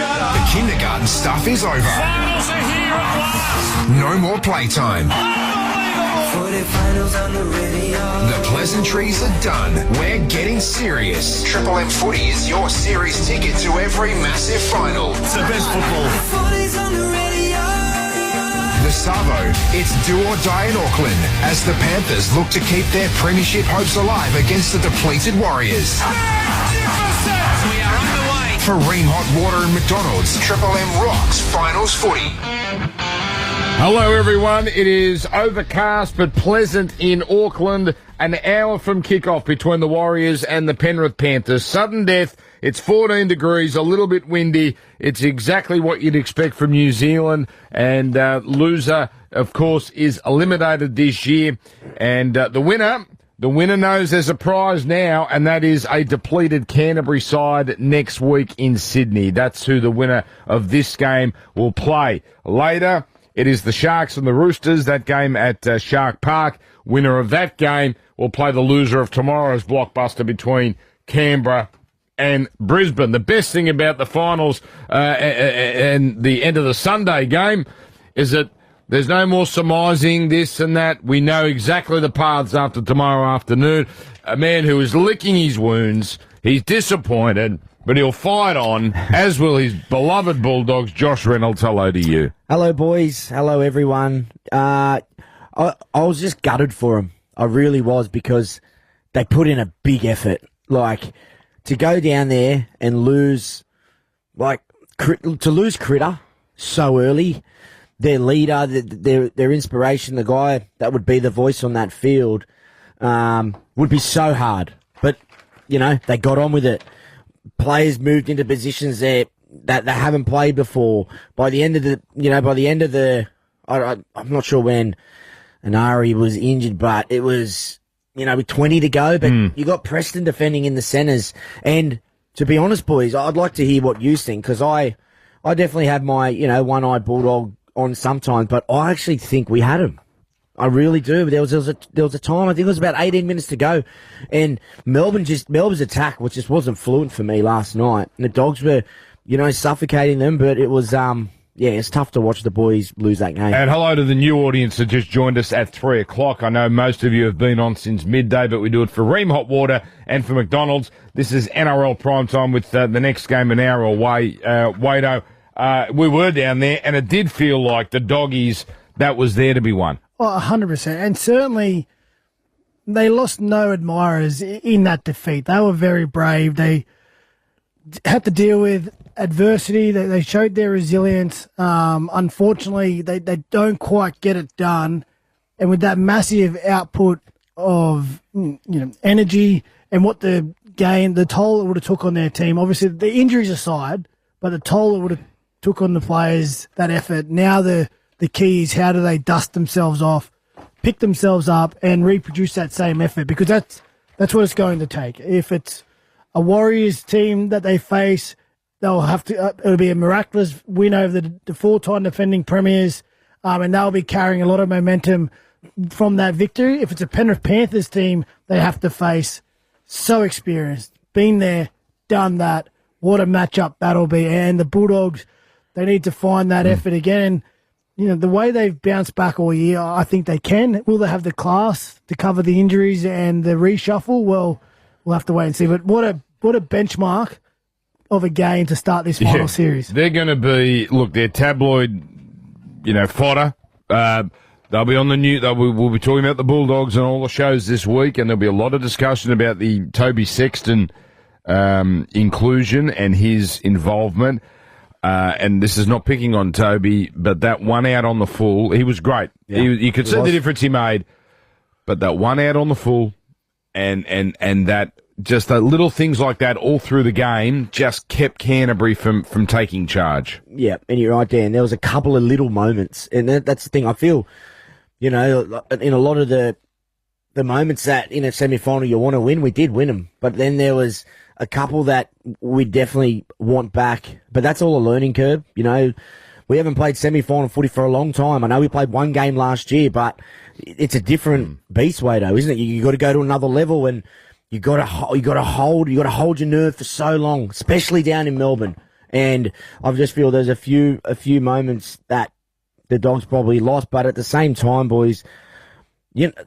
The kindergarten stuff is over. Finals are here at last. No more playtime. The pleasantries are done. We're getting serious. Triple M Footy is your series ticket to every massive final. It's the best football. The Savo, it's do or die in Auckland as the Panthers look to keep their premiership hopes alive against the depleted Warriors. We are underway. For Ream Hot Water and McDonald's, Triple M rocks finals footy. Hello everyone, it is overcast but pleasant in Auckland, an hour from kickoff between the Warriors and the Penrith Panthers. Sudden death, it's 14 degrees, a little bit windy. It's exactly what you'd expect from New Zealand, and loser, of course, is eliminated this year. And the winner knows there's a prize now, and that is a depleted Canterbury side next week in Sydney. That's who the winner of this game will play. Later, it is the Sharks and the Roosters, that game at Shark Park. Winner of that game will play the loser of tomorrow's blockbuster between Canberra and Brisbane. The best thing about the finals and the end of the Sunday game is that there's no more surmising this and that. We know exactly the paths after tomorrow afternoon. A man who is licking his wounds, he's disappointed, but he'll fight on, as will his beloved Bulldogs. Josh Reynolds, hello to you. Hello, boys. Hello, everyone. I was just gutted for them. I really was, because they put in a big effort. Like, to go down there and lose, to lose Critter so early, their leader, their inspiration, the guy that would be the voice on that field, would be so hard. But, they got on with it. Players moved into positions that they haven't played before. By the end of I'm not sure when Anari was injured, but it was, with 20 to go. But you got Preston defending in the centres. And to be honest, boys, I'd like to hear what you think, because I definitely have my, one-eyed Bulldog on sometimes, but I actually think we had him. I really do. There was a time, I think it was about 18 minutes to go, and Melbourne's attack, which just wasn't fluent for me last night. And the Dogs were, suffocating them, but it was, it's tough to watch the boys lose that game. And hello to the new audience that just joined us at 3 o'clock. I know most of you have been on since midday, but we do it for Ream Hot Water and for McDonald's. This is NRL Primetime with the next game an hour away. Wado, we were down there, and it did feel like the Doggies, that was there to be won. Oh, 100%. And certainly they lost no admirers in that defeat. They were very brave. They had to deal with adversity. They showed their resilience. Unfortunately, they don't quite get it done. And with that massive output of energy and what the toll it would have took on their team, obviously the injuries aside, but the toll it would have took on the players, that effort. Now the key is, how do they dust themselves off, pick themselves up, and reproduce that same effort? Because that's what it's going to take. If it's a Warriors team that they face, they'll have to. It'll be a miraculous win over the four-time defending premiers, and they'll be carrying a lot of momentum from that victory. If it's a Penrith Panthers team, they have to face, so experienced, been there, done that. What a matchup that'll be. And the Bulldogs, they need to find that effort again. The way they've bounced back all year, I think they can. Will they have the class to cover the injuries and the reshuffle? Well, we'll have to wait and see. But what a benchmark of a game to start this final series. They're going to be, they're tabloid, fodder. They'll be on the new. We'll be talking about the Bulldogs and all the shows this week, and there'll be a lot of discussion about the Toby Sexton inclusion and his involvement. And this is not picking on Toby, but that one out on the full, he was great. Yeah, you could see the difference he made. But that one out on the full, and that just the little things like that all through the game just kept Canterbury from taking charge. Yeah, and you're right, Dan. There was a couple of little moments, and that's the thing. I feel, in a lot of the moments that in a semi-final you want to win, we did win them. But then there was a couple that we definitely want back, but that's all a learning curve. We haven't played semi-final footy for a long time. I know we played one game last year, but it's a different beast way, though, isn't it? You got to go to another level, and you got to hold your nerve for so long, especially down in Melbourne. And I just feel there's a few moments that the Dogs probably lost, but at the same time, boys,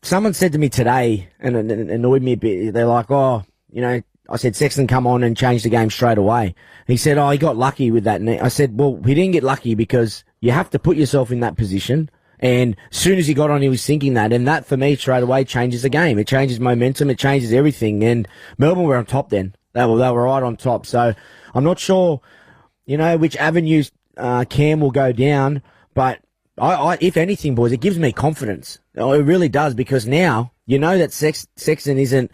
someone said to me today, and it annoyed me a bit, they're like, I said, Sexton come on and change the game straight away. He said, he got lucky with that. And I said, well, he didn't get lucky because you have to put yourself in that position. And as soon as he got on, he was thinking that. And that, for me, straight away changes the game. It changes momentum. It changes everything. And Melbourne were on top then. They were right on top. So I'm not sure, which avenues Cam will go down. But I if anything, boys, it gives me confidence. It really does, because now you know that Sexton isn't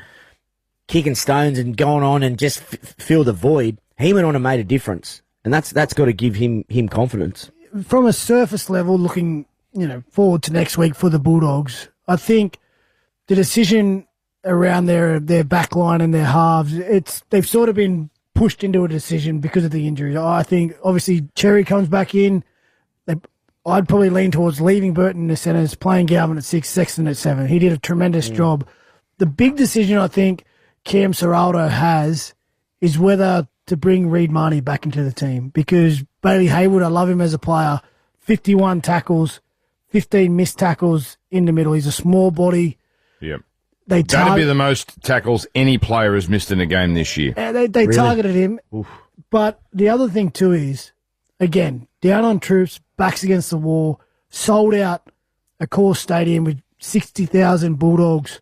kicking stones and going on and just fill the void. He went on and made a difference, and that's got to give him confidence. From a surface level, looking forward to next week for the Bulldogs, I think the decision around their back line and their halves, they've sort of been pushed into a decision because of the injuries. I think obviously Cherry comes back in. I'd probably lean towards leaving Burton in the centres, playing Galvin at 6, Sexton at 7. He did a tremendous job. The big decision I think Cam Serraldo has is whether to bring Reid Marnie back into the team, because Bailey Haywood, I love him as a player, 51 tackles, 15 missed tackles in the middle. He's a small body. Yep. That'd be the most tackles any player has missed in a game this year. They really targeted him. Oof. But the other thing too is, again, down on troops, backs against the wall, sold out a core stadium with 60,000 Bulldogs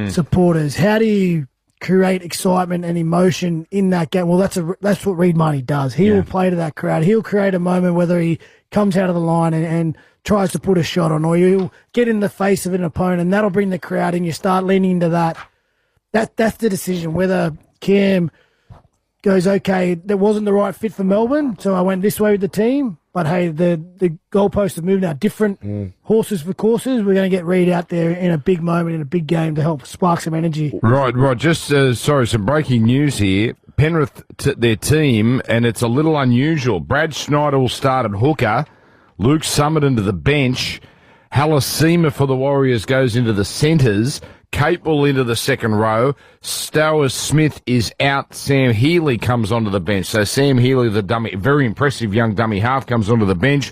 supporters. How do you create excitement and emotion in that game? Well, that's what Reid Marnie does. He will play to that crowd. He'll create a moment, whether he comes out of the line and tries to put a shot on, or he'll get in the face of an opponent, and that'll bring the crowd in. You start leaning into that. That's the decision, whether Cam goes, okay, that wasn't the right fit for Melbourne, so I went this way with the team. But, hey, the goalposts have moved now. Different horses for courses. We're going to get Reid out there in a big moment, in a big game, to help spark some energy. Right. Just, some breaking news here. Penrith, their team, and it's a little unusual. Brad Schneider will start at hooker. Luke Summerton to the bench. Halasima for the Warriors goes into the centres. Capewell into the second row. Stowers Smith is out. Sam Healy comes onto the bench. So Sam Healy, the dummy, very impressive young dummy half, comes onto the bench.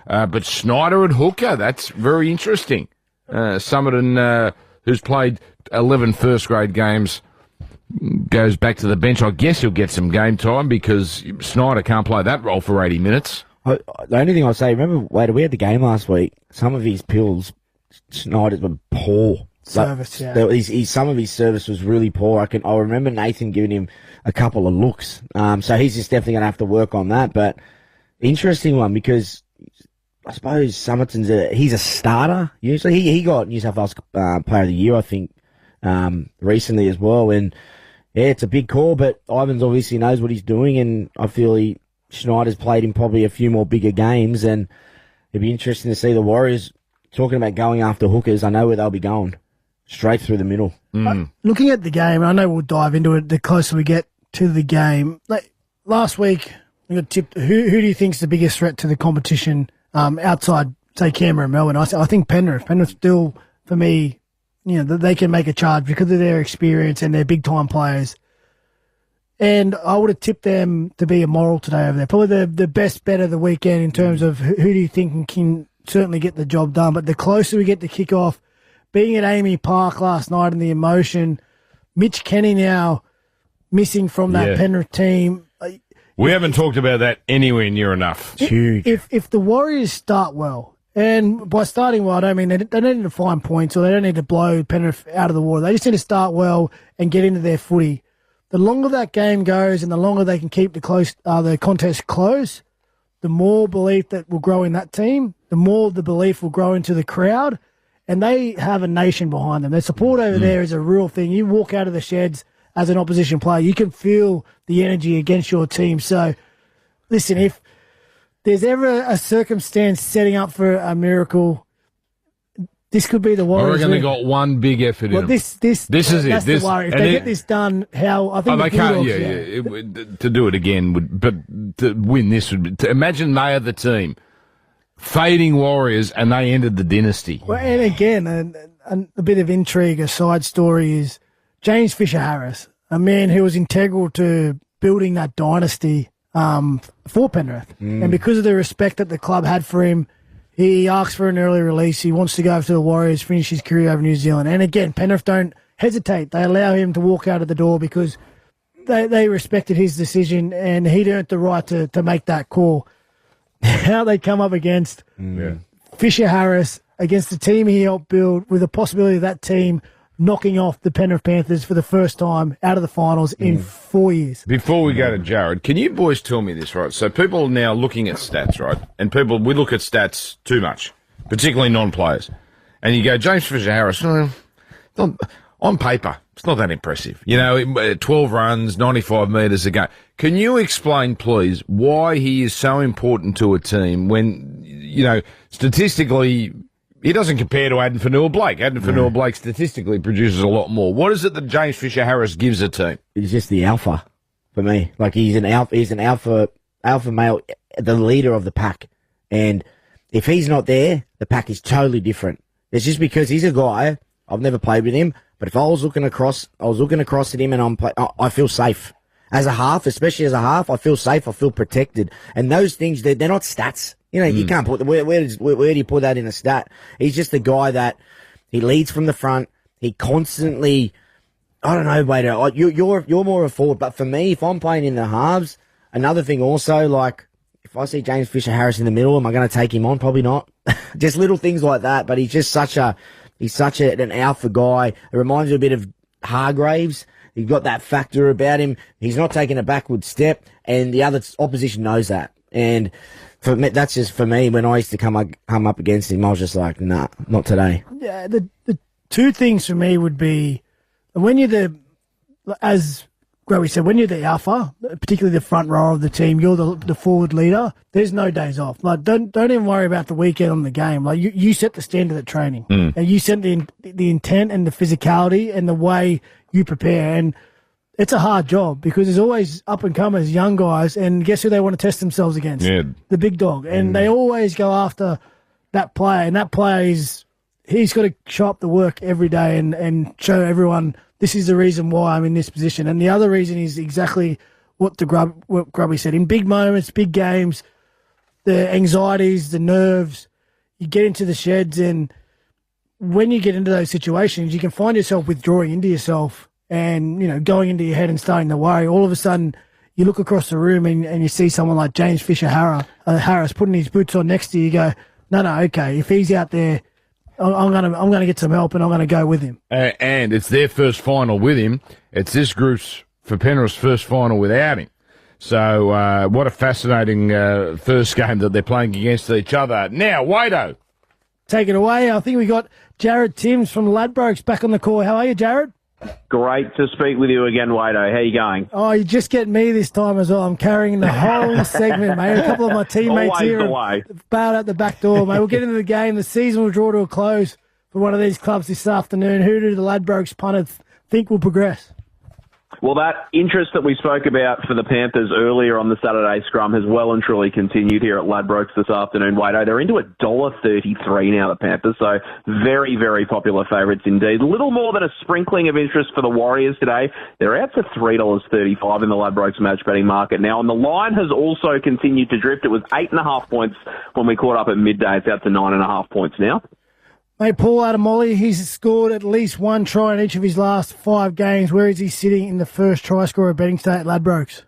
But Schneider at hooker, that's very interesting. Summerton, who's played 11 first-grade games, goes back to the bench. I guess he'll get some game time because Schneider can't play that role for 80 minutes. The only thing I'll say, remember, we had the game last week. Some of his pills, Schneider's were poor. Service, some of his service was really poor. I remember Nathan giving him a couple of looks. So he's just definitely going to have to work on that. But interesting one, because I suppose Summerton's he's a starter usually. He got New South Wales Player of the Year, I think, recently as well. And yeah, it's a big call, but Ivans obviously knows what he's doing, and I feel Schneider's played in probably a few more bigger games, and it'd be interesting to see the Warriors talking about going after hookers. I know where they'll be going. Straight through the middle. Looking at the game, I know we'll dive into it the closer we get to the game. Last week, we got tipped. Who do you think's the biggest threat to the competition outside, say, Canberra and Melbourne? I think Penrith. Penrith still, for me, they can make a charge because of their experience and their big-time players. And I would have tipped them to be a moral today over there. Probably the best bet of the weekend in terms of who do you think can certainly get the job done. But the closer we get to kick off, being at Amy Park last night and the emotion, Mitch Kenny now missing from that Penrith team. We haven't talked about that anywhere near enough. It's huge. If the Warriors start well, and by starting well, I don't mean they don't need to find points or they don't need to blow Penrith out of the water. They just need to start well and get into their footy. The longer that game goes and the longer they can keep the contest close, the more belief that will grow in that team, the more the belief will grow into the crowd. And they have a nation behind them. Their support over there is a real thing. You walk out of the sheds as an opposition player, you can feel the energy against your team. So, listen, if there's ever a circumstance setting up for a miracle, this could be the Warriors. I reckon they got one big effort in them. This is it. That's the worry. If they get this done, I think they can't. To do it again but to win this would be. Imagine they are the team. Fading Warriors, and they ended the dynasty. Well, and again, a bit of intrigue, a side story is James Fisher-Harris, a man who was integral to building that dynasty for Penrith. And because of the respect that the club had for him, he asked for an early release. He wants to go over to the Warriors, finish his career over New Zealand. And again, Penrith don't hesitate. They allow him to walk out of the door because they respected his decision and he'd earned the right to make that call. How they come up against Fisher Harris, against the team he helped build, with the possibility of that team knocking off the Penrith Panthers for the first time out of the finals in 4 years. Before we go to Jared, can you boys tell me this, right? So people are now looking at stats, right? And we look at stats too much, particularly non-players. And you go, James Fisher-Harris, on paper, it's not that impressive. 12 runs, 95 metres a game. Can you explain, please, why he is so important to a team when, statistically, he doesn't compare to Addin Fanua-Blake. Addin Fanua-Blake statistically produces a lot more. What is it that James Fisher-Harris gives a team? He's just the alpha for me. Like, he's an alpha male, the leader of the pack. And if he's not there, the pack is totally different. It's just because he's a guy, I've never played with him, but if I was looking across at him and I feel safe. As a half, especially as a half, I feel safe, I feel protected. And those things, they're not stats. You can't put where do you put that in a stat? He's just the guy that he leads from the front. He constantly, I don't know, Wader, you're more of a forward, but for me, if I'm playing in the halves, another thing also, like, if I see James Fisher-Harris in the middle, am I going to take him on? Probably not. Just little things like that, but he's just he's such an alpha guy. It reminds me a bit of Hargraves. He's got that factor about him. He's not taking a backward step, and the other opposition knows that. And for me, that's just for me. When I used to come up against him, I was just like, nah, not today. Yeah, the two things for me would be when you're as Grubby said, when you're the alpha, particularly the front row of the team, you're the forward leader. There's no days off. Like, don't even worry about the weekend on the game. Like, you set the standard at training, and you set the intent and the physicality and the way you prepare. And it's a hard job because there's always up and comers, young guys, and guess who they want to test themselves against? Yeah. The big dog. And they always go after that player, and that player he's got to show up the work every day and show everyone this is the reason why I'm in this position. And the other reason is exactly what Grubby said. In big moments, big games, the anxieties, the nerves, you get into the sheds, and when you get into those situations, you can find yourself withdrawing into yourself and, going into your head and starting to worry. All of a sudden, you look across the room and you see someone like James Fisher-Harris putting his boots on next to you. You go, no, okay, if he's out there, I'm gonna get some help and I'm gonna go with him. And it's their first final with him. It's this group's, for Penrith's, first final without him. So what a fascinating first game that they're playing against each other. Now, Wado. Take it away. I think we got Jared Timms from Ladbrokes back on the call. How are you, Jared? Great to speak with you again, Wado. How you going? Oh, you just get me this time as well. I'm carrying the whole segment, mate. A couple of my teammates here bailed out the back door, mate. We'll get into the game. The season will draw to a close for one of these clubs this afternoon. Who do the Ladbrokes punters think will progress? Well, that interest that we spoke about for the Panthers earlier on the Saturday scrum has well and truly continued here at Ladbrokes this afternoon, Wado. They're into $1.33 now, the Panthers, so very, very popular favourites indeed. A little more than a sprinkling of interest for the Warriors today. They're out to $3.35 in the Ladbrokes match betting market now, and the line has also continued to drift. It was 8.5 points when we caught up at midday. It's out to 9.5 points now. Mate, Paul Adamoli, he's scored at least one try in each of his last 5 games. Where is he sitting in the first try scorer betting state at Ladbrokes?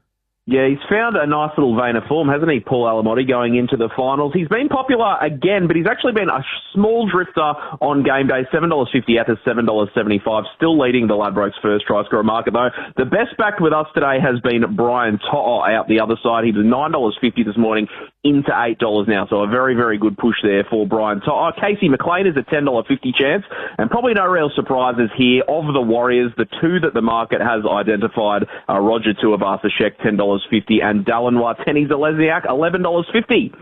Yeah, he's found a nice little vein of form, hasn't he, Paul Alamotti, going into the finals. He's been popular again, but he's actually been a small drifter on game day, $7.50 out to $7.75, still leading the Ladbrokes first try scorer market, though. The best backed with us today has been Brian To'o out the other side. He was $9.50 this morning into $8 now, so a very, very good push there for Brian To'o. Casey McLean is a $10.50 chance, and probably no real surprises here. Of the Warriors, the two that the market has identified are Roger Tuivasa-Sheck, $10.50, and Dallin Wateni-Zelezniak, $11.50.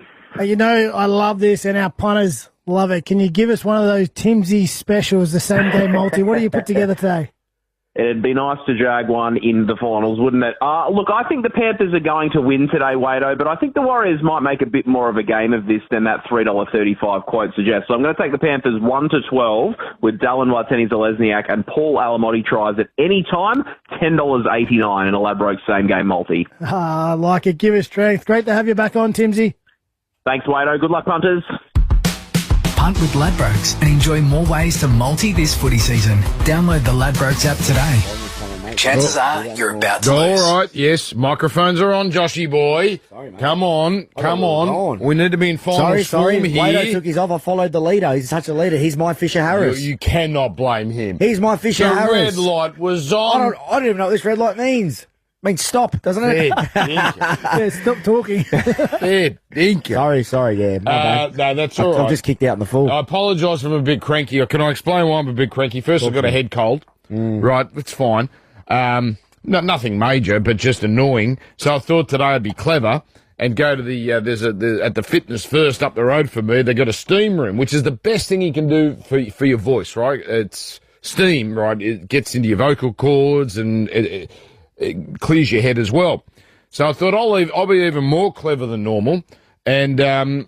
I love this, and our punters love it. Can you give us one of those Timsy specials, the same game multi? What do you put together today? It'd be nice to drag one in the finals, wouldn't it? Look, I think the Panthers are going to win today, Wado, but I think the Warriors might make a bit more of a game of this than that $3.35 quote suggests. So I'm going to take the Panthers 1-12 with Dallin Martini-Zalesniak and Paul Alamotti tries at any time, $10.89 in a Ladbrokes same-game multi. I like it. Give us strength. Great to have you back on, Timsy. Thanks, Wado. Good luck, punters. Punt with Ladbrokes and enjoy more ways to multi this footy season. Download the Ladbrokes app today. Chances are you're about to lose. All right, yes, microphones are on, Joshy boy. Sorry, mate. Come on. We need to be in final Sorry. form here. Wado took his off. I followed the leader. He's such a leader. He's my Fisher Harris. You cannot blame him. He's my Fisher The Harris. red light was on. I don't even know what this red light means. It means stop, doesn't it? Yeah, stop talking. Sorry, yeah. My bad. No, that's all right. I'm just kicked out in the full. I apologise if I'm a bit cranky. Can I explain why I'm a bit cranky? First, I've got a head cold. Right, it's fine. Nothing major, but just annoying. So I thought today I'd be clever and go to at the Fitness First up the road for me, they got a steam room, which is the best thing you can do for your voice, right? It's steam, right? It gets into your vocal cords and it clears your head as well. So I thought I'll be even more clever than normal. And I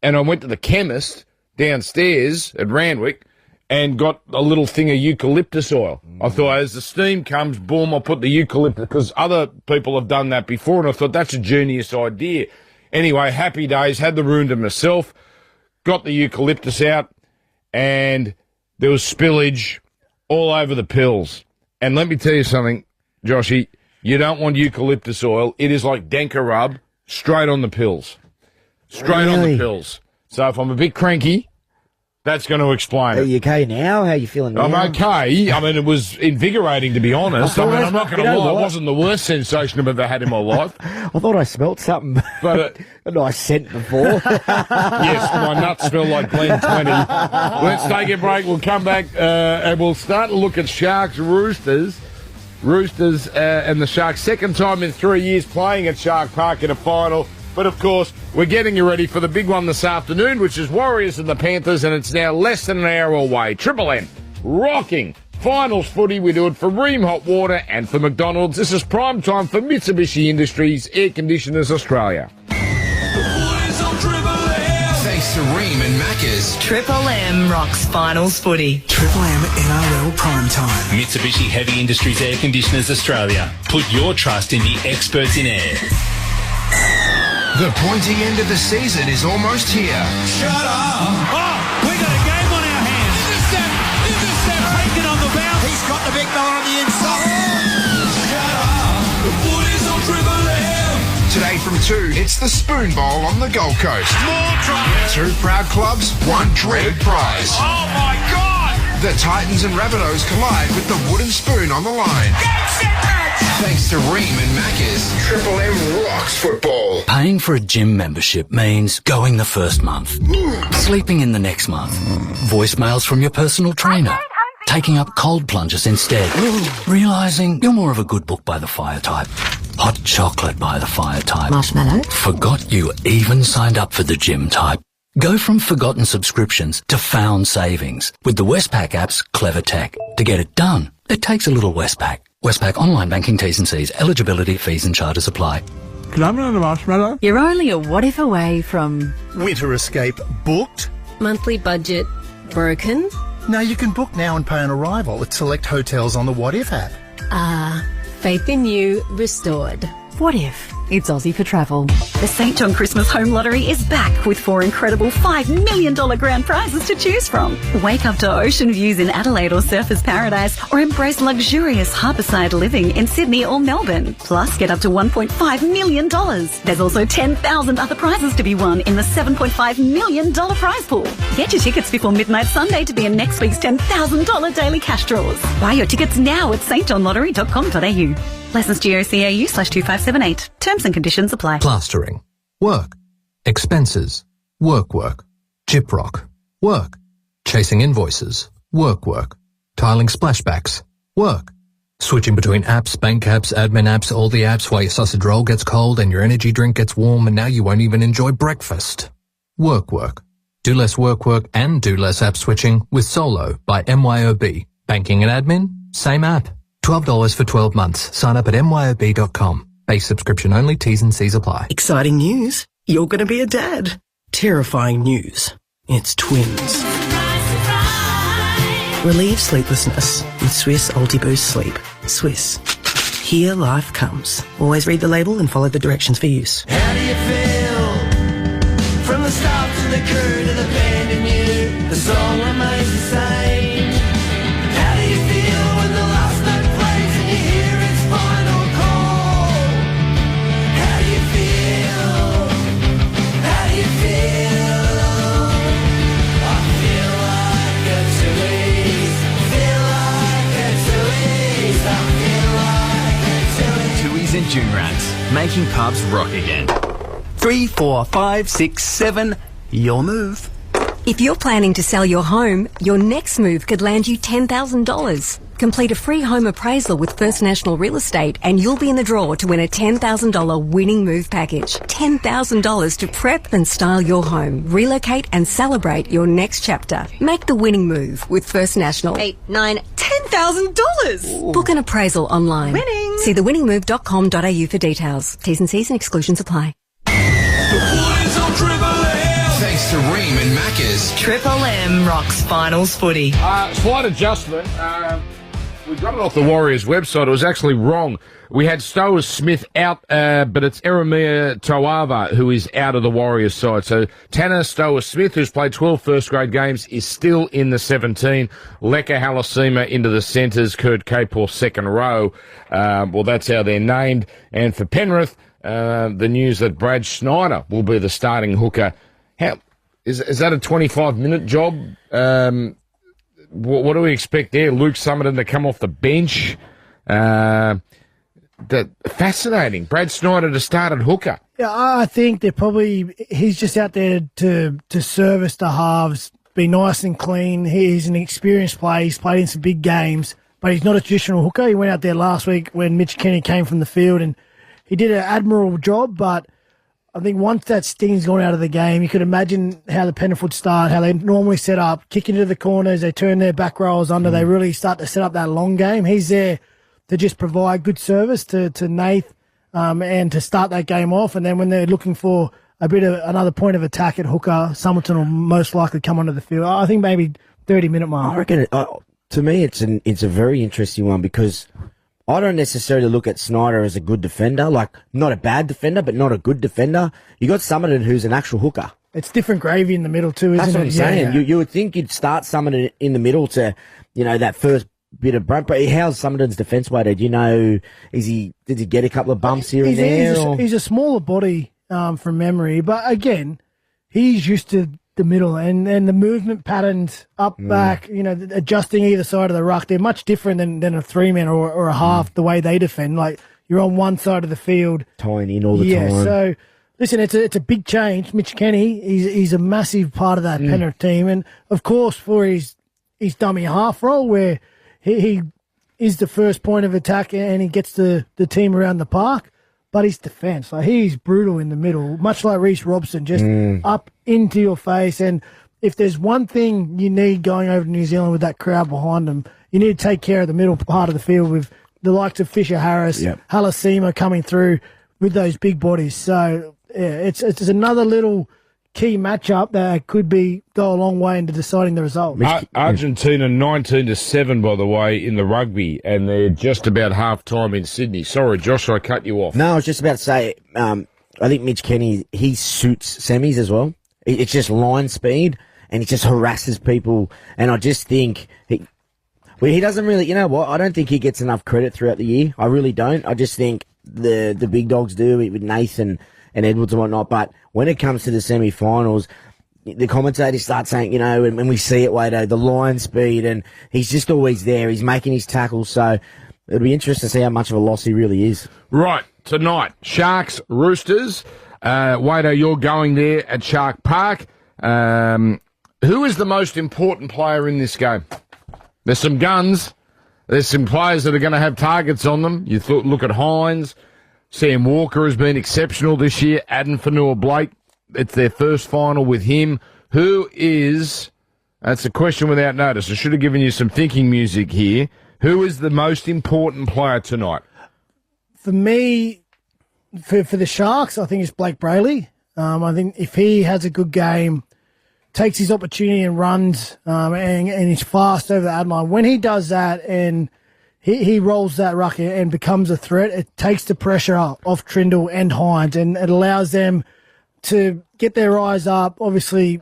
went to the chemist downstairs at Randwick and got a little thing of eucalyptus oil. I thought as the steam comes, boom, I'll put the eucalyptus, because other people have done that before, and I thought that's a genius idea. Anyway, happy days, had the room to myself, got the eucalyptus out, and there was spillage all over the pills. And let me tell you something, Joshy, you don't want eucalyptus oil. It is like Denka rub, straight on the pills. Straight on the pills. So if I'm a bit cranky, that's going to explain it. Are you okay now? How are you feeling now? I'm okay. I mean, it was invigorating, to be honest. I'm not going to lie. It wasn't the worst sensation I've ever had in my life. I thought I smelt something. But a nice scent before. Yes, my nuts smell like Glen 20. Let's take a break. We'll come back and we'll start to look at Sharks Roosters. Roosters and the Sharks, second time in 3 years playing at Shark Park in a final. But, of course, we're getting you ready for the big one this afternoon, which is Warriors and the Panthers, and it's now less than an hour away. Triple M, rocking finals footy. We do it for Ream Hot Water and for McDonald's. This is prime time for Mitsubishi Industries Air Conditioners Australia. Thanks to Ream and Macca's. Triple M rocks finals footy. Triple M NRL Prime Time. Mitsubishi Heavy Industries Air Conditioners Australia. Put your trust in the experts in air. The pointy end of the season is almost here. Shut up! Oh, we got a game on our hands. Intercept taken on the bounce. He's got the big man on the inside. Shut up! The footy's on Triple M. Today from 2, it's the Spoon Bowl on the Gold Coast. More tries. 2 proud clubs, 1 dreaded prize. Oh my God! The Titans and Rabbitohs collide with the wooden spoon on the line. Get set, match! Thanks to Ream and Macca's, Triple M rocks football. Paying for a gym membership means going the first month, sleeping in the next month, voicemails from your personal trainer, taking up cold plunges instead, realising you're more of a good book by the fire type, hot chocolate by the fire type, Marshmallow. forgot you even signed up for the gym type. Go from forgotten subscriptions to found savings with the Westpac app's clever tech. To get it done, it takes a little Westpac. Westpac online banking T's and C's. Eligibility, fees and charges apply. Can I have another marshmallow? You're only a what if away from Winter escape booked? monthly budget broken. No, you can book now and pay on arrival at select hotels on the What If app. Faith in you restored. What if it's Aussie for travel? The St. John Christmas Home Lottery is back with 4 incredible $5 million grand prizes to choose from. Wake up to ocean views in Adelaide or Surfers Paradise, or embrace luxurious harbourside living in Sydney or Melbourne. Plus, get up to $1.5 million. There's also 10,000 other prizes to be won in the $7.5 million prize pool. Get your tickets before midnight Sunday to be in next week's $10,000 daily cash draws. Buy your tickets now at stjohnlottery.com.au. Licensed GOCAU/2578. Terms and conditions apply. Plastering. Work. Expenses. Work. Gyprock. Work. Chasing invoices. Work. Tiling splashbacks. Work. Switching between apps, bank apps, admin apps, all the apps while your sausage roll gets cold and your energy drink gets warm and now you won't even enjoy breakfast. Work. Do less work and do less app switching with Solo by MYOB. Banking and admin, same app. $12 for 12 months. Sign up at myob.com. Base subscription only. T's and C's apply. Exciting news. You're going to be a dad. Terrifying news. It's twins. Relieve sleeplessness with Swiss Ultiboost Sleep. Swiss. Here life comes. Always read the label and follow the directions for use. How do you feel? From the start to the crew to the band and you, the song remains the same. How do you feel when the last note plays and you hear its final call? How do you feel? How do you feel? I feel like a Tooheys. Feel like a Tooheys. I feel like a Tooheys. Tooheys and June Rats, making pubs rock again. 3, 4, 5, 6, 7, your move. If you're planning to sell your home, your next move could land you $10,000. Complete a free home appraisal with First National Real Estate and you'll be in the draw to win a $10,000 winning move package. $10,000 to prep and style your home, relocate and celebrate your next chapter. Make the winning move with First National. $10,000. Book an appraisal online. Winning. See thewinningmove.com.au for details. T's and C's and exclusions apply. Thanks to Ream and Macca's. Triple M rocks finals footy. Slight adjustment. We got it off the Warriors website. It was actually wrong. We had Stowers Smith out, but it's Eremia Toava who is out of the Warriors side. So Tanner Stowers Smith, who's played 12 first-grade games, is still in the 17. Leka Halasima into the centres. Kurt Capor second row. Well, that's how they're named. And for Penrith, the news that Brad Schneider will be the starting hooker. How is that a 25-minute job? What do we expect there? Luke Summerton to come off the bench. Fascinating. Brad Schneider to start at hooker. Yeah, I think he's just out there to service the halves, be nice and clean. He's an experienced player. He's played in some big games, but he's not a traditional hooker. He went out there last week when Mitch Kenny came from the field and he did an admirable job, but I think once that sting's gone out of the game, you could imagine how the Penrith would start, how they normally set up, kick into the corners, they turn their back rows under, they really start to set up that long game. He's there to just provide good service to Nath and to start that game off. And then when they're looking for a bit of another point of attack at hooker, Summerton will most likely come onto the field. I think maybe 30-minute mark. I reckon, to me, it's a very interesting one because I don't necessarily look at Snyder as a good defender, like not a bad defender, but not a good defender. You got Summerton who's an actual hooker. It's different gravy in the middle too, isn't it? That's what I'm saying. Yeah. You would think you'd start Summerton in the middle to, that first bit of brunt. But how's Summerton's defence weighted? Did he get a couple of bumps here and there? He's a smaller body from memory, but again, he's used to the middle and the movement patterns up, back, adjusting either side of the ruck. They're much different than a three-man or a half, the way they defend. Like, you're on one side of the field. Tying in all the time. Yeah, so, listen, it's a big change. Mitch Kenny, he's a massive part of that Penrith team. And, of course, for his dummy half role where he is the first point of attack and he gets the team around the park. But his defence, he's brutal in the middle, much like Reece Robson, just up into your face. And if there's one thing you need going over to New Zealand with that crowd behind them, you need to take care of the middle part of the field with the likes of Fisher Harris, Halasima coming through with those big bodies. So it's another little key matchup that could go a long way into deciding the result. Argentina 19-7, by the way, in the rugby, and they're just about half time in Sydney. Sorry, Josh, I cut you off. No, I was just about to say, I think Mitch Kenny, he suits semis as well. It's just line speed, and he just harasses people. And I just think he doesn't really, I don't think he gets enough credit throughout the year. I really don't. I just think the big dogs do with Nathan and Edwards and whatnot. But when it comes to the semi-finals, the commentators start saying, when we see it later, the line speed, and he's just always there. He's making his tackles. So it'll be interesting to see how much of a loss he really is. Right, tonight, Sharks, Roosters. Wado, you're going there at Shark Park. Who is the most important player in this game? There's some guns. There's some players that are going to have targets on them. You look at Hines. Sam Walker has been exceptional this year. Adam Fanua-Blake, it's their first final with him. That's a question without notice. I should have given you some thinking music here. Who is the most important player tonight? For me, for the Sharks, I think it's Blake Brayley. I think if he has a good game, takes his opportunity and runs, and he's fast over the ad line, when he does that and he rolls that ruck and becomes a threat, it takes the pressure off Trindle and Hines, and it allows them to get their eyes up, obviously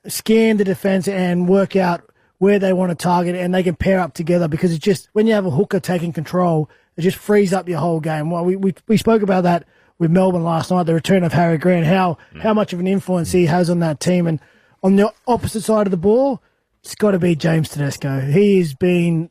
scan the defence and work out where they want to target, and they can pair up together, because it's just, when you have a hooker taking control, it just frees up your whole game. Well, we spoke about that with Melbourne last night, the return of Harry Grant, how much of an influence he has on that team. And on the opposite side of the ball, it's got to be James Tedesco. He has been,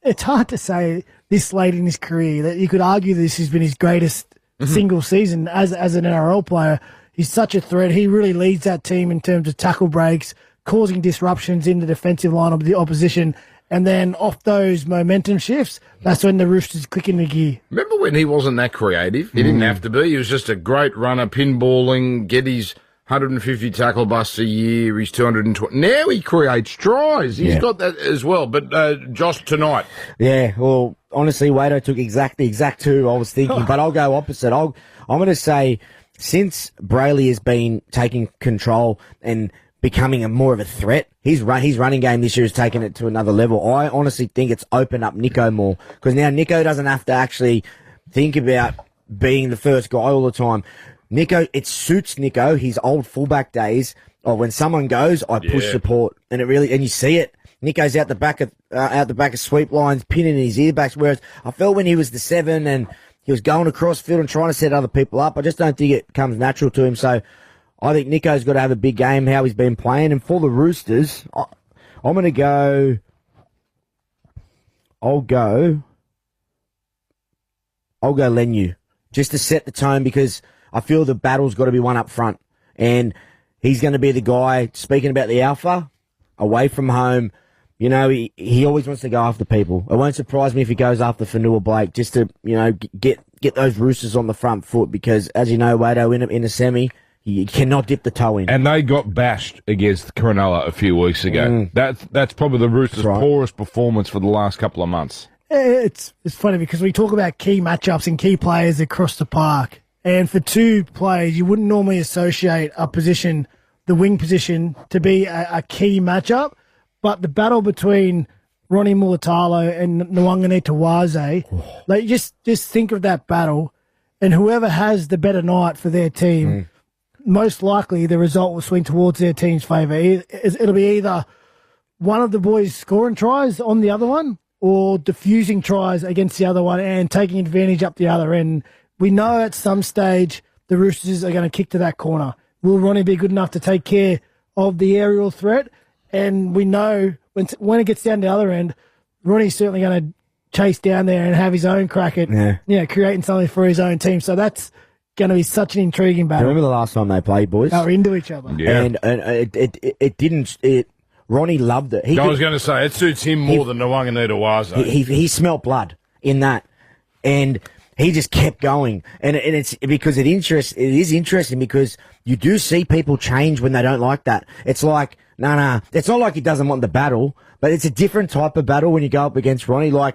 it's hard to say this late in his career that you could argue this has been his greatest single season as an NRL player. He's such a threat. He really leads that team in terms of tackle breaks, causing disruptions in the defensive line of the opposition. And then off those momentum shifts, that's when the Roosters click into gear. Remember when he wasn't that creative? He didn't have to be. He was just a great runner, pinballing, get his 150 tackle busts a year, he's 220. Now he creates tries. He's got that as well. But Josh, tonight. Yeah, well, honestly, Wado took exact two I was thinking, but I'll go opposite. I'm going to say, since Brayley has been taking control and becoming more of a threat, his running game this year has taken it to another level. I honestly think it's opened up Nico more, because now Nico doesn't have to actually think about being the first guy all the time. Nico, it suits Nico, his old fullback days. Oh, when someone goes, I push support, and you see it. Nico's out the back of sweep lines, pinning his earbacks. Whereas I felt when he was the 7 and he was going across field and trying to set other people up, I just don't think it comes natural to him. So I think Nico's got to have a big game, how he's been playing. And for the Roosters, I'm going to go. I'll go Lenu, just to set the tone, because I feel the battle's got to be won up front. And he's going to be the guy, speaking about the alpha, away from home. You know, he always wants to go after people. It won't surprise me if he goes after Fanua Blake, just to, get those Roosters on the front foot, because, as you know, Wado, in a semi, you cannot dip the toe in. And they got bashed against Cronulla a few weeks ago. That's probably the Roosters' poorest performance for the last couple of months. It's funny, because we talk about key matchups and key players across the park. And for two players, you wouldn't normally associate a position, the wing position, to be a key matchup. But the battle between Ronnie Mulatalo and Nwangane Tawaze, just think of that battle, and whoever has the better night for their team, most likely the result will swing towards their team's favour. It'll be either one of the boys scoring tries on the other one, or diffusing tries against the other one and taking advantage up the other end. We know at some stage the Roosters are going to kick to that corner. Will Ronnie be good enough to take care of the aerial threat? And we know when it gets down the other end, Ronnie's certainly going to chase down there and have his own crack at creating something for his own team. So that's going to be such an intriguing battle. Remember the last time they played, boys? They were into each other. Yeah. And it didn't. Ronnie loved it. I was going to say, it suits him more than Nwangane Tawaze. He smelt blood in that. And he just kept going. And it's because it is interesting, because you do see people change when they don't like that. It's like, it's not like he doesn't want the battle, but it's a different type of battle when you go up against Ronnie. I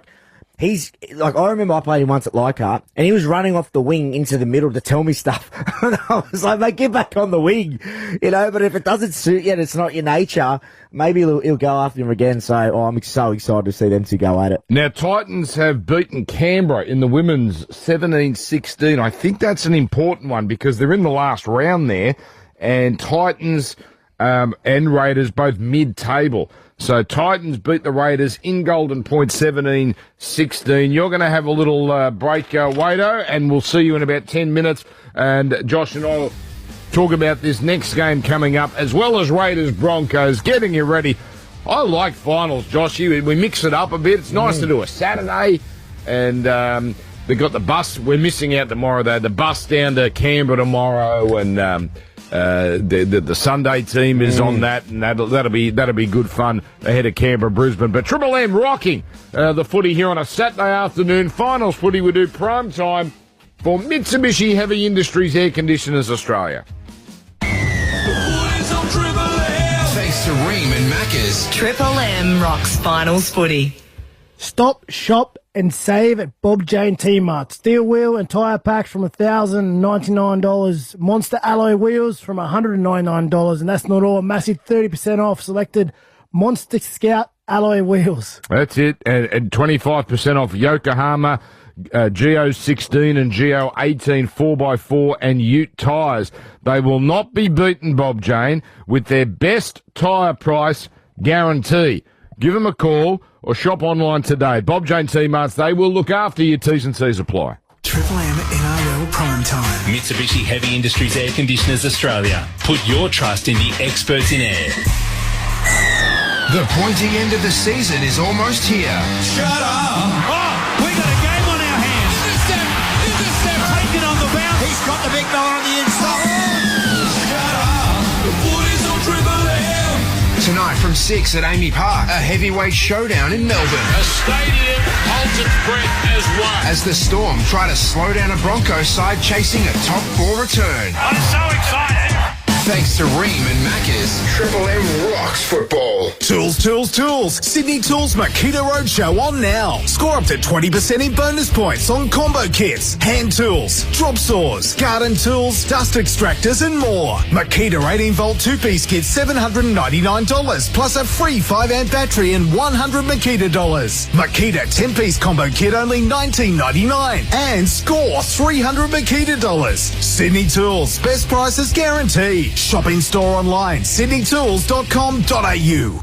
remember I played him once at Leichhardt, and he was running off the wing into the middle to tell me stuff. And I was like, mate, get back on the wing, but if it doesn't suit you and it's not your nature, maybe he'll go after him again. So I'm so excited to see them two go at it. Now, Titans have beaten Canberra in the women's 17-16. I think that's an important one, because they're in the last round there, and Titans and Raiders both mid-table. So Titans beat the Raiders in Golden Point 17-16. You're going to have a little break, Wado, and we'll see you in about 10 minutes. And Josh and I will talk about this next game coming up, as well as Raiders-Broncos, getting you ready. I like finals, Josh. We mix it up a bit. It's nice to do a Saturday. And they've got the bus. We're missing out tomorrow, though. The bus down to Canberra tomorrow, and the Sunday team is on that, and that'll be good fun ahead of Canberra, Brisbane. But Triple M rocking the footy here on a Saturday afternoon. Finals footy we do prime time for Mitsubishi Heavy Industries Air Conditioners Australia. Thanks to Ream and Macca's. Triple M rocks finals footy. Stop, shop, and save at Bob Jane T-Mart. Steel wheel and tyre packs from $1,099. Monster alloy wheels from $199. And that's not all. A massive 30% off selected Monster Scout alloy wheels. That's it. And 25% off Yokohama Geo 16 and Geo 18 4x4 and Ute tyres. They will not be beaten, Bob Jane, with their best tyre price guarantee. Give them a call or shop online today. Bob Jane T-Marts, they will look after your T's and C's apply. Triple M NRL Prime Time. Mitsubishi Heavy Industries Air Conditioners Australia. Put your trust in the experts in air. The pointy end of the season is almost here. Shut up! Oh, we got a game on our hands. Intercept taken on the bounce. He's got the big fella on the inside. Shut up! What is on Triple M? Tonight from 6 at Amy Park, a heavyweight showdown in Melbourne. A stadium holds its breath as one. As the Storm try to slow down a Broncos side chasing a top 4 return. I'm so excited. Thanks to Ream and Macca's, Triple M rocks football. Tools, tools, tools. Sydney Tools Makita Roadshow on now. Score up to 20% in bonus points on combo kits, hand tools, drop saws, garden tools, dust extractors and more. Makita 18-volt 2-piece kit $799 plus a free 5-amp battery and $100 Makita dollars. Makita 10-piece combo kit only $19.99 and score $300 Makita dollars. Sydney Tools, best prices guaranteed. Shop in store online, sydneytools.com.au.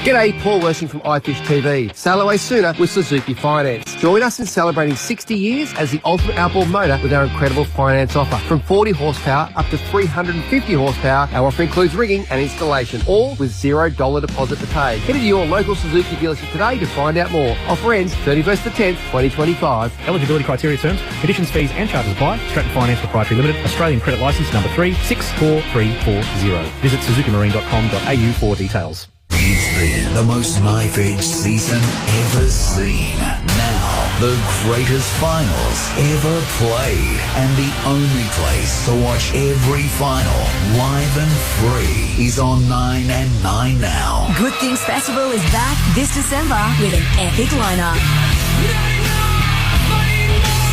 G'day, Paul Worsing from iFish TV. Sail away sooner with Suzuki Finance. Join us in celebrating 60 years as the ultimate outboard motor with our incredible finance offer. From 40 horsepower up to 350 horsepower, our offer includes rigging and installation, all with $0 deposit to pay. Head to your local Suzuki dealership today to find out more. Offer ends 31st to 10th, 2025. Eligibility criteria terms, conditions, fees and charges apply. Stratton Finance Proprietary Limited, Australian Credit Licence number 364340. Visit suzukimarine.com.au for details. It's been the most knife-edged season ever seen. Now, the greatest finals ever played. And the only place to watch every final live and free is on 9 and 9 now. Good Things Festival is back this December with an epic lineup.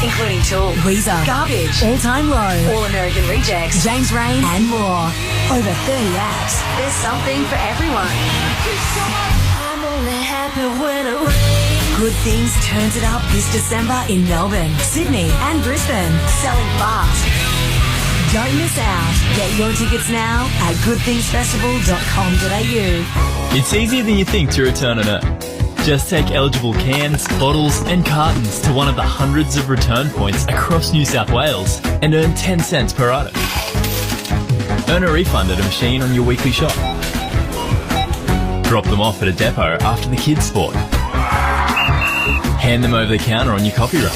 Including Tool, Weezer, Garbage, All Time Low, All American Rejects, James Rain, and more. Over 30 acts. There's something for everyone. I'm only happy when it rains. Good Things turns it up this December in Melbourne, Sydney, and Brisbane. Selling fast. Don't miss out. Get your tickets now at goodthingsfestival.com.au. It's easier than you think to return and earn. Just take eligible cans, bottles and cartons to one of the hundreds of return points across New South Wales and earn 10 cents per item. Earn a refund at a machine on your weekly shop. Drop them off at a depot after the kids' sport. Hand them over the counter on your coffee run.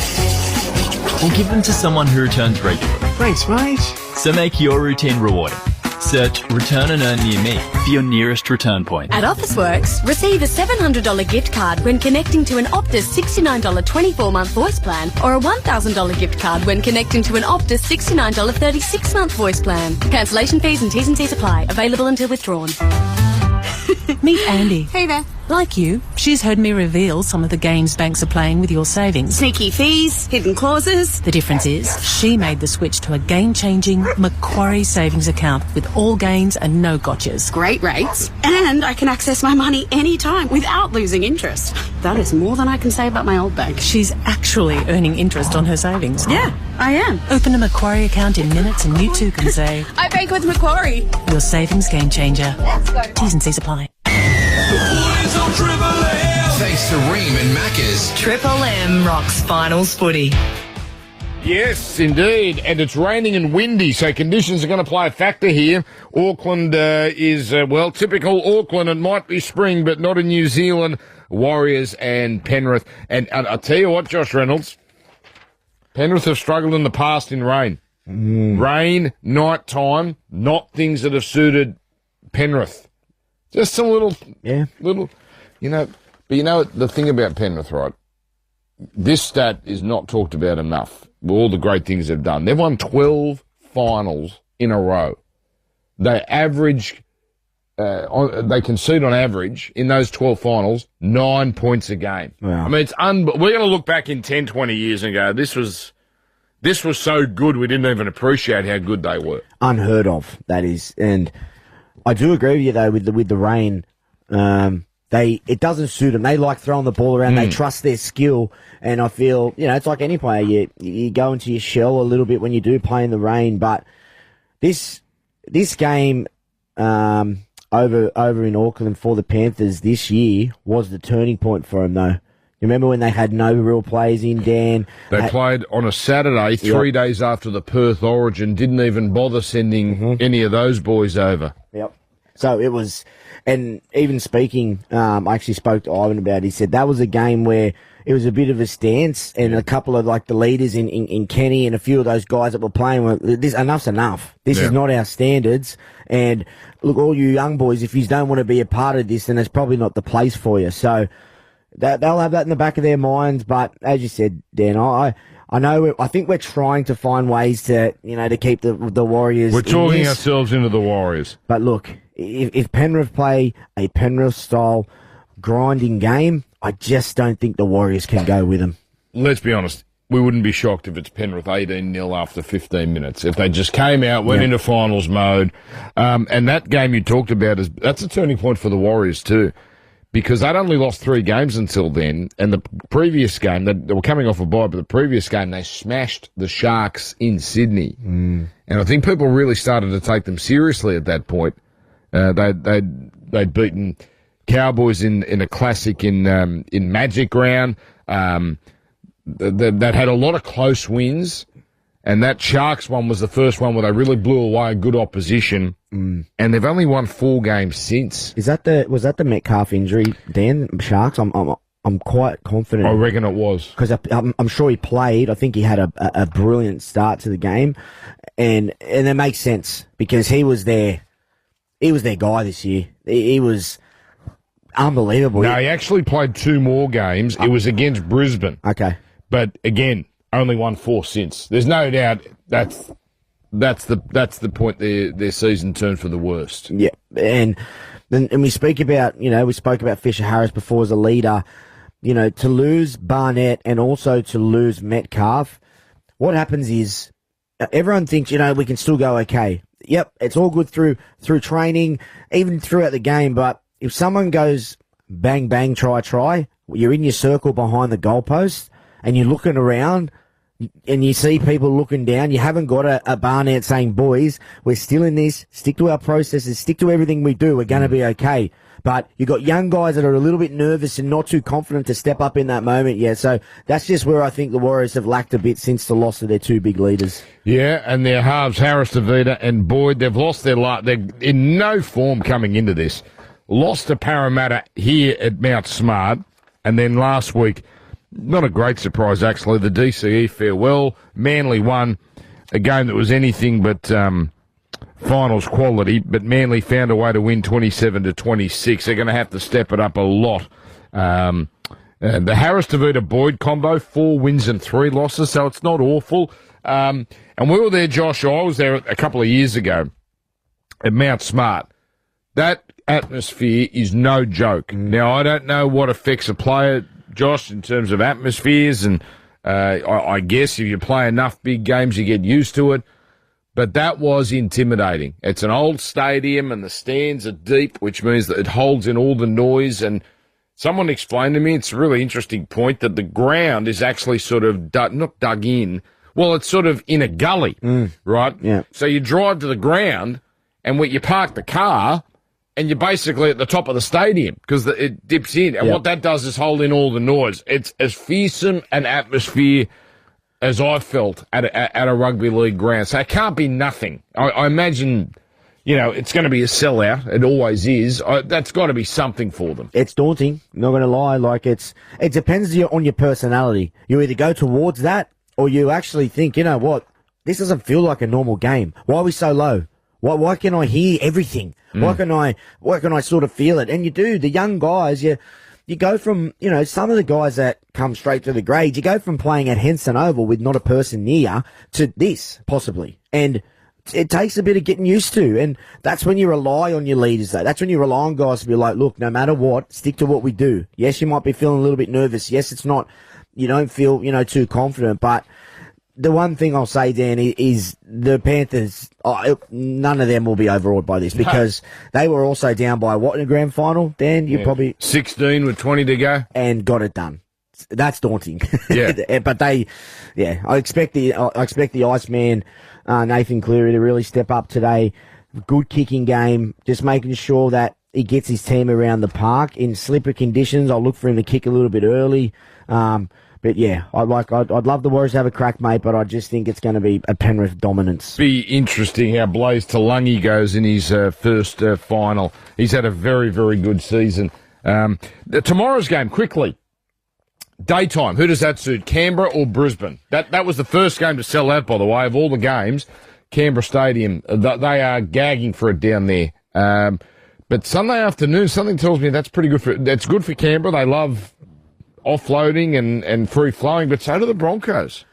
Or give them to someone who returns regularly. Thanks, mate. So make your routine rewarding. Search Return and Earn Near Me for your nearest return point. At Officeworks, receive a $700 gift card when connecting to an Optus $69 24-month voice plan or a $1,000 gift card when connecting to an Optus $69 36-month voice plan. Cancellation fees and T's and C's apply. Available until withdrawn. Meet Andy. Hey there. Like you, she's heard me reveal some of the games banks are playing with your savings. Sneaky fees, hidden clauses. The difference is, she made the switch to a game-changing Macquarie savings account with all gains and no gotchas. Great rates. And I can access my money anytime without losing interest. That is more than I can say about my old bank. She's actually earning interest on her savings. Yeah, I am. Open a Macquarie account in minutes and you too can say, I bank with Macquarie. Your savings game changer. Let's go. T's and C's apply. Thanks to Ream and Macca's. Triple M rocks finals footy. Yes, indeed. And it's raining and windy, so conditions are going to play a factor here. Auckland is, typical Auckland. It might be spring, but not in New Zealand. Warriors and Penrith. And I'll tell you what, Josh Reynolds, Penrith have struggled in the past in rain. Rain, night time, not things that have suited Penrith. Just some little, but the thing about Penrith, right? This stat is not talked about enough. All the great things they've done. They've won 12 finals in a row. They average they concede on average in those 12 finals 9 points a game. Wow. I mean, we're going to look back in 10, 20 years and go, this was so good we didn't even appreciate how good they were. Unheard of, that is. And I do agree with you though with the rain. It doesn't suit them. They like throwing the ball around. They trust their skill, and I feel it's like any player. You go into your shell a little bit when you do play in the rain. But this game over in Auckland for the Panthers this year was the turning point for them, though. You remember when they had no real players in, Dan? They played on a Saturday, 3 days after the Perth Origin, didn't even bother sending any of those boys over. Yep. So it was, and even speaking, I actually spoke to Ivan about it. He said that was a game where it was a bit of a stance, and a couple of the leaders in Kenny and a few of those guys that were playing were, enough's enough. This is not our standards. And look, all you young boys, if you don't want to be a part of this, then it's probably not the place for you. So they'll have that in the back of their minds. But as you said, Dan, I know. I think we're trying to find ways to keep the Warriors. We're talking ourselves into the Warriors. But look, if Penrith play a Penrith style grinding game, I just don't think the Warriors can go with them. Let's be honest. We wouldn't be shocked if it's Penrith 18-0 after 15 minutes. If they just came out, went into finals mode. And that game you talked about, that's a turning point for the Warriors too. Because they'd only lost 3 games until then. And the previous game, they were coming off a bye, but the previous game, they smashed the Sharks in Sydney. And I think people really started to take them seriously at that point. They'd beaten Cowboys in a classic in Magic Round. That had a lot of close wins, and that Sharks one was the first one where they really blew away a good opposition. And they've only won 4 games since. Was that the Metcalf injury, Dan? Sharks? I'm quite confident. I reckon it was, because I'm sure he played. I think he had a brilliant start to the game, and it makes sense because he was their guy this year. He was unbelievable. No, he actually played 2 more games. It was against Brisbane. Okay. But again, only won 4 since. There's no doubt that's the point their season turned for the worst. Yeah, and we speak about we spoke about Fisher Harris before as a leader. To lose Barnett and also to lose Metcalf, what happens is everyone thinks we can still go okay. Yep, it's all good through training, even throughout the game. But if someone goes bang bang try, you're in your circle behind the goalpost. And you're looking around and you see people looking down. You haven't got a Barnett saying, boys, we're still in this. Stick to our processes. Stick to everything we do. We're going to be okay. But you've got young guys that are a little bit nervous and not too confident to step up in that moment yet. So that's just where I think the Warriors have lacked a bit since the loss of their 2 big leaders. Yeah, and their halves, Harris, Tavita and Boyd, they've lost their luck. They're in no form coming into this. Lost to Parramatta here at Mount Smart. And then last week, not a great surprise, actually. The DCE farewell. Manly won a game that was anything but finals quality, but Manly found a way to win 27-26. They're going to have to step it up a lot. The Harris-Tavita-Boyd combo, 4 wins and 3 losses, so it's not awful. And we were there, Josh. I was there a couple of years ago at Mount Smart. That atmosphere is no joke. Now, I don't know what affects a player, Josh, in terms of atmospheres, and I guess if you play enough big games, you get used to it. But that was intimidating. It's an old stadium, and the stands are deep, which means that it holds in all the noise. And someone explained to me, it's a really interesting point, that the ground is actually sort of not dug in. Well, it's sort of in a gully, right? Yeah. So you drive to the ground, and where you park the car, and you're basically at the top of the stadium because it dips in. And what that does is hold in all the noise. It's as fearsome an atmosphere as I felt at a rugby league ground. So it can't be nothing. I imagine, it's going to be a sellout. It always is. That's got to be something for them. It's daunting. Not going to lie. It depends on your personality. You either go towards that or you actually think, you know what, this doesn't feel like a normal game. Why are we so low? Why can I hear everything? Why can I sort of feel it? And you do. The young guys, you go from, some of the guys that come straight to the grades, you go from playing at Henson Oval with not a person near to this, possibly. And it takes a bit of getting used to, and that's when you rely on your leaders, though. That's when you rely on guys to be like, look, no matter what, stick to what we do. Yes, you might be feeling a little bit nervous. Yes, it's not, you don't feel, too confident, but the one thing I'll say, Dan, is the Panthers, none of them will be overawed by this because they were also down by what in the grand final, Dan? You probably 16 with 20 to go. And got it done. That's daunting. Yeah. But I expect the Iceman, Nathan Cleary, to really step up today. Good kicking game, just making sure that he gets his team around the park in slippery conditions. I'll look for him to kick a little bit early. But yeah, I'd love the Warriors to have a crack, mate, but I just think it's going to be a Penrith dominance. Be interesting how Blaze Talangi goes in his first final. He's had a very, very good season. Tomorrow's game, quickly. Daytime, who does that suit, Canberra or Brisbane? That was the first game to sell out, by the way, of all the games. Canberra Stadium, they are gagging for it down there. But Sunday afternoon, something tells me that's pretty good that's good for Canberra. They love offloading and free-flowing, but so do the Broncos.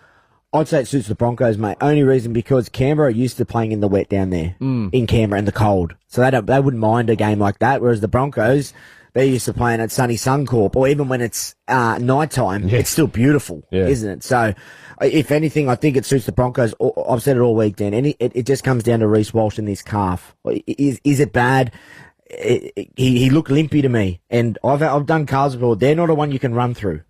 I'd say it suits the Broncos, mate. Only reason because Canberra are used to playing in the wet down there, in Canberra, in the cold. So they wouldn't mind a game like that, whereas the Broncos, they're used to playing at sunny Suncorp, or even when it's nighttime, it's still beautiful, isn't it? So, if anything, I think it suits the Broncos. I've said it all week, Dan. It just comes down to Reece Walsh and his calf. Is it bad? He looked limpy to me, and I've done calves before. They're not a one you can run through.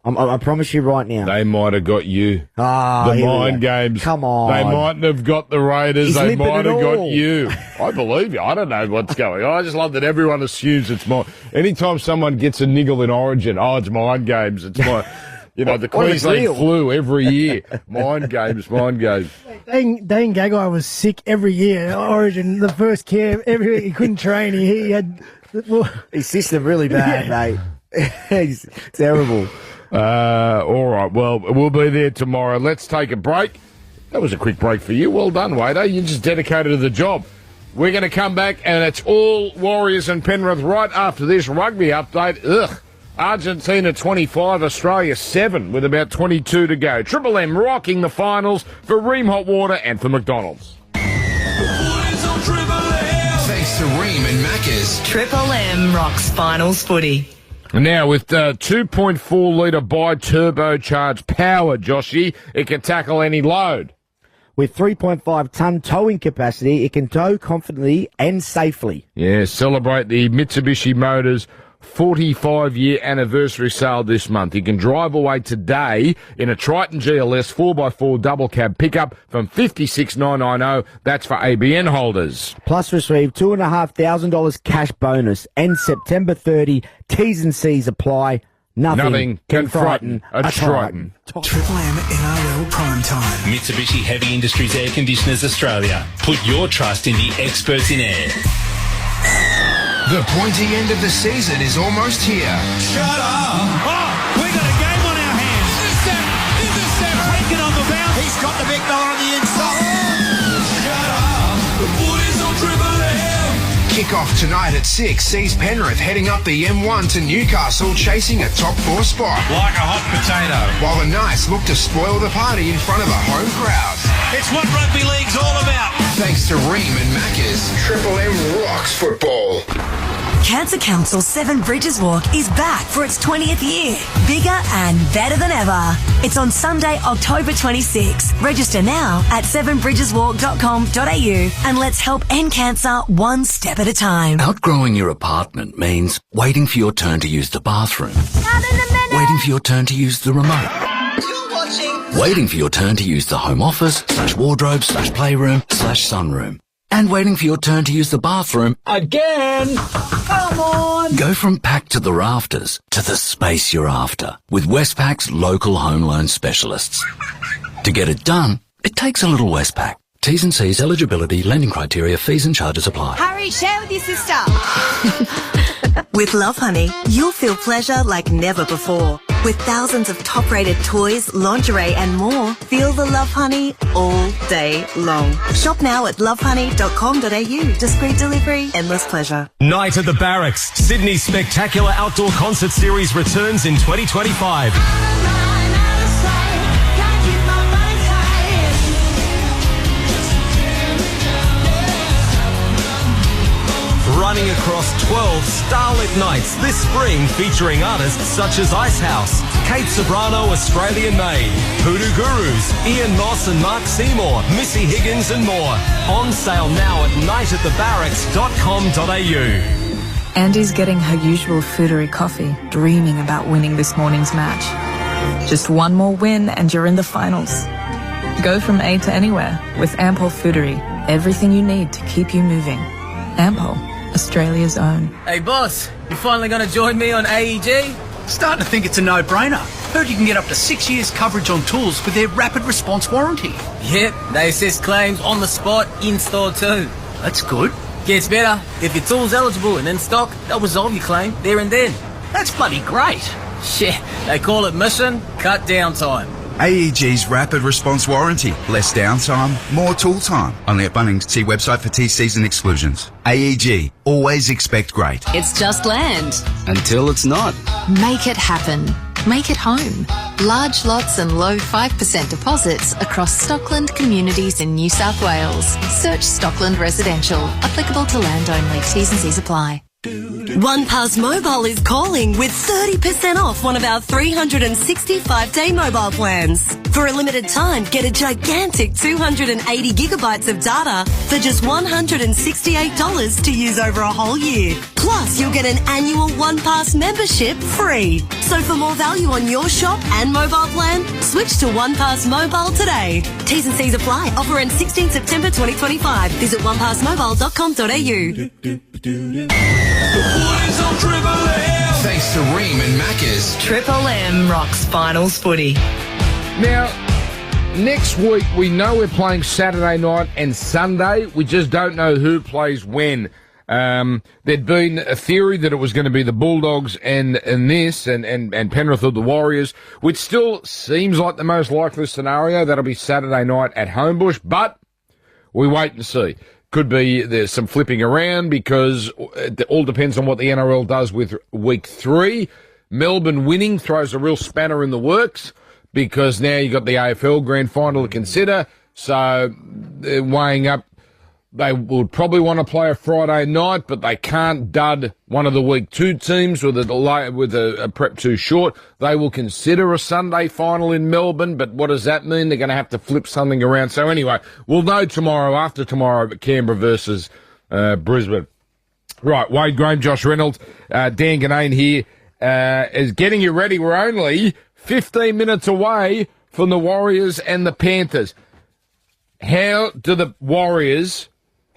I promise you right now. They might have got you. The mind games. Come on. They mightn't have got the Raiders. He's they might have got all. you. I believe you. I don't know what's going on. I just love that everyone assumes it's mine. Anytime someone gets a niggle in Origin, it's mind games. It's my... the Queensland flu every year. Mind games. Dane Gagai was sick every year. Origin, the first camp, he couldn't train. He had... His system really bad, mate. He's terrible. All right. Well, we'll be there tomorrow. Let's take a break. That was a quick break for you. Well done, Wader. You're just dedicated to the job. We're going to come back, and it's all Warriors and Penrith right after this rugby update. Argentina 25, Australia 7 with about 22 to go. Triple M rocking the finals for Ream Hot Water and for McDonald's. Thanks to Ream and Macca's. Triple M rocks finals footy. Now, with 2.4 litre bi-turbocharged power, Joshy, it can tackle any load. With 3.5 tonne towing capacity, it can tow confidently and safely. Yeah, celebrate the Mitsubishi Motors 45-year anniversary sale this month. You can drive away today in a Triton GLS 4x4 double cab pickup from $56,990. That's for ABN holders. Plus receive $2,500 cash bonus. And September 30, T's and C's apply. Nothing can frighten a Triton. Triple M NRL Prime Time. Mitsubishi Heavy Industries Air Conditioners Australia. Put your trust in the experts in air. The pointy end of the season is almost here. Shut up! We got a game on our hands. Intercept taken on the bounce. He's got the big fella on the inside. Shut up! The boys on Triple M. Kick-off tonight at 6 sees Penrith heading up the M1 to Newcastle, chasing a top 4 spot. Like a hot potato. While the Knights look to spoil the party in front of a home crowd. It's what rugby league's all about. Thanks to Ream and Macca's, Triple M rocks football. Cancer Council Seven Bridges Walk is back for its 20th year. Bigger and better than ever. It's on Sunday, October 26. Register now at sevenbridgeswalk.com.au and let's help end cancer one step at a time. Outgrowing your apartment means waiting for your turn to use the bathroom. Waiting for your turn to use the remote. Waiting for your turn to use the home office / wardrobe / playroom / sunroom. And waiting for your turn to use the bathroom again. Come on. Go from pack to the rafters to the space you're after with Westpac's local home loan specialists. To get it done, it takes a little Westpac. T's and C's, eligibility, lending criteria, fees and charges apply. Hurry, share with your sister. With Love Honey, you'll feel pleasure like never before. With thousands of top-rated toys, lingerie and more, feel the Love Honey all day long. Shop now at lovehoney.com.au. Discreet delivery, endless pleasure. Night at the Barracks. Sydney's spectacular outdoor concert series returns in 2025. running across 12 starlit nights this spring featuring artists such as Icehouse, Kate Sobrano Australian Made, Hoodoo Gurus, Ian Moss and Mark Seymour, Missy Higgins and more. On sale now at nightatthebarracks.com.au. Andy's getting her usual foodery coffee, dreaming about winning this morning's match. Just one more win and you're in the finals. Go from A to anywhere with Ample Foodery. Everything you need to keep you moving. Ample, Australia's own. Hey boss, you finally going to join me on AEG? Starting to think it's a no-brainer. Heard you can get up to 6 years coverage on tools with their rapid response warranty. Yep, they assist claims on the spot, in-store too. That's good. Gets better. If your tool's eligible and in stock, they'll resolve your claim there and then. That's bloody great. Shit, they call it mission, cut down time. AEG's rapid response warranty. Less downtime, more tool time. Only at Bunnings. See website for TCs and exclusions. AEG. Always expect great. It's just land. Until it's not. Make it happen. Make it home. Large lots and low 5% deposits across Stockland communities in New South Wales. Search Stockland Residential. Applicable to land only. T's and C's apply. OnePass Mobile is calling with 30% off one of our 365-day mobile plans. For a limited time, get a gigantic 280 gigabytes of data for just $168 to use over a whole year. Plus, you'll get an annual OnePass membership free. So for more value on your shop and mobile plan, switch to OnePass Mobile today. T's and C's apply. Offer ends 16 September 2025. Visit onepassmobile.com.au. Thanks to Ream and Maccas. Triple M rocks finals footy. Now, next week we know we're playing Saturday night and Sunday. We just don't know who plays when. There'd been a theory that it was going to be the Bulldogs and Penrith or the Warriors, which still seems like the most likely scenario. That'll be Saturday night at Homebush, but we wait and see. Could be there's some flipping around because it all depends on what the NRL does with week 3. Melbourne winning throws a real spanner in the works because now you've got the AFL grand final to consider. So they're weighing up. They would probably want to play a Friday night, but they can't dud one of the week 2 teams with a prep too short. They will consider a Sunday final in Melbourne, but what does that mean? They're going to have to flip something around. So anyway, we'll know after tomorrow, Canberra versus Brisbane. Right, Wade Graham, Josh Reynolds, Dan Ganane here is getting you ready. We're only 15 minutes away from the Warriors and the Panthers. How do the Warriors...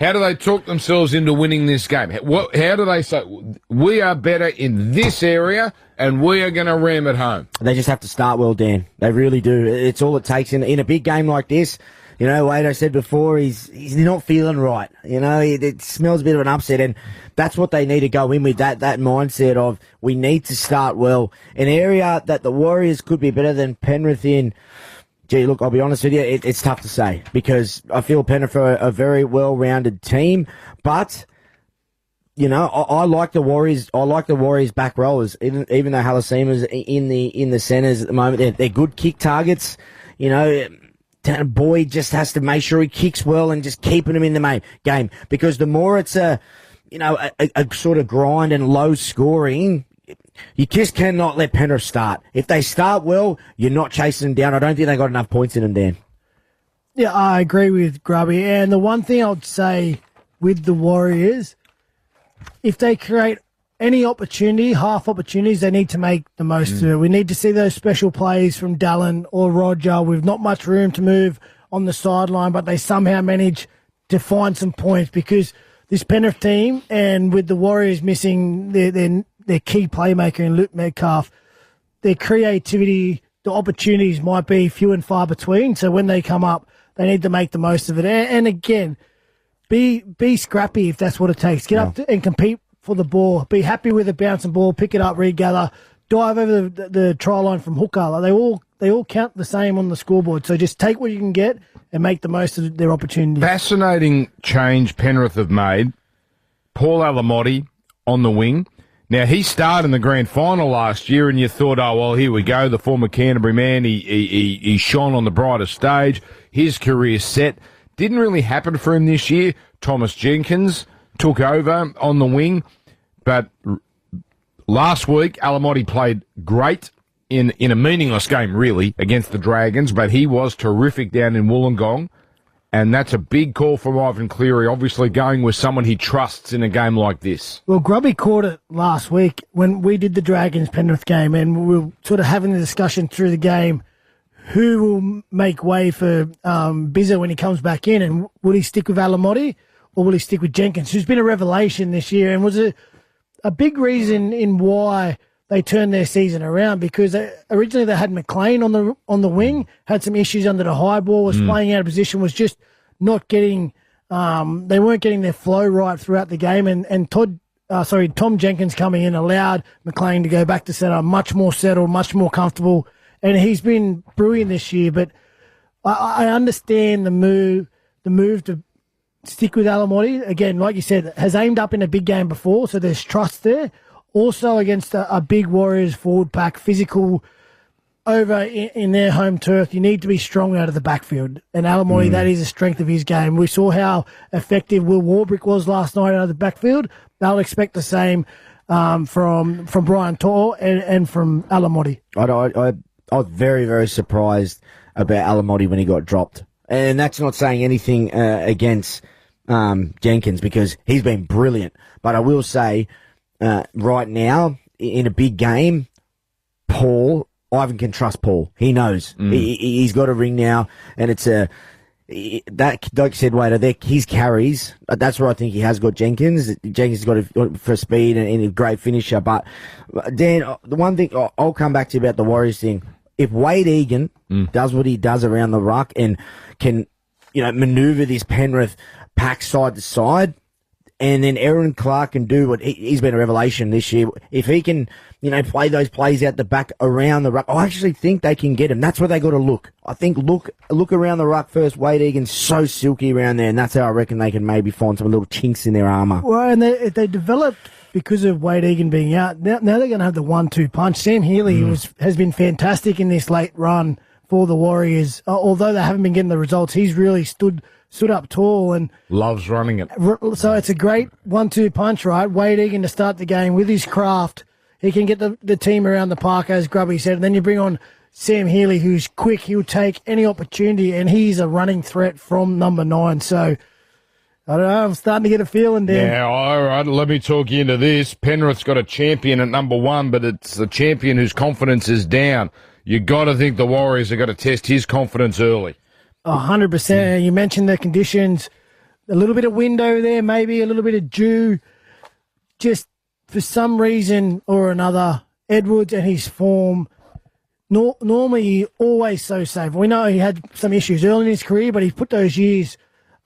How do they talk themselves into winning this game? How do they say, we are better in this area and we are going to ram it home? They just have to start well, Dan. They really do. It's all it takes in a big game like this. You know, Wade, I said before, he's not feeling right. You know, it smells a bit of an upset, and that's what they need to go in with, that mindset of we need to start well. An area that the Warriors could be better than Penrith in. Gee, look, I'll be honest with you, it's tough to say because I feel Penrith are a very well-rounded team, but, you know, I like the Warriors. I like the Warriors back rowers, even though Halasima's in the centres at the moment. They're good kick targets. You know, Boyd just has to make sure he kicks well and just keeping them in the game because the more it's a sort of grind and low scoring. You just cannot let Penrith start. If they start well, you're not chasing them down. I don't think they got enough points in them, Dan. Yeah, I agree with Grubby. And the one thing I would say with the Warriors, if they create any opportunity, half opportunities, they need to make the most of it. We need to see those special plays from Dallin or Roger with not much room to move on the sideline, but they somehow manage to find some points because this Penrith team and with the Warriors missing their key playmaker in Luke Metcalf, their creativity, the opportunities might be few and far between. So when they come up, they need to make the most of it. And again, be scrappy if that's what it takes. Get up and compete for the ball. Be happy with a bouncing ball, pick it up, regather, dive over the try line from hooker. Like they all count the same on the scoreboard. So just take what you can get and make the most of their opportunities. Fascinating change Penrith have made. Paul Alamotti on the wing. Now, he started in the grand final last year, and you thought, oh, well, here we go, the former Canterbury man. He shone on the brightest stage. His career set. Didn't really happen for him this year. Thomas Jenkins took over on the wing. But last week, Alamotti played great in a meaningless game, really, against the Dragons, but he was terrific down in Wollongong. And that's a big call from Ivan Cleary, obviously going with someone he trusts in a game like this. Well, Grubby caught it last week when we did the Dragons-Penrith game, and we were sort of having the discussion through the game, who will make way for Bizza when he comes back in, and will he stick with Alamotti or will he stick with Jenkins, who's been a revelation this year and was a big reason in why they turned their season around, because originally they had McLean on the wing, had some issues under the high ball, was playing out of position, was just not getting they weren't getting their flow right throughout the game, and Tom Jenkins coming in allowed McLean to go back to centre, much more settled, much more comfortable, and he's been brilliant this year. But I understand the move to stick with Alamotti. Again, like you said, has aimed up in a big game before, so there's trust there. Also against a big Warriors forward pack, physical over in their home turf, you need to be strong out of the backfield. And Alamotti, that is a strength of his game. We saw how effective Will Warbrick was last night out of the backfield. They'll expect the same from Brian Tor and from Alamotti. I was very, very surprised about Alamotti when he got dropped. And that's not saying anything against Jenkins, because he's been brilliant. But I will say, right now, in a big game, Ivan can trust Paul. He knows. He's got a ring now, and it's that, like you said, Wader, his carries, that's where I think he has got Jenkins. Jenkins has got for speed and a great finisher. But, Dan, the one thing I'll come back to about the Warriors thing, if Wade Egan does what he does around the ruck and can, maneuver this Penrith pack side to side, and then Aaron Clark can do what he's been a revelation this year. If he can, play those plays out the back around the ruck, I actually think they can get him. That's where they got to look. I think look around the ruck first. Wade Egan's so silky around there, and that's how I reckon they can maybe find some little chinks in their armour. Well, and they developed because of Wade Egan being out. Now they're going to have the 1-2 punch. Sam Healy has been fantastic in this late run for the Warriors. Although they haven't been getting the results, he's really stood up tall and loves running it. So it's a great 1-2 punch, right? Wade Egan to start the game with his craft. He can get the team around the park, as Grubby said. And then you bring on Sam Healy, who's quick. He'll take any opportunity, and he's a running threat from number 9. So, I don't know. I'm starting to get a feeling there. Yeah, all right. Let me talk you into this. Penrith's got a champion at number 1, but it's the champion whose confidence is down. You got to think the Warriors are going to test his confidence early. 100%. You mentioned the conditions. A little bit of wind over there, maybe a little bit of dew. Just for some reason or another, Edwards and his form, normally always so safe. We know he had some issues early in his career, but he put those years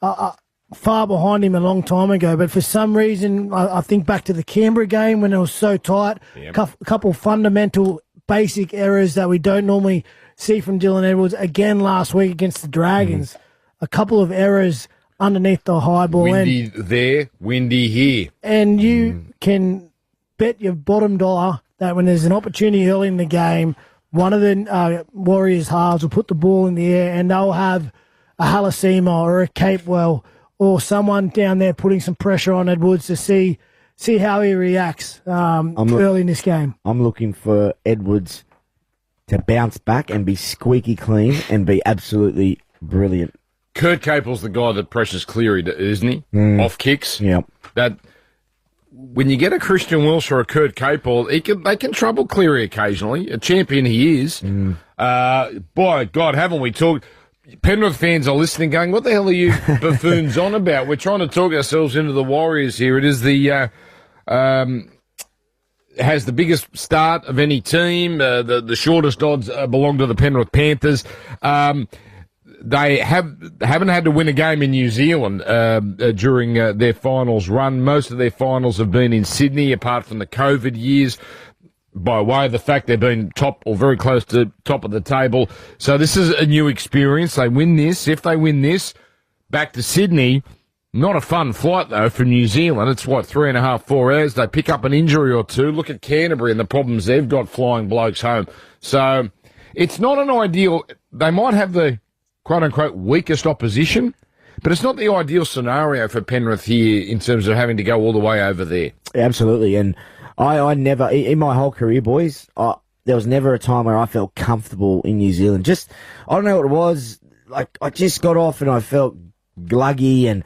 far behind him a long time ago. But for some reason, I think back to the Canberra game when it was so tight, a couple fundamental basic errors that we don't normally see from Dylan Edwards. Again last week against the Dragons, a couple of errors underneath the high ball. Windy there, windy here. And you can bet your bottom dollar that when there's an opportunity early in the game, one of the Warriors halves will put the ball in the air and they'll have a Halasima or a Capewell or someone down there putting some pressure on Edwards to see how he reacts early in this game. I'm looking for Edwards to bounce back and be squeaky clean and be absolutely brilliant. Kurt Capel's the guy that pressures Cleary, isn't he? Off kicks. Yeah. That when you get a Christian Welsh or a Kurt Capel, they can trouble Cleary occasionally. A champion he is. By God, haven't we talked? Penrith fans are listening, going, "What the hell are you buffoons on about?" We're trying to talk ourselves into the Warriors here. It is the has the biggest start of any team. The shortest odds belong to the Penrith Panthers. They haven't had to win a game in New Zealand during their finals run. Most of their finals have been in Sydney, apart from the COVID years, by way of the fact they've been top or very close to top of the table. So this is a new experience. They win this. If they win this, back to Sydney. Not a fun flight, though, from New Zealand. It's, 3.5, 4 hours. They pick up an injury or two. Look at Canterbury and the problems they've got flying blokes home. So it's not an ideal. They might have the quote-unquote weakest opposition, But it's not the ideal scenario for Penrith here in terms of having to go all the way over there. Absolutely. And I never, in my whole career, boys, there was never a time where I felt comfortable in New Zealand. I don't know what it was. Like, I just got off and I felt gluggy and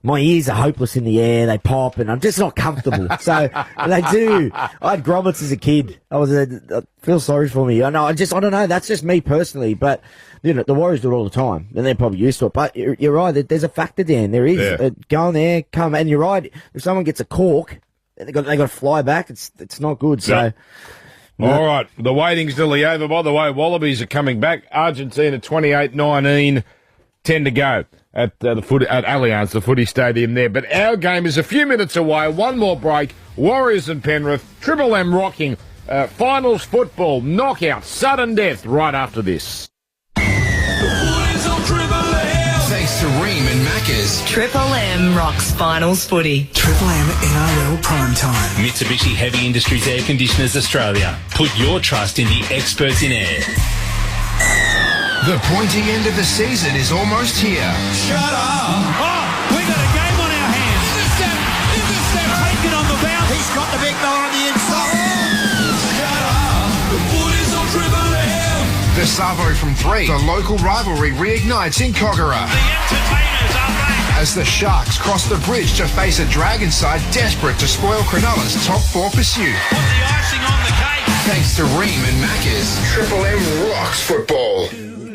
my ears are hopeless in the air. They pop and I'm just not comfortable. So they do. I had grommets as a kid. I feel sorry for me. I don't know. That's just me personally. But, the Warriors do it all the time and they're probably used to it. But you're right. There's a factor, Dan. There is. Yeah. Go in there, come. And you're right. If someone gets a cork, they got to fly back. It's not good. So. Yeah. All right, the waiting's nearly over. By the way, Wallabies are coming back. Argentina 28-19, 10 to go at Allianz, the footy stadium there. But our game is a few minutes away. One more break. Warriors and Penrith. Triple M rocking. Finals football, knockout, sudden death right after this. Thanks to Ream and Macca's. Triple M rocks finals footy. Triple M NRL Primetime. Mitsubishi Heavy Industries Air Conditioners Australia. Put your trust in the experts in air. The pointy end of the season is almost here. Shut up! Oh, we got a game on our hands. Intercept taken on the bounce. He's got the big fella on the inside. Shut up! The footy's on Triple M. The Savo from 3. The local rivalry reignites in Kogarah. The entertainers are back. As the Sharks cross the bridge to face a Dragon side desperate to spoil Cronulla's top 4 pursuit. Put the icing on the cake. Thanks to Ream and Macca's. Triple M rocks football.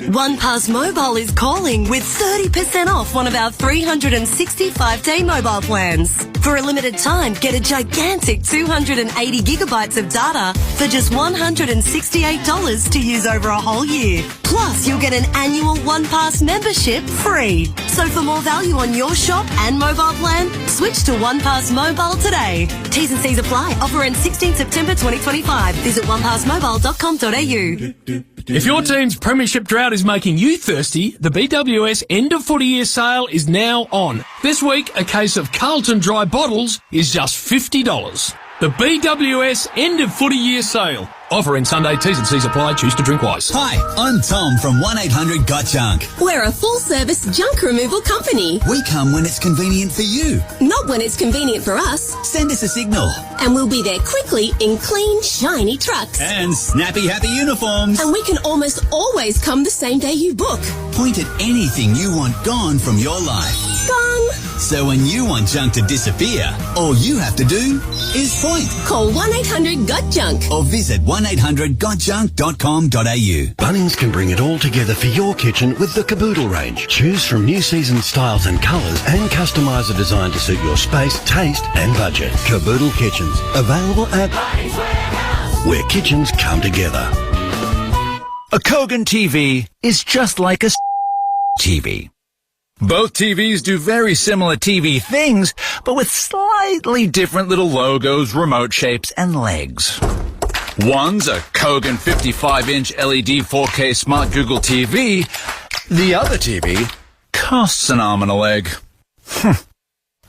OnePass Mobile is calling with 30% off one of our 365-day mobile plans. For a limited time, get a gigantic 280 gigabytes of data for just $168 to use over a whole year. Plus, you'll get an annual OnePass membership free. So for more value on your shop and mobile plan, switch to OnePass Mobile today. T's and C's apply. Offer ends 16 September 2025. Visit onepassmobile.com.au. If your team's premiership drought is making you thirsty, the BWS end of footy year sale is now on. This week, a case of Carlton Dry bottles is just $50. The BWS end of footy year sale. Offering Sunday. T's and C's apply. Choose to drink wise. Hi, I'm Tom from 1-800-GOT-JUNK. We're a full-service junk removal company. We come when it's convenient for you. Not when it's convenient for us. Send us a signal. And we'll be there quickly in clean, shiny trucks. And snappy, happy uniforms. And we can almost always come the same day you book. Point at anything you want gone from your life. Gone. So when you want junk to disappear, all you have to do is point. Call 1-800-GOT-JUNK. Or visit 1-800-GOTJUNK.com.au. Bunnings can bring it all together for your kitchen with the Caboodle range. Choose from new season styles and colours and customise a design to suit your space, taste and budget. Caboodle Kitchens. Available at Bunnings Warehouse, where kitchens come together. A Kogan TV is just like a TV. Both TVs do very similar TV things, but with slightly different little logos, remote shapes, and legs. One's a Kogan 55-inch LED 4K Smart Google TV. The other TV costs an arm and a leg.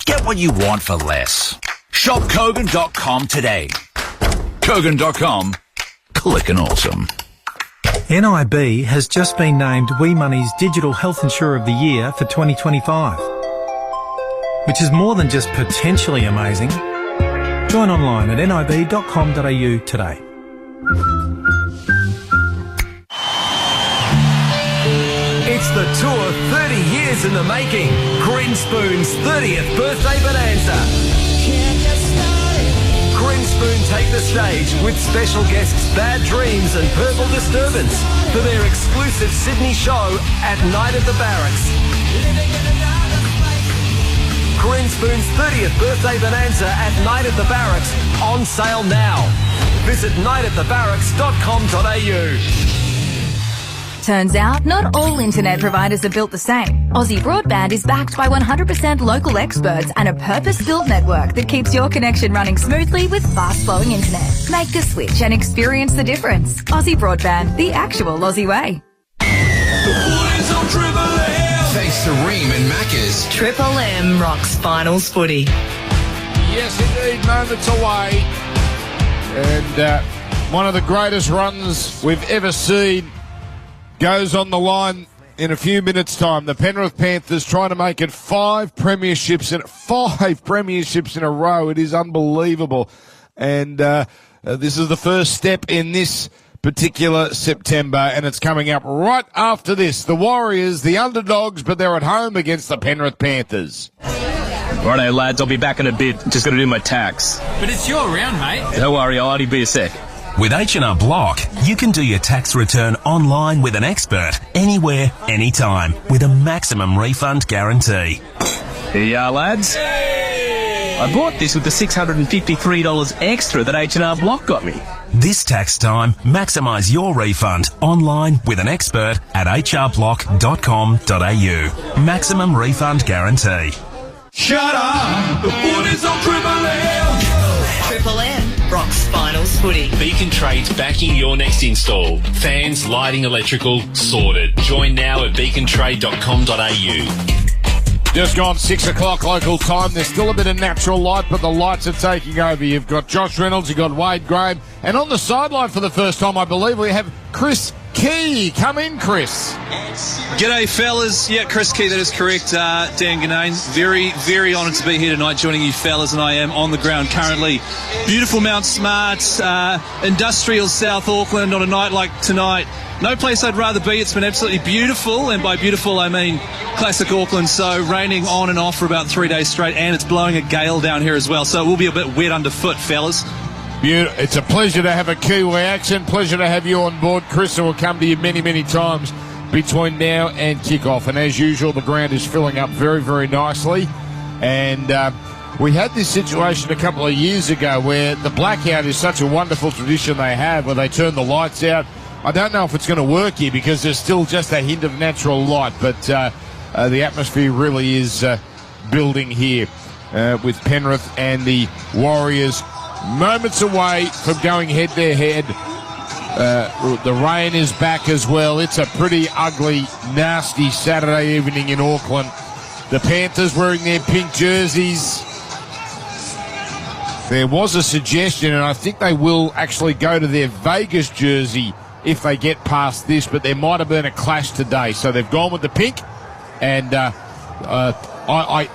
Get what you want for less. Shop Kogan.com today. Kogan.com. Clickin' awesome. NIB has just been named WeMoney's Digital Health Insurer of the Year for 2025, which is more than just potentially amazing. Join online at nib.com.au today. It's the tour 30 years in the making. Greenspoon's 30th birthday bonanza. Greenspoon take the stage with special guests Bad Dreams and Purple Disturbance for their exclusive Sydney show at Night at the Barracks. Greenspoon's 30th birthday bonanza at Night at the Barracks on sale now. Visit nightatthebarracks.com.au. Turns out, not all internet providers are built the same. Aussie Broadband is backed by 100% local experts and a purpose-built network that keeps your connection running smoothly with fast-flowing internet. Make the switch and experience the difference. Aussie Broadband, the actual Aussie way. Thanks to Ream and Macca's. Triple M rocks finals footy. Yes, indeed, moments away. And one of the greatest runs we've ever seen goes on the line in a few minutes' time. The Penrith Panthers trying to make it 5 premierships in a row. It is unbelievable. And this is the first step in this particular September, and it's coming up right after this. The Warriors, the underdogs, but they're at home against the Penrith Panthers. Righto, lads, I'll be back in a bit. Just got to do my tax. But it's your round, mate. Don't worry, I'll only be a sec. With H&R Block, you can do your tax return online with an expert, anywhere, anytime, with a maximum refund guarantee. Here you are, lads. I bought this with the $653 extra that H&R Block got me. This tax time, maximise your refund online with an expert at hrblock.com.au. Maximum refund guarantee. Shut up! The foot is on Triple M! Triple M rocks finals footy. Beacon Trade's backing your next install. Fans, lighting, electrical, sorted. Join now at beacontrade.com.au. Just gone 6 o'clock local time. There's still a bit of natural light, but the lights are taking over. You've got Josh Reynolds, you've got Wade Graham, and on the sideline for the first time, I believe, we have Chris Key. Come in, Chris. G'day, fellas. Yeah, Chris Key, that is correct. Dan Ganane, very, very honoured to be here tonight joining you fellas, and I am on the ground currently. Beautiful Mount Smart, industrial South Auckland on a night like tonight. No place I'd rather be. It's been absolutely beautiful, and by beautiful I mean classic Auckland. So raining on and off for about 3 days straight, and it's blowing a gale down here as well. So it will be a bit wet underfoot, fellas. It's a pleasure to have a Kiwi accent. Pleasure to have you on board, Chris, and we'll come to you many, many times between now and kick-off. And as usual, the ground is filling up very, very nicely. And we had this situation a couple of years ago where the blackout is such a wonderful tradition they have, where they turn the lights out. I don't know if it's going to work here because there's still just a hint of natural light, but the atmosphere really is building here with Penrith and the Warriors moments away from going head-to-head. The rain is back as well. It's a pretty ugly, nasty Saturday evening in Auckland. The Panthers wearing their pink jerseys. There was a suggestion, and I think they will actually go to their Vegas jersey if they get past this, but there might have been a clash today. So they've gone with the pink, and I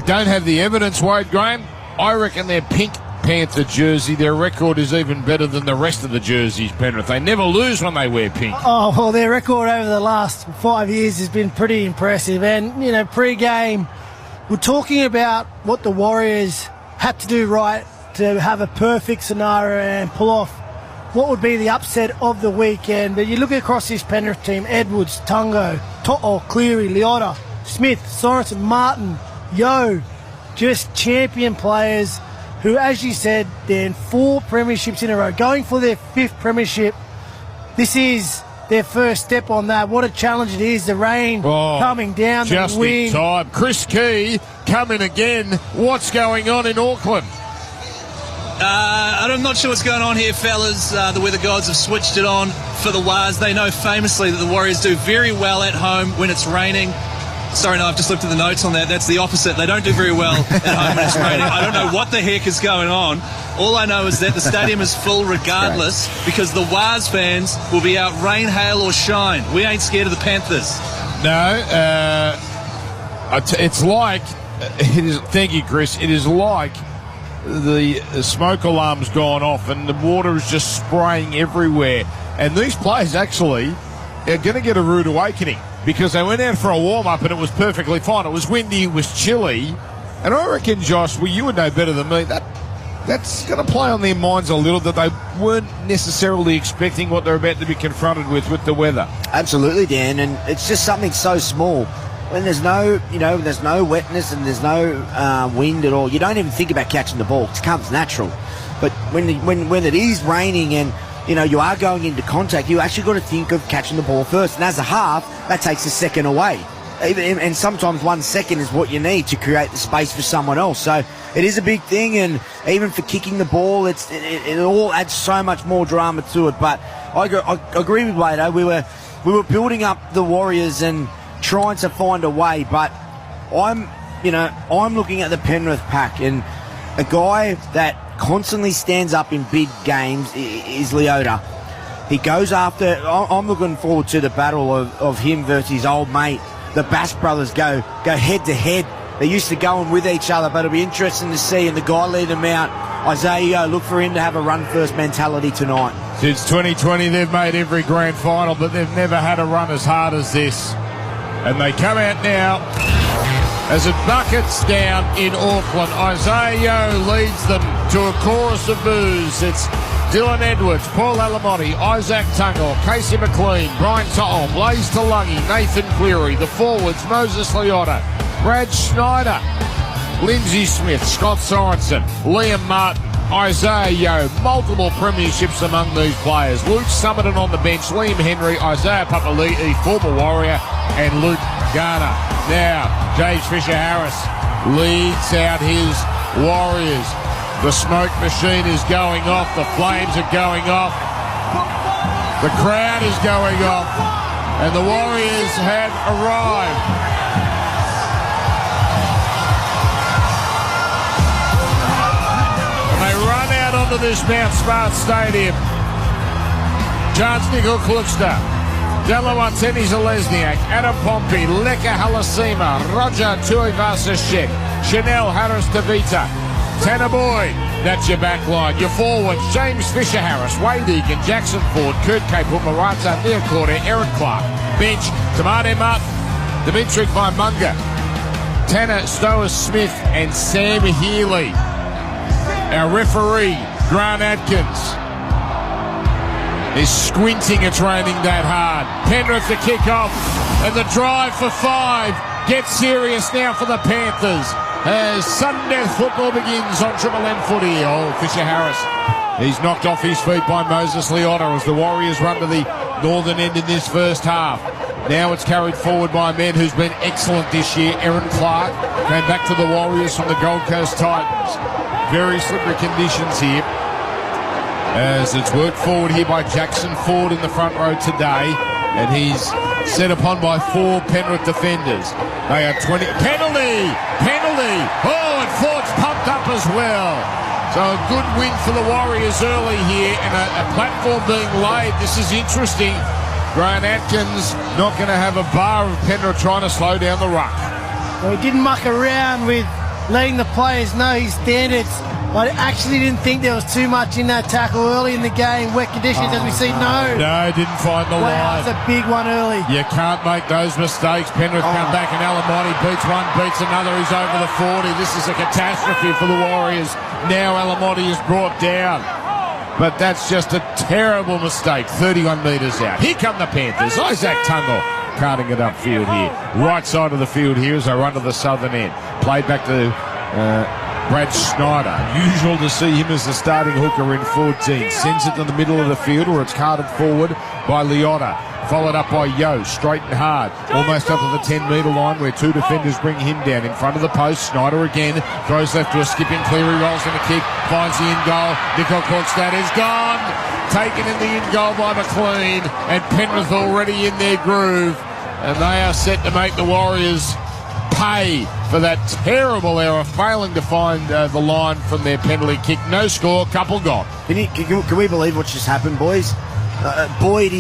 don't have the evidence, Wade Graham. I reckon their pink Panther jersey, their record is even better than the rest of the jerseys, Penrith. They never lose when they wear pink. Oh, well, their record over the last 5 years has been pretty impressive. And, you know, pre-game, we're talking about what the Warriors had to do right to have a perfect scenario and pull off what would be the upset of the weekend. But you look across this Penrith team, Edwards, Tungo, To'o, Cleary, Leota, Smith, Sorensen, Martin, Yo, just champion players who, as you said, they're in 4 premierships in a row, going for their 5th premiership. This is their first step on that. What a challenge it is. The rain coming down, just the wind. In time. Chris Key coming again. What's going on in Auckland? I'm not sure what's going on here, fellas. The weather gods have switched it on for the Wars. They know famously that the Warriors do very well at home when it's raining. Sorry, no, I've just looked at the notes on that. That's the opposite. They don't do very well at home when it's raining. I don't know what the heck is going on. All I know is that the stadium is full regardless because the Wars fans will be out rain, hail or shine. We ain't scared of the Panthers. No, it's like, thank you, Chris, it is like the smoke alarm's gone off and the water is just spraying everywhere. And these players actually are going to get a rude awakening, because they went out for a warm-up and it was perfectly fine. It was windy, it was chilly. And I reckon, Josh, well, you would know better than me, that's going to play on their minds a little, that they weren't necessarily expecting what they're about to be confronted with the weather. Absolutely, Dan, and it's just something so small. When there's no, there's no wetness and there's no wind at all, you don't even think about catching the ball. It comes natural. But when it is raining and you are going into contact, you actually got to think of catching the ball first. And as a half, that takes a second away. And sometimes 1 second is what you need to create the space for someone else. So it is a big thing, and even for kicking the ball, it all adds so much more drama to it. But I agree with Wade. We were building up the Warriors and trying to find a way. But I'm looking at the Penrith pack, and a guy that constantly stands up in big games is Leota. He goes after. I'm looking forward to the battle of him versus his old mate. The Bass brothers go head to head. They used to go in with each other, but it'll be interesting to see. And the guy leading them out, Isaiah, look for him to have a run-first mentality tonight. Since 2020, they've made every grand final, but they've never had a run as hard as this. And they come out now as it buckets down in Auckland. Isaiah leads them to a chorus of boos. It's Dylan Edwards, Paul Alamotti, Isaac Tungor, Casey McLean, Brian To'o, Blaze Talungi, Nathan Cleary. The forwards, Moses Leota, Brad Schneider, Lindsay Smith, Scott Sorensen, Liam Martin, Isaiah Yeo. Multiple premierships among these players. Luke Summerton on the bench, Liam Henry, Isaiah Papali'i, former Warrior, and Luke Garner. Now, James Fisher-Harris leads out his Warriors. The smoke machine is going off. The flames are going off. The crowd is going off. And the Warriors have arrived. And they run out onto this Mount Smart Stadium. John Nicol-Klukster, Delawateni Zalesniak, Adam Pompey, Leka Halasima, Roger Tuivasa-Shek, Chanel Harris-Tavita, Tanner Boyd, that's your back line. Your forwards, James Fisher-Harris, Wade Egan, Jackson Ford, Kurt Capel, Marata, Neil Corder, Aaron Clark. Bench, Tamade Martin, Dimitri Vaimunga, Tanner Stowers-Smith, and Sam Healy. Our referee, Grant Atkins, is squinting at training that hard. Penrith to kick off, and the drive for 5 gets serious now for the Panthers as sudden death football begins on Triple M footy. Oh, Fisher-Harris, he's knocked off his feet by Moses Leota as the Warriors run to the northern end in this first half. Now it's carried forward by a man who's been excellent this year, Aaron Clark. Came back to the Warriors from the Gold Coast Titans. Very slippery conditions here, as it's worked forward here by Jackson Ford in the front row today, and he's set upon by 4 Penrith defenders. They are 20. Penalty! Oh, and Ford's pumped up as well. So a good win for the Warriors early here, and a platform being laid. This is interesting. Grant Atkins not going to have a bar of Penrith trying to slow down the ruck. Well, he didn't muck around with letting the players know his standards. I actually didn't think there was too much in that tackle early in the game. Wet conditions, as we see, no, didn't find the line. That's a big one early. You can't make those mistakes. Penrith come back and Alamotti beats one, beats another. He's over the 40. This is a catastrophe for the Warriors. Now Alamotti is brought down. But that's just a terrible mistake. 31 metres out. Here come the Panthers. Isaac Tungor carting it upfield here. Right side of the field here as they run to the southern end. Played back to Brad Schneider. Unusual to see him as the starting hooker in 14. Sends it to the middle of the field where it's carted forward by Leota. Followed up by Yo, straight and hard. Almost up to the 10-metre line where 2 defenders bring him down in front of the post. Schneider again throws left to a skipping Cleary, rolls in a kick, finds the in-goal. Nicol-Klukstad is gone. Taken in the in-goal by McLean, and Penrith already in their groove. And they are set to make the Warriors pay for that terrible error, failing to find the line from their penalty kick. No score, couple gone. Can we believe what's just happened, boys? Boyd,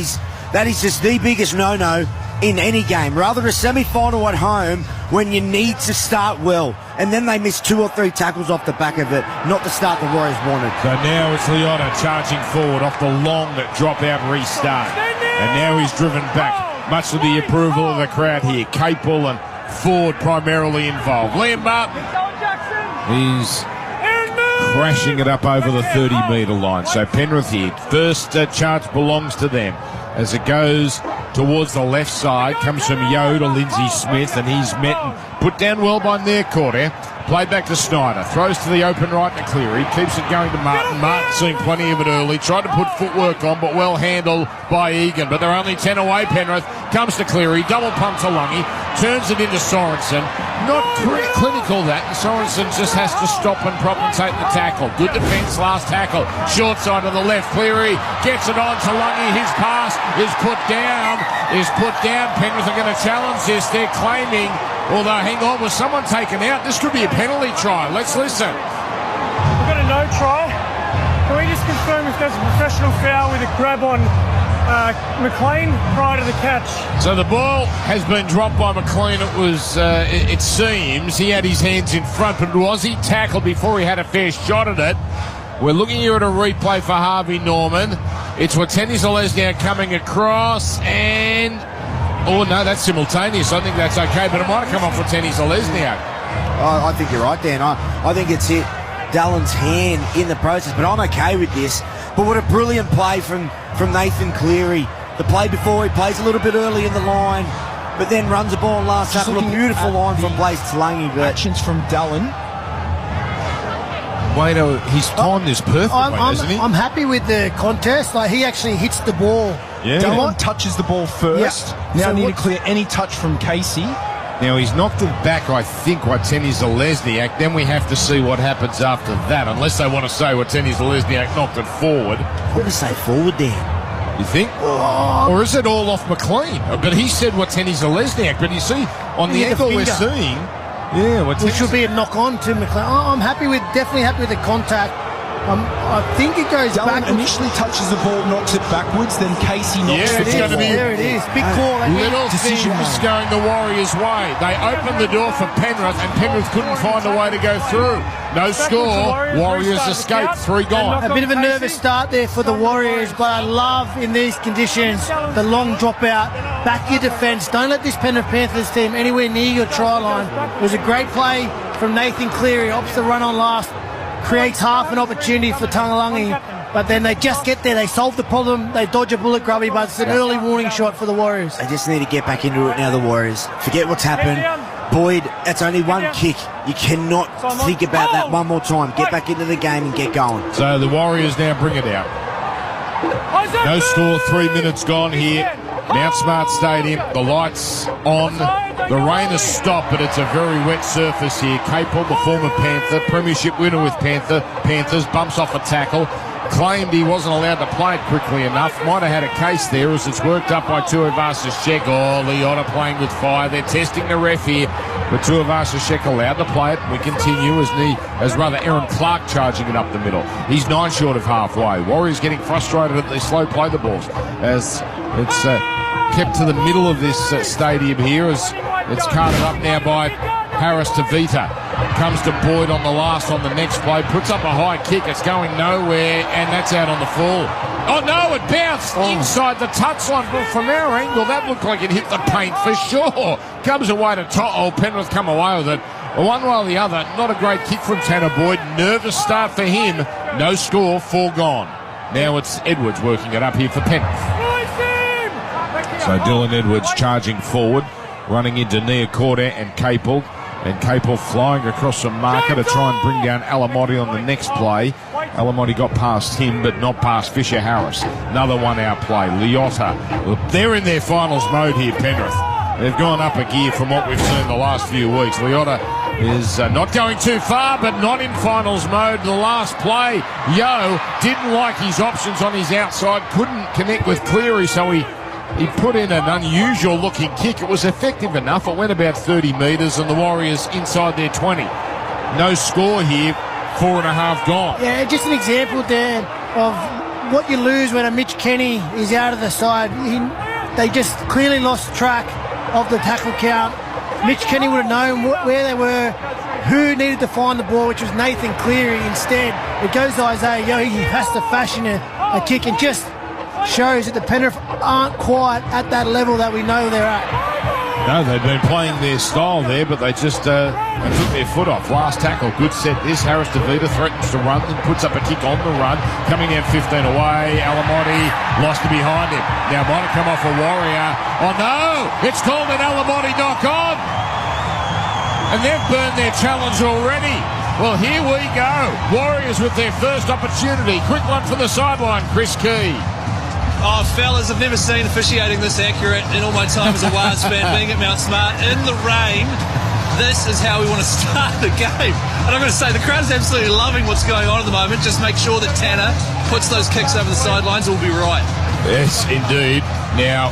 that is just the biggest no-no in any game. Rather a semi-final at home when you need to start well, and then they miss 2 or 3 tackles off the back of it, not the start the Warriors wanted. So now it's Leota charging forward off the long drop-out restart. And now he's driven back, much to the approval of the crowd here. Capel and Ford primarily involved. Liam Martin, he's crashing it up over the 30-metre line. So Penrith here, first chance belongs to them as it goes towards the left side. Comes from Yo to Lindsay Smith, and he's met and put down well by Nearcorder. Played back to Snyder. Throws to the open right to Cleary. Keeps it going to Martin. Martin seeing plenty of it early. Tried to put footwork on, but well handled by Egan. But they're only 10 away, Penrith. Comes to Cleary. Double pump to Lungy. Turns it into Sorensen. Not clinical that. And Sorensen just has to stop and compensate the tackle. Good defence last tackle. Short side to the left. Cleary gets it on to Lungy. His pass is put down. Penrith are going to challenge this. They're claiming, although hang on, was someone taken out? This could be a penalty try. Let's listen. We've got a no try. Can we just confirm confirm if there's a professional foul with a grab on McLean prior to the catch. So the ball has been dropped by McLean. It was, it seems, he had his hands in front, but was he tackled before he had a fair shot at it? We're looking here at a replay for Harvey Norman. It's Watene Zelezniak coming across, and... Oh, no, that's simultaneous. I think that's okay, but it might have come off Watene Zelezniak. I think you're right, Dan. I think it's hit Dallon's hand in the process, but I'm okay with this. But what a brilliant play from Nathan Cleary. The play before, he plays a little bit early in the line, but then runs the ball in last tackle. A beautiful line from Blaze Talangi. Actions from Dallon. Wayno, he's timed this perfectly, hasn't he? I'm happy with the contest. Like, he actually hits the ball. Yeah. Dallon touches the ball first. Yeah. Now So need to clear any touch from Casey. Now, he's knocked it back, I think, Watene Zelezniak. Then we have to see what happens after that, unless they want to say Watene Zelezniak knocked it forward. I'm going to say forward, Dan. You think? Or is it all off McLean? But he said Watene Zelezniak. But you see, on the angle we're seeing... Yeah, which should be a knock-on to McLean. I'm definitely happy with the contact. I think it goes Dallon backwards. initially touches the ball, knocks it backwards, then Casey knocks Yeah, it it's going to be There it is. Big call. little things going the Warriors' way. They opened the door for Penrith, and Penrith couldn't find a way to go through. No score. Warriors escape. 3 gone. A bit of a nervous start there for the Warriors, but I love in these conditions the long drop out. Back your defence. Don't let this Penrith Panthers team anywhere near your try line. It was a great play from Nathan Cleary. Opts the run on last. Creates half an opportunity for Talangi, but then they just get there. They solve the problem. They dodge a bullet, Grubby, but it's an early warning shot for the Warriors. They just need to get back into it now, the Warriors. Forget what's happened. Boyd, that's only one kick. You cannot think about that one more time. Get back into the game and get going. So the Warriors now bring it out. No score, 3 minutes gone here. Mount Smart Stadium, the lights on. The rain has stopped, but it's a very wet surface here. Capel, the former Panther, premiership winner with Panthers, bumps off a tackle. Claimed he wasn't allowed to play it quickly enough. Might have had a case there as it's worked up by Tuivasa-Sheck. Oh, Leota playing with fire. They're testing the ref here. But Tuivasa-Sheck allowed to play it. We continue as rather Aaron Clark charging it up the middle. He's 9 short of halfway. Warriors getting frustrated that they slow play the balls as it's kept to the middle of this stadium here as it's carted up now by Harris to Vita. Comes to Boyd on the next play. Puts up a high kick. It's going nowhere, and that's out on the full. Oh, no, it bounced inside the touchline. Well, from our angle, that looked like it hit the paint for sure. Comes away to Penrith come away with it. One way or the other, not a great kick from Tanner Boyd. Nervous start for him. No score, 4 gone. Now it's Edwards working it up here for Penrith. So Dylan Edwards charging forward, running into Niakorda and Capel. And Capel flying across the marker to try and bring down Alamotti on the next play. Alamotti got past him, but not past Fisher Harris. Another 1-hour play. Leota. They're in their finals mode here, Penrith. They've gone up a gear from what we've seen the last few weeks. Leota is not going too far, but not in finals mode. The last play, Yo didn't like his options on his outside, couldn't connect with Cleary, so he put in an unusual-looking kick. It was effective enough. It went about 30 metres, and the Warriors inside their 20. No score here. 4.5 gone. Yeah, just an example, Dan, of what you lose when a Mitch Kenny is out of the side. They just clearly lost track of the tackle count. Mitch Kenny would have known where they were, who needed to find the ball, which was Nathan Cleary. Instead, it goes to Isaiah Yo. He has to fashion a kick, and just shows that the Penrith aren't quite at that level that we know they're at. No, they've been playing their style there, but they just they took their foot off. Last tackle, good set this. Harris DeVita threatens to run and puts up a kick on the run. Coming down 15 away. Alamotti lost it behind him. Now might have come off a Warrior. Oh no! It's called an Alamotti knock on! And they've burned their challenge already. Well, here we go. Warriors with their first opportunity. Quick one from the sideline, Chris Key. Oh, fellas, I've never seen officiating this accurate in all my time as a Wars fan, being at Mount Smart in the rain. This is how we want to start the game. And I'm going to say, the crowd is absolutely loving what's going on at the moment. Just make sure that Tanner puts those kicks over the sidelines. We'll be right. Yes, indeed. Now,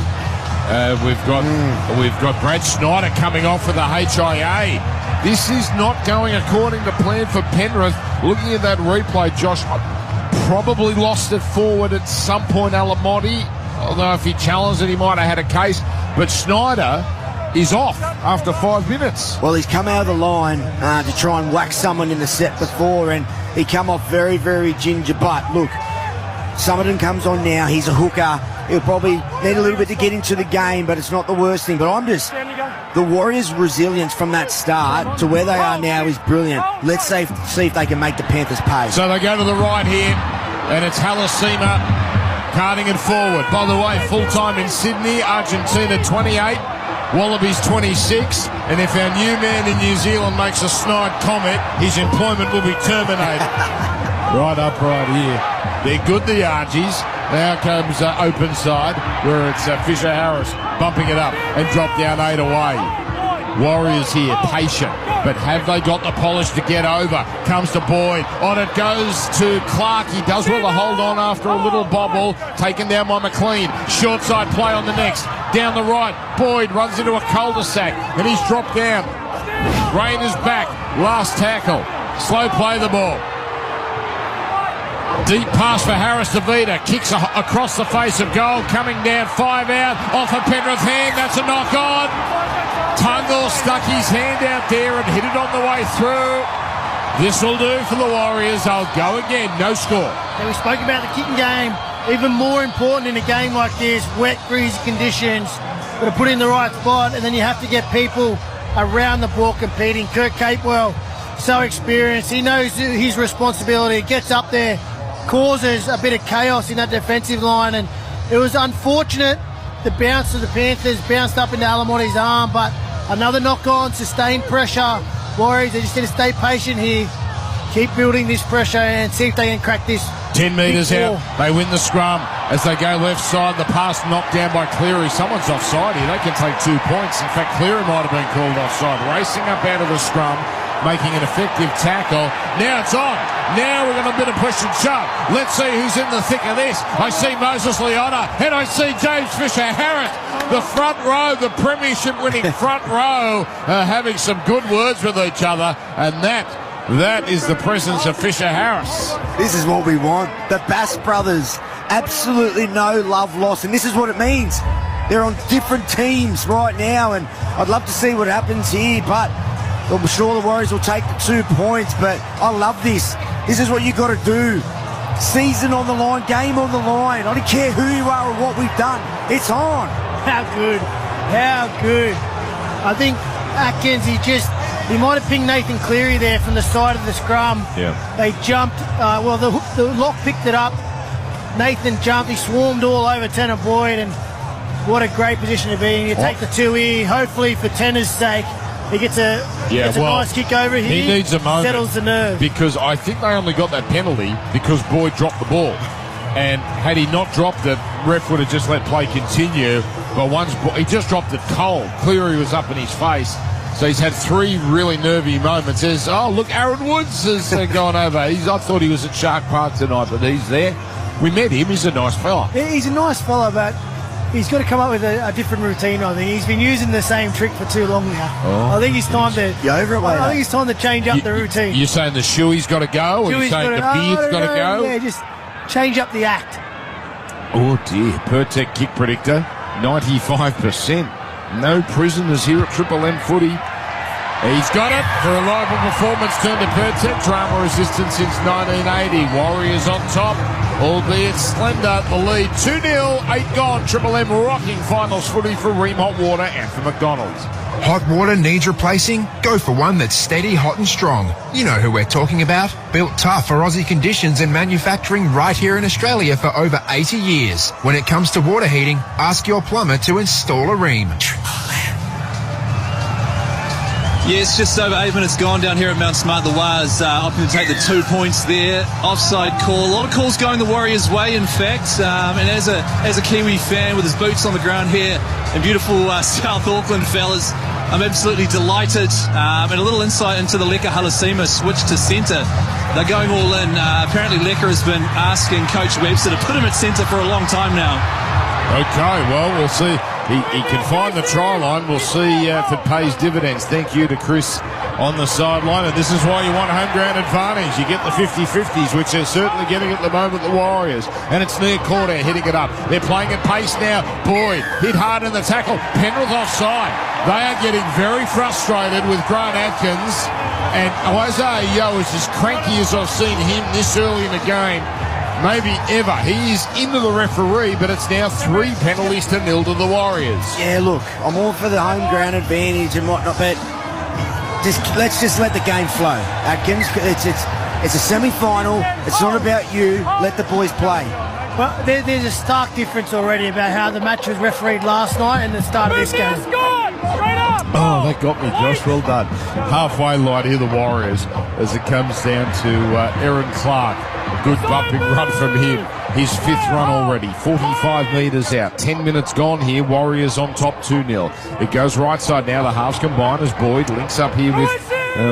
we've got Brad Snyder coming off with a HIA. This is not going according to plan for Penrith. Looking at that replay, Josh, probably lost it forward at some point, Alamotti. Although if he challenged it, he might have had a case. But Schneider is off after 5 minutes. Well, he's come out of the line to try and whack someone in the set before, and he come off very, very ginger. But look, Summerton comes on now. He's a hooker. He'll probably need a little bit to get into the game, but it's not the worst thing. But the Warriors' resilience from that start to where they are now is brilliant. Let's see if they can make the Panthers pay. So they go to the right here, and it's Halasima carting it forward. By the way, full-time in Sydney, Argentina 28, Wallabies 26, and if our new man in New Zealand makes a snide comment, his employment will be terminated. Right up right here. They're good, the Argies. Now comes open side, where it's Fisher Harris bumping it up and drop down 8 away. Warriors here, patient, but have they got the polish to get over? Comes to Boyd. On it goes to Clark. He does well to hold on after a little bobble. Taken down by McLean. Short side play on the next. Down the right. Boyd runs into a cul-de-sac, and he's dropped down. Rain is back. Last tackle. Slow play the ball. Deep pass for Harris to Vida. Kicks across the face of goal. Coming down, 5 out. Off a Penrith hand. That's a knock on. Tungle stuck his hand out there and hit it on the way through. This will do for the Warriors. They'll go again. No score. And we spoke about the kicking game. Even more important in a game like this, wet, greasy conditions. Got to put it in the right spot, and then you have to get people around the ball competing. Kurt Capewell, so experienced. He knows his responsibility. Gets up there, causes a bit of chaos in that defensive line, and it was unfortunate. The bounce of the Panthers bounced up into Alamotti's arm, but another knock-on, sustained pressure. Warriors, they just got to stay patient here. Keep building this pressure and see if they can crack this. 10 metres out, they win the scrum. As they go left side, the pass knocked down by Cleary. Someone's offside here. They can take 2 points. In fact, Cleary might have been called offside. Racing up out of the scrum, making an effective tackle. Now it's on. Now we're going to a bit of push and shove. Let's see who's in the thick of this. I see Moses Leona, and I see James Fisher-Harris. The front row, the premiership-winning front row, having some good words with each other, and that is the presence of Fisher-Harris. This is what we want. The Bass brothers, absolutely no love lost, and this is what it means. They're on different teams right now, and I'd love to see what happens here, but I'm sure the Warriors will take the 2 points, but I love this. This is what you got to do. Season on the line, game on the line. I don't care who you are or what we've done. It's on. How good. How good. I think Atkins, he might have pinged Nathan Cleary there from the side of the scrum. Yeah. They jumped. The lock picked it up. Nathan jumped. He swarmed all over Tanner Boyd, and what a great position to be in. You take the 2 here. Hopefully, for Tanner's sake, he gets a nice kick over here. He needs a moment. Settles the nerve. Because I think they only got that penalty because Boyd dropped the ball. And had he not dropped it, ref would have just let play continue. But once he just dropped it cold. Cleary was up in his face. So he's had 3 really nervy moments. There's, look, Aaron Woods has gone over. I thought he was at Shark Park tonight, but he's there. We met him. He's a nice fella. Yeah, he's a nice fella, but he's got to come up with a different routine, I think. He's been using the same trick for too long now. I think it's time to... You over it, I think it's time to change up the routine. You're saying the shoey's got to go? Or you're saying the beard's got to go? Yeah, just change up the act. Oh, dear. Pertec kick predictor, 95%. No prisoners here at Triple M footy. He's got it. A reliable performance turned to Pertec. Drama resistant since 1980. Warriors on top, albeit slender. The lead 2-0, 8 gone. Triple M rocking finals footy for Ream Hot Water and for McDonald's. Hot water needs replacing? Go for one that's steady, hot and strong. You know who we're talking about. Built tough for Aussie conditions and manufacturing right here in Australia for over 80 years. When it comes to water heating, ask your plumber to install a Ream. Yes, just over 8 minutes gone down here at Mount Smart. The Wars opting to take the 2 points there. Offside call. A lot of calls going the Warriors' way, in fact. And as a Kiwi fan with his boots on the ground here in beautiful South Auckland, fellas, I'm absolutely delighted. And a little insight into the Leka Halasima switch to centre. They're going all in. Apparently Leka has been asking Coach Webster to put him at centre for a long time now. Okay, well, we'll see. He can find the try line. We'll see if it pays dividends. Thank you to Chris on the sideline. And this is why you want home ground advantage. You get the 50-50s, which they're certainly getting at the moment, the Warriors. And it's near quarter hitting it up. They're playing at pace now. Boyd hit hard in the tackle. Penrith offside. They are getting very frustrated with Grant Atkins. And Isaiah Yeo is as cranky as I've seen him this early in the game. Maybe ever. He is into the referee, but it's now 3 penalties to 0 to the Warriors. Yeah, look, I'm all for the home ground advantage and whatnot, but let's just let the game flow. Atkins, it's a semi-final. It's not about you. Let the boys play. Well, there's a stark difference already about how the match was refereed last night and the start of this game. Oh, that got me, Josh. Well done. Halfway line here, the Warriors, as it comes down to Aaron Clark. Good bumping run from him. His 5th run already. 45 metres out. 10 minutes gone here. Warriors on top 2-0. It goes right side now. The halves combine as Boyd links up here with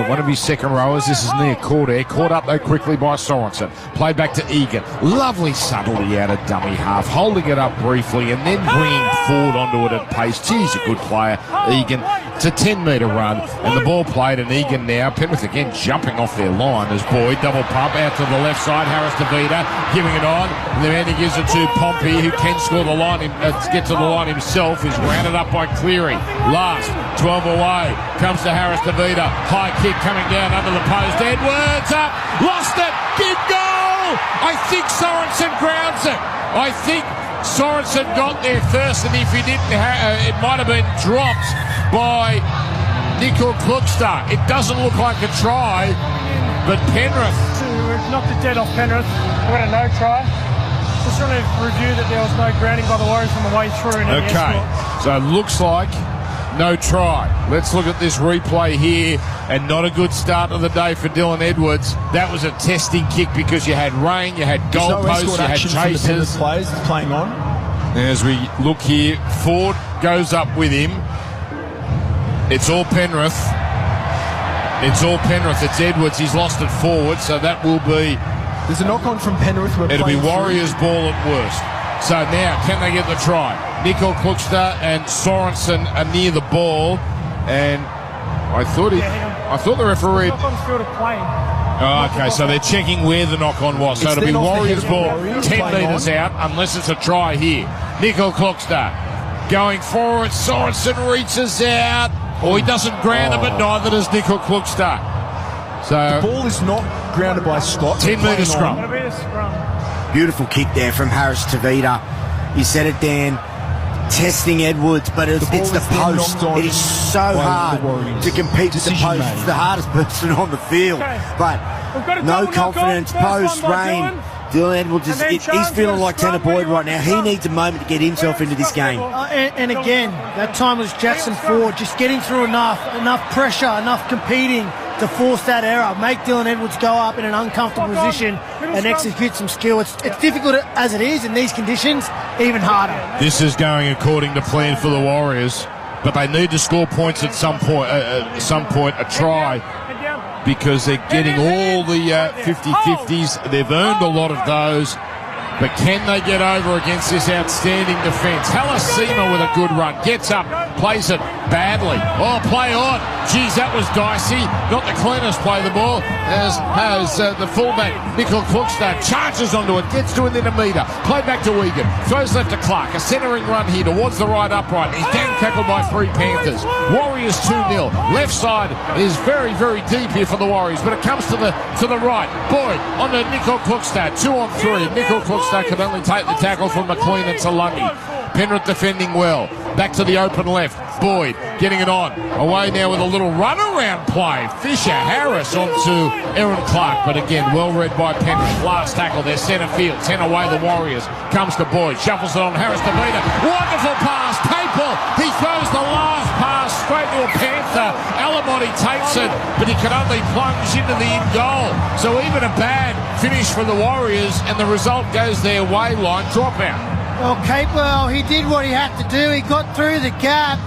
one of his second rowers. This is near quarter. Caught up though quickly by Sorensen. Played back to Egan. Lovely subtlety out of dummy half. Holding it up briefly and then bringing forward onto it at pace. Geez, a good player. Egan. It's a 10-metre run, and the ball played, and Egan now, Penrith again jumping off their line as Boyd, double pump out to the left side, Harris to Vida, giving it on, and then he gives it to Pompey, who can score the line, get to the line himself, is rounded up by Cleary. Last, 12 away, comes to Harris to Vida, high kick coming down under the post, Edwards up, lost it, big goal! I think Sorensen grounds it. I think Sorensen got there first, and if he didn't, it might have been dropped by Nickel Kluckster. It doesn't look like a try, but Penrith. We've knocked it dead off Penrith. We got a no try. Just trying to review that there was no grounding by the Warriors from the way through. Okay, so it looks like no try. Let's look at this replay here, and not a good start of the day for Dylan Edwards. That was a testing kick because you had rain, you had goalposts, you had chasers. Players playing on. As we look here, Ford goes up with him. It's all Penrith. It's Edwards. He's lost it forward, so that will be... There's a knock-on from Penrith. It'll be Warriors' ball at worst. So now, can they get the try? Nickel Kluckster and Sorensen are near the ball, and I thought the referee... Knock-on's field of play. Oh, okay, so they're checking where the knock-on was. So it'll be Warriors' ball 10 metres out, unless it's a try here. Nickel Kluckster going forward. Sorensen reaches out. He doesn't ground it, but neither does Nickel Kluckster. So the ball is not grounded by Scott. 10-metre scrum. Beautiful kick there from Harris to Vida. You said it, Dan. Testing Edwards, but it's the post. It is so hard to compete with the post. It's the hardest person on the field. But no confidence, post, rain. Dylan Edwards, he's feeling like Tanner Boyd right now. He needs a moment to get himself into this game. And again, that time was Jackson Ford just getting through enough pressure, enough competing to force that error, make Dylan Edwards go up in an uncomfortable position and execute some skill. It's difficult as it is in these conditions, even harder. This is going according to plan for the Warriors, but they need to score points at some point, a try, because they're getting all the 50-50s. They've earned a lot of those. But can they get over against this outstanding defence? Halasima with a good run. Gets up, plays it badly. Oh, play on. Geez, that was dicey. Not the cleanest play the ball. As the fullback, Nickel Kluckster, charges onto it, gets to within a metre. Play back to Egan. Throws left to Clark. A centering run here towards the right upright. He's down tackled by 3 Panthers. Warriors 2-0. Left side is very, very deep here for the Warriors, but it comes to the right. Boyd onto Nickel Kluckster. 2-on-3. Nickel Kluckster can only take the tackle from McLean and Salungi. Penrith defending well. Back to the open left. Boyd getting it on. Away now with a little run-around play. Fisher Harris onto Aaron Clark. But again, well read by Penrith. Last tackle there, centre field. 10 away the Warriors. Comes to Boyd. Shuffles it on Harris to Vida. Wonderful pass. Capel. He throws the last pass straight to a Panther. Alamotti takes it, but he can only plunge into the in goal. So even a bad finish for the Warriors, and the result goes their way, line dropout. Well, Capewell, he did what he had to do. He got through the gap,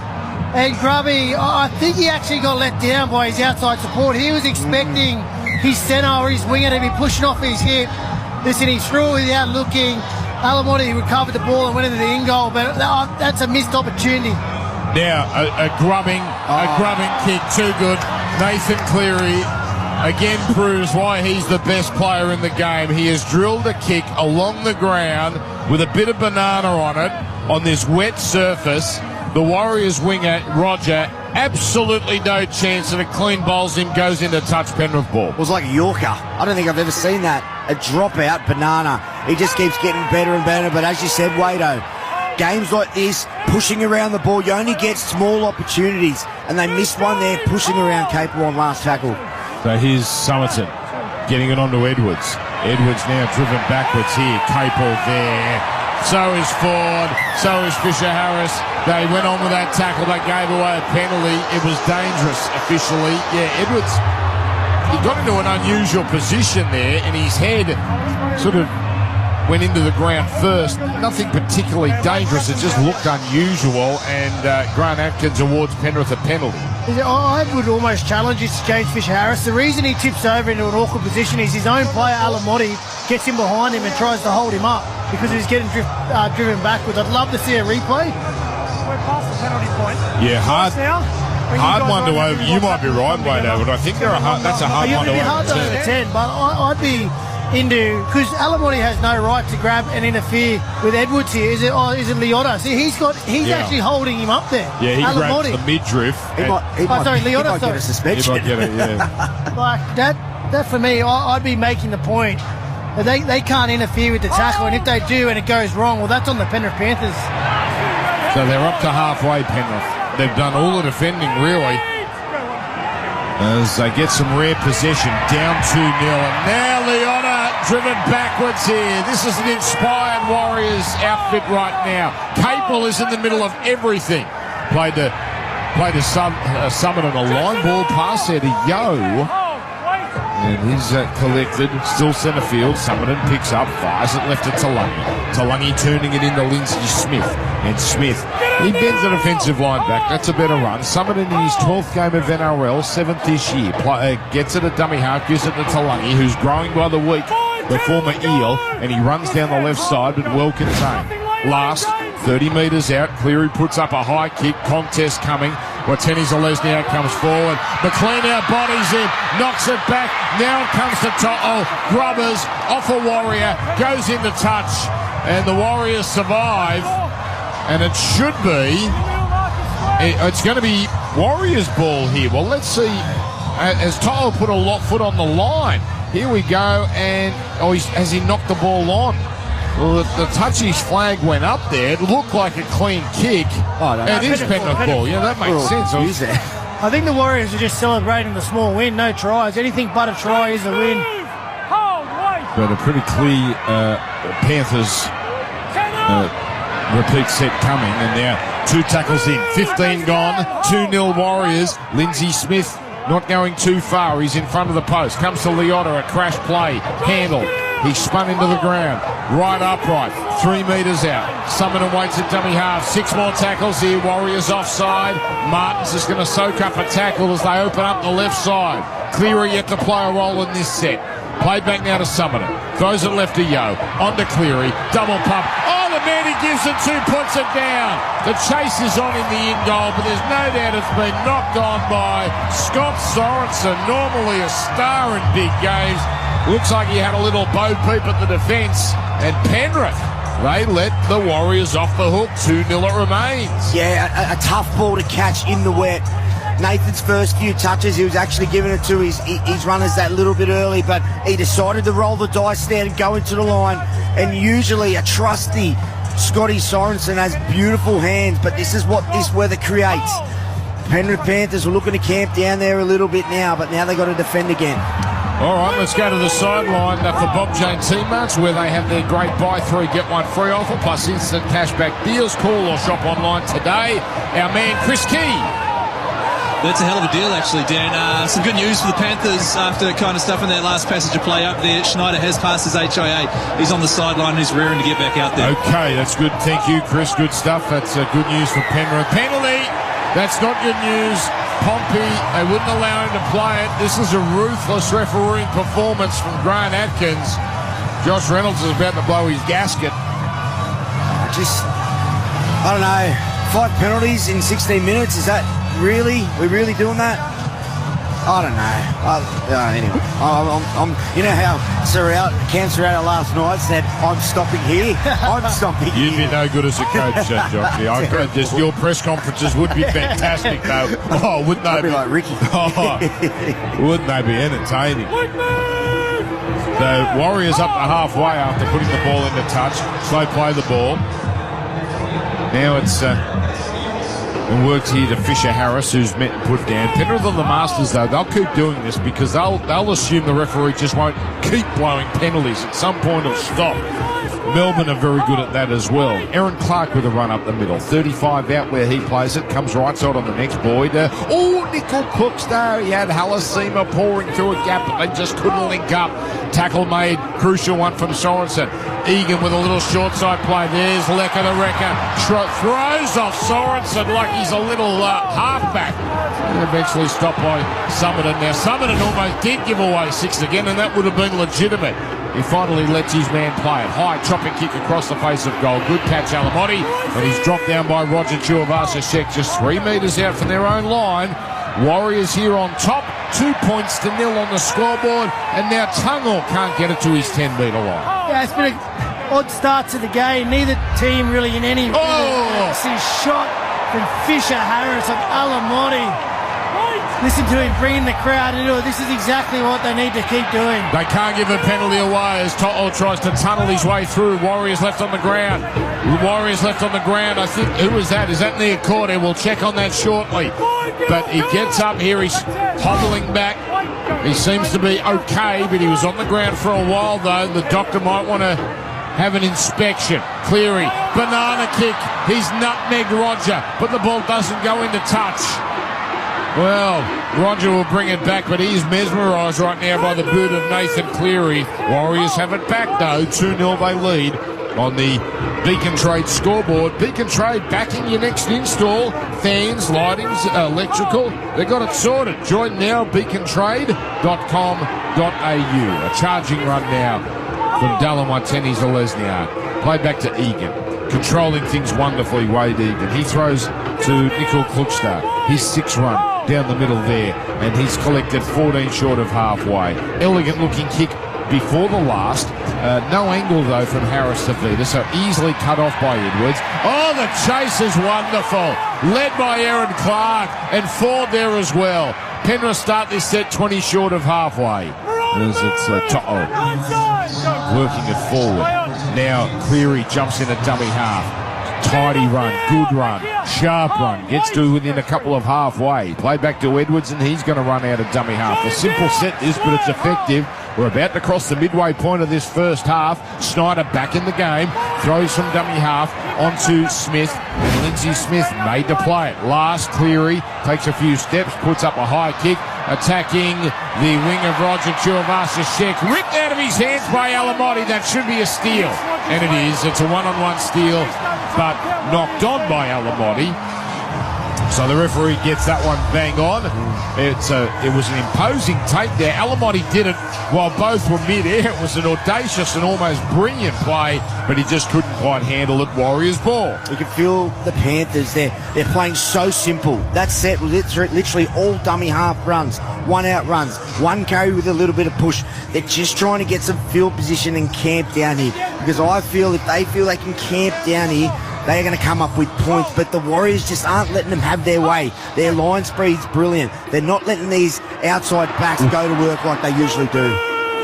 and Grubby, I think he actually got let down by his outside support. He was expecting his centre or his winger to be pushing off his hip. Listen, he threw it without looking. Alamotti recovered the ball and went into the in-goal, but that's a missed opportunity. Now, a grubbing kick, too good. Nathan Cleary again proves why he's the best player in the game. He has drilled a kick along the ground with a bit of banana on it on this wet surface. The Warriors winger, Roger, absolutely no chance, and it clean bowls him, goes into touch Penrith ball. It was like a Yorker. I don't think I've ever seen that. A drop-out banana. He just keeps getting better and better, but as you said, Wado, games like this, pushing around the ball, you only get small opportunities, and they missed one there, pushing around Capel on last tackle. So here's Somerton getting it onto Edwards. Edwards now driven backwards here. Capel there. So is Ford. So is Fisher-Harris. They went on with that tackle. They gave away a penalty. It was dangerous officially. Yeah, Edwards, he got into an unusual position there, and his head sort of went into the ground first. Nothing particularly dangerous. It just looked unusual, and Grant Atkins awards Penrith a penalty. I would almost challenge this to James Fisher-Harris. The reason he tips over into an awkward position is his own player, Alamotti, gets him behind him and tries to hold him up because he's getting driven backwards. I'd love to see a replay. We're past the penalty point. Yeah, hard one to over. You might be right, Wade, but I think that's a hard one to overturn. But I'd be into, because Alamotti has no right to grab and interfere with Edwards here. Is it Liotta? See, he's actually holding him up there. Yeah, he grabs the midriff. Liotta, he might get a suspension. He might get it, yeah. Like that for me, I'd be making the point that they can't interfere with the tackle, and if they do and it goes wrong, well, that's on the Penrith Panthers. So they're up to halfway, Penrith. They've done all the defending, really, as they get some rare possession, down 2-0, and now Liotta driven backwards here. This is an inspired Warriors outfit right now. Capel is in the middle of everything. Played to Summit on a line ball pass there to Yo. And he's collected, still centre field. Summerton picks up, fires it left to Talangi. Talangi turning it into Lindsay Smith. And Smith, he bends the defensive line back. That's a better run. Summerton in his 12th game of NRL, 7th this year. Gets it at dummy half, gives it to Talangi, who's growing by the week, the former Eel. And he runs down the left side, but well contained. Last 30 metres out, Cleary puts up a high kick, contest coming. Wateni Zalesny comes forward. McLean out bodies him, knocks it back. Now it comes to Grubbers off a Warrior, goes into touch, and the Warriors survive. And it should be, it's going to be Warriors ball here. Well, let's see, as To'o put a foot on the line. Here we go, and has he knocked the ball on? Well, the touchy's flag went up there. It looked like a clean kick. It is Penrith ball. Yeah, that makes sense. I think the Warriors are just celebrating the small win. No tries. Anything but a try is a win. But a pretty clear Panthers repeat set coming. And now 2 tackles in. 15 gone. 2-0 Warriors. Lindsay Smith not going too far. He's in front of the post. Comes to Liotta. A crash play. Handled. He spun into the ground, right upright, 3 metres out. Summerton waits at dummy half. 6 more tackles here. Warriors offside. Martins is going to soak up a tackle as they open up the left side. Cleary yet to play a role in this set. Played back now to Summerton. Throws it left to Yo. On to Cleary. Double pump. Oh, the man he gives it to puts it down. The chase is on in the in-goal, but there's no doubt it's been knocked on by Scott Sorensen, normally a star in big games. Looks like he had a little bo peep at the defence. And Penrith, they let the Warriors off the hook. 2-0 it remains. Yeah, a tough ball to catch in the wet. Nathan's first few touches, he was actually giving it to his runners that little bit early, but he decided to roll the dice there and go into the line. And usually a trusty Scotty Sorensen has beautiful hands, but this is what this weather creates. Penrith Panthers were looking to camp down there a little bit now, but now they've got to defend again. All right, let's go to the sideline for Bob Jane Teammates, where they have their great buy 3, get 1 free offer, plus instant cashback deals. Call or shop online today. Our man Chris Key. That's a hell of a deal, actually, Dan. Some good news for the Panthers after kind of stuff in that last passage of play up there. Schneider has passed his HIA. He's on the sideline and he's rearing to get back out there. Okay, that's good. Thank you, Chris. Good stuff. That's good news for Penrith. Penalty. That's not good news. Pompey, they wouldn't allow him to play it. This is a ruthless refereeing performance from Grant Atkins. Josh Reynolds is about to blow his gasket. I don't know, 5 penalties in 16 minutes, is that really, we're really doing that? I don't know. Anyway, I'm you know how Cam Serrato last night said, I'm stopping here. I'm stopping here. You'd be no good as a coach, Jockey. Your press conferences would be fantastic, though. Oh, wouldn't they be like Ricky? Oh, wouldn't they be entertaining? The Warriors up to halfway after putting the ball into touch. Slow play the ball. Now it's and worked here to Fisher Harris, who's met and put down. Penrith on the Masters, though, they'll keep doing this because they'll assume the referee just won't keep blowing penalties. At some point it'll stop. Melbourne are very good at that as well. Aaron Clark with a run up the middle. 35 out where he plays it. Comes right side on the next Boyd. Nickel Cooks there. He had Halasima pouring through a gap, but they just couldn't link up. Tackle made. Crucial one from Sorensen. Egan with a little short side play. There's Lecker the Wrecker. Throws off Sorensen like he's a little halfback. And eventually stopped by Summerton. Now, Summerton almost did give away 6 again, and that would have been legitimate. He finally lets his man play it. High chopping kick across the face of goal. Good catch, Alamotti. But he's dropped down by Roger Tuivasa-Sheck just 3 metres out from their own line. Warriors here on top. 2 points to 0 on the scoreboard. And now Tungall can't get it to his 10-metre line. Yeah, it's been an odd start to the game. Neither team really in any... It's his shot from Fisher Harris on Alamotti. Listen to him bringing the crowd into it. This is exactly what they need to keep doing. They can't give a penalty away as To'o tries to tunnel his way through. Warriors left on the ground. Warriors left on the ground. I think, who was that? Is that Nia Corder? We'll check on that shortly. But he gets up here. He's hobbling back. He seems to be okay, but he was on the ground for a while, though. The doctor might want to have an inspection. Cleary, banana kick. He's nutmegged Roger, but the ball doesn't go into touch. Well, Roger will bring it back, but he's mesmerised right now by the boot of Nathan Cleary. Warriors have it back, though. 2-0 they lead on the Beacon Trade scoreboard. Beacon Trade backing your next install. Fans, lightings, electrical. They got it sorted. Join now, beacontrade.com.au. A charging run now from Dallin to Lesniak. Play back to Egan. Controlling things wonderfully, Wade Egan. He throws to Nickel Klukstad. His 6th run down the middle there, and he's collected 14 short of halfway. Elegant looking kick before the last. No angle, though, from Harris to Vida, so easily cut off by Edwards. Oh, the chase is wonderful. Led by Aaron Clark, and Ford there as well. Penrith start this set 20 short of halfway. As it's To'o working it forward. Now Cleary jumps in a dummy half. Tidy run, good run, sharp run, gets to within a couple of halfway. Play back to Edwards, and he's going to run out of dummy half. A simple set this, but it's effective. We're about to cross the midway point of this first half. Snyder back in the game, throws from dummy half onto Smith, and Lindsay Smith made to play it. Last, Cleary takes a few steps, puts up a high kick, attacking the wing of Roger Tuivasa-Sheck, ripped out of his hands by Alamotti. That should be a steal, and it is. It's a one-on-one steal, but knocked on by Alamotti. So the referee gets that one bang on. It was an imposing take there. Alamotti did it while both were mid-air. It was an audacious and almost brilliant play, but he just couldn't quite handle it. Warriors ball. You can feel the Panthers, they're playing so simple. That set was literally all dummy half runs, 1-out runs, 1 carry with a little bit of push. They're just trying to get some field position and camp down here, because I feel if they feel they can camp down here, they're going to come up with points, but the Warriors just aren't letting them have their way. Their line speed's brilliant. They're not letting these outside backs go to work like they usually do.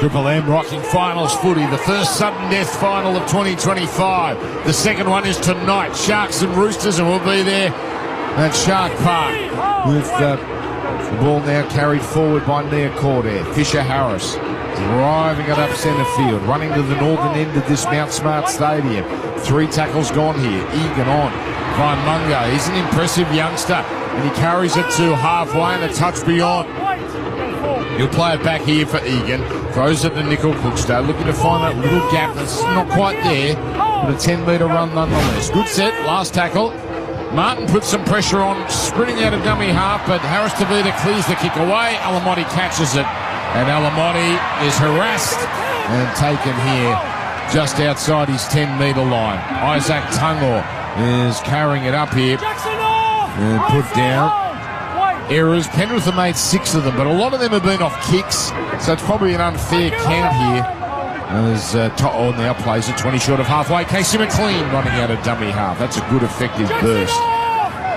Triple M rocking finals footy. The first sudden death final of 2025. The second one is tonight. Sharks and Roosters, and we'll be there at Shark Park with the ball now carried forward by Nia Corder. Fisher Harris driving it up centre field, running to the northern end of this Mount Smart Stadium. 3 tackles gone here. Egan on. Brian Mungo, he's an impressive youngster, and he carries it to halfway and a touch beyond. He'll play it back here for Egan. Throws it to Nickel Klukstad, looking to find that little gap that's not quite there, but a 10-metre run nonetheless. Good set, last tackle. Martin puts some pressure on, sprinting out of dummy half, but Harris Tavita clears the kick away. Alamotti catches it, and Alamotti is harassed and taken here just outside his 10-metre line. Isaac Tungor is carrying it up here and put down. Errors. Penrith have made 6 of them, but a lot of them have been off kicks, so it's probably an unfair count here. As To'o now plays it 20 short of halfway. Casey McLean running out of dummy half. That's a good effective burst.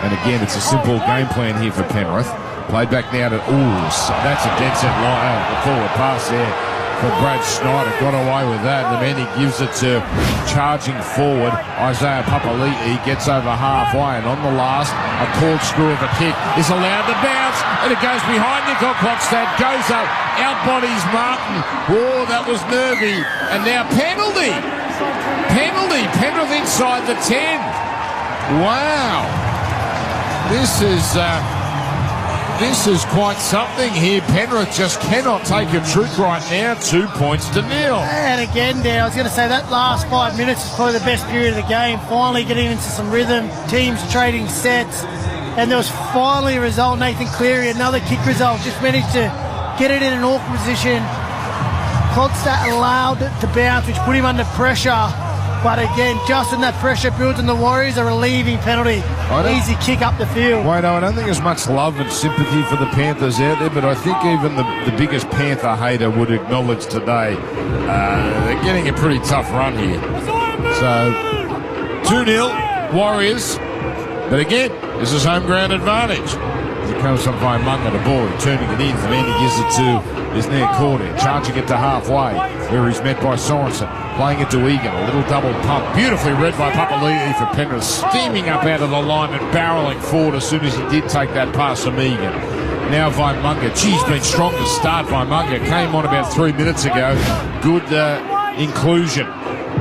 And again, it's a simple game plan here for Penrith. Played back now to, that's a dead set line. The forward pass there for Brad Snyder. Got away with that. And then he gives it to charging forward. Isaiah Papali'i gets over halfway. And on the last, a corkscrew of a kick is allowed to bounce. And it goes behind Nickel Klokstad. Goes up. Outbodies Martin. Oh, that was nervy. And now penalty. Penalty. Penrith inside the 10. Wow. This is quite something here. Penrith just cannot take a trick right now. 2 points to nil. And again, Dan, I was going to say that last 5 minutes is probably the best period of the game. Finally getting into some rhythm, teams trading sets, and there was finally a result. Nathan Cleary, another kick result, just managed to get it in an awkward position. Klokstad allowed it to bounce, which put him under pressure. But again, just when that pressure builds and the Warriors, a relieving penalty. Easy kick up the field. Well, no, I don't think there's much love and sympathy for the Panthers out there, but I think even the biggest Panther hater would acknowledge today they're getting a pretty tough run here. So, 2-0, Warriors. But again, this is home ground advantage. Here comes from Vaimunga, the ball, turning it in, and then he gives it to his near quarter, charging it to halfway, where he's met by Sorensen, playing it to Egan, a little double pump, beautifully read by Papali'i for Penrith, steaming up out of the line and barrelling forward as soon as he did take that pass from Egan. Now Vaimunga, geez, been strong to start. Vaimunga came on about 3 minutes ago. Good inclusion.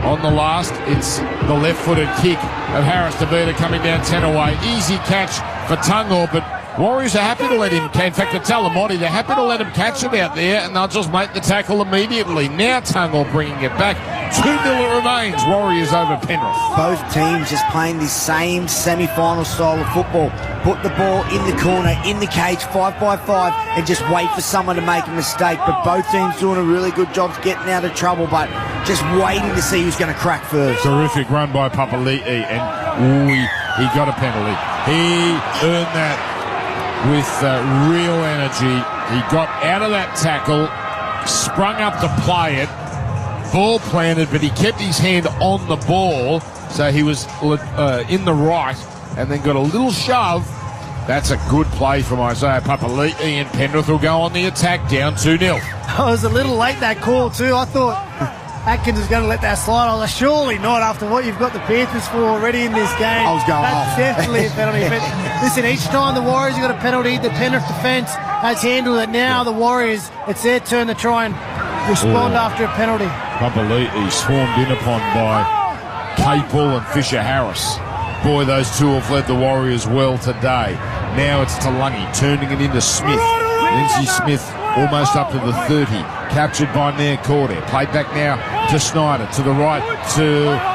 On the last, it's the left-footed kick of Harris DeVita coming down 10 away. Easy catch for Tungor, but Warriors are happy to let him, in fact, to Talamotti, they're happy to let him catch him out there, and they'll just make the tackle immediately. Now Tungor bringing it back. 2-0 it remains. Warriors over Penrith. Both teams just playing the same semi-final style of football. Put the ball in the corner, in the cage, 5-by-5, and just wait for someone to make a mistake. But both teams doing a really good job getting out of trouble, but just waiting to see who's going to crack first. Terrific run by Papali'i, and he got a penalty. He earned that with real energy. He got out of that tackle, sprung up to play it, ball planted, but he kept his hand on the ball, so he was in the right, and then got a little shove. That's a good play from Isaiah Papali'i, and Penrith will go on the attack, down 2-0. I was a little late that call too. I thought Atkins was going to let that slide. I was like, surely not after what you've got the Panthers for already in this game. I was going That's off. definitely a penalty. But listen, each time the Warriors have got a penalty, the Penrith defence has handled it. Now the Warriors, it's their turn to try and respond after a penalty. Papali'i swarmed in upon by Capel and Fisher-Harris. Boy, those two have led the Warriors well today. Now it's Talangi turning it into Smith. Lindsay Smith almost up to the 30. Captured by Nair Corday. Played back now to Snyder. To the right to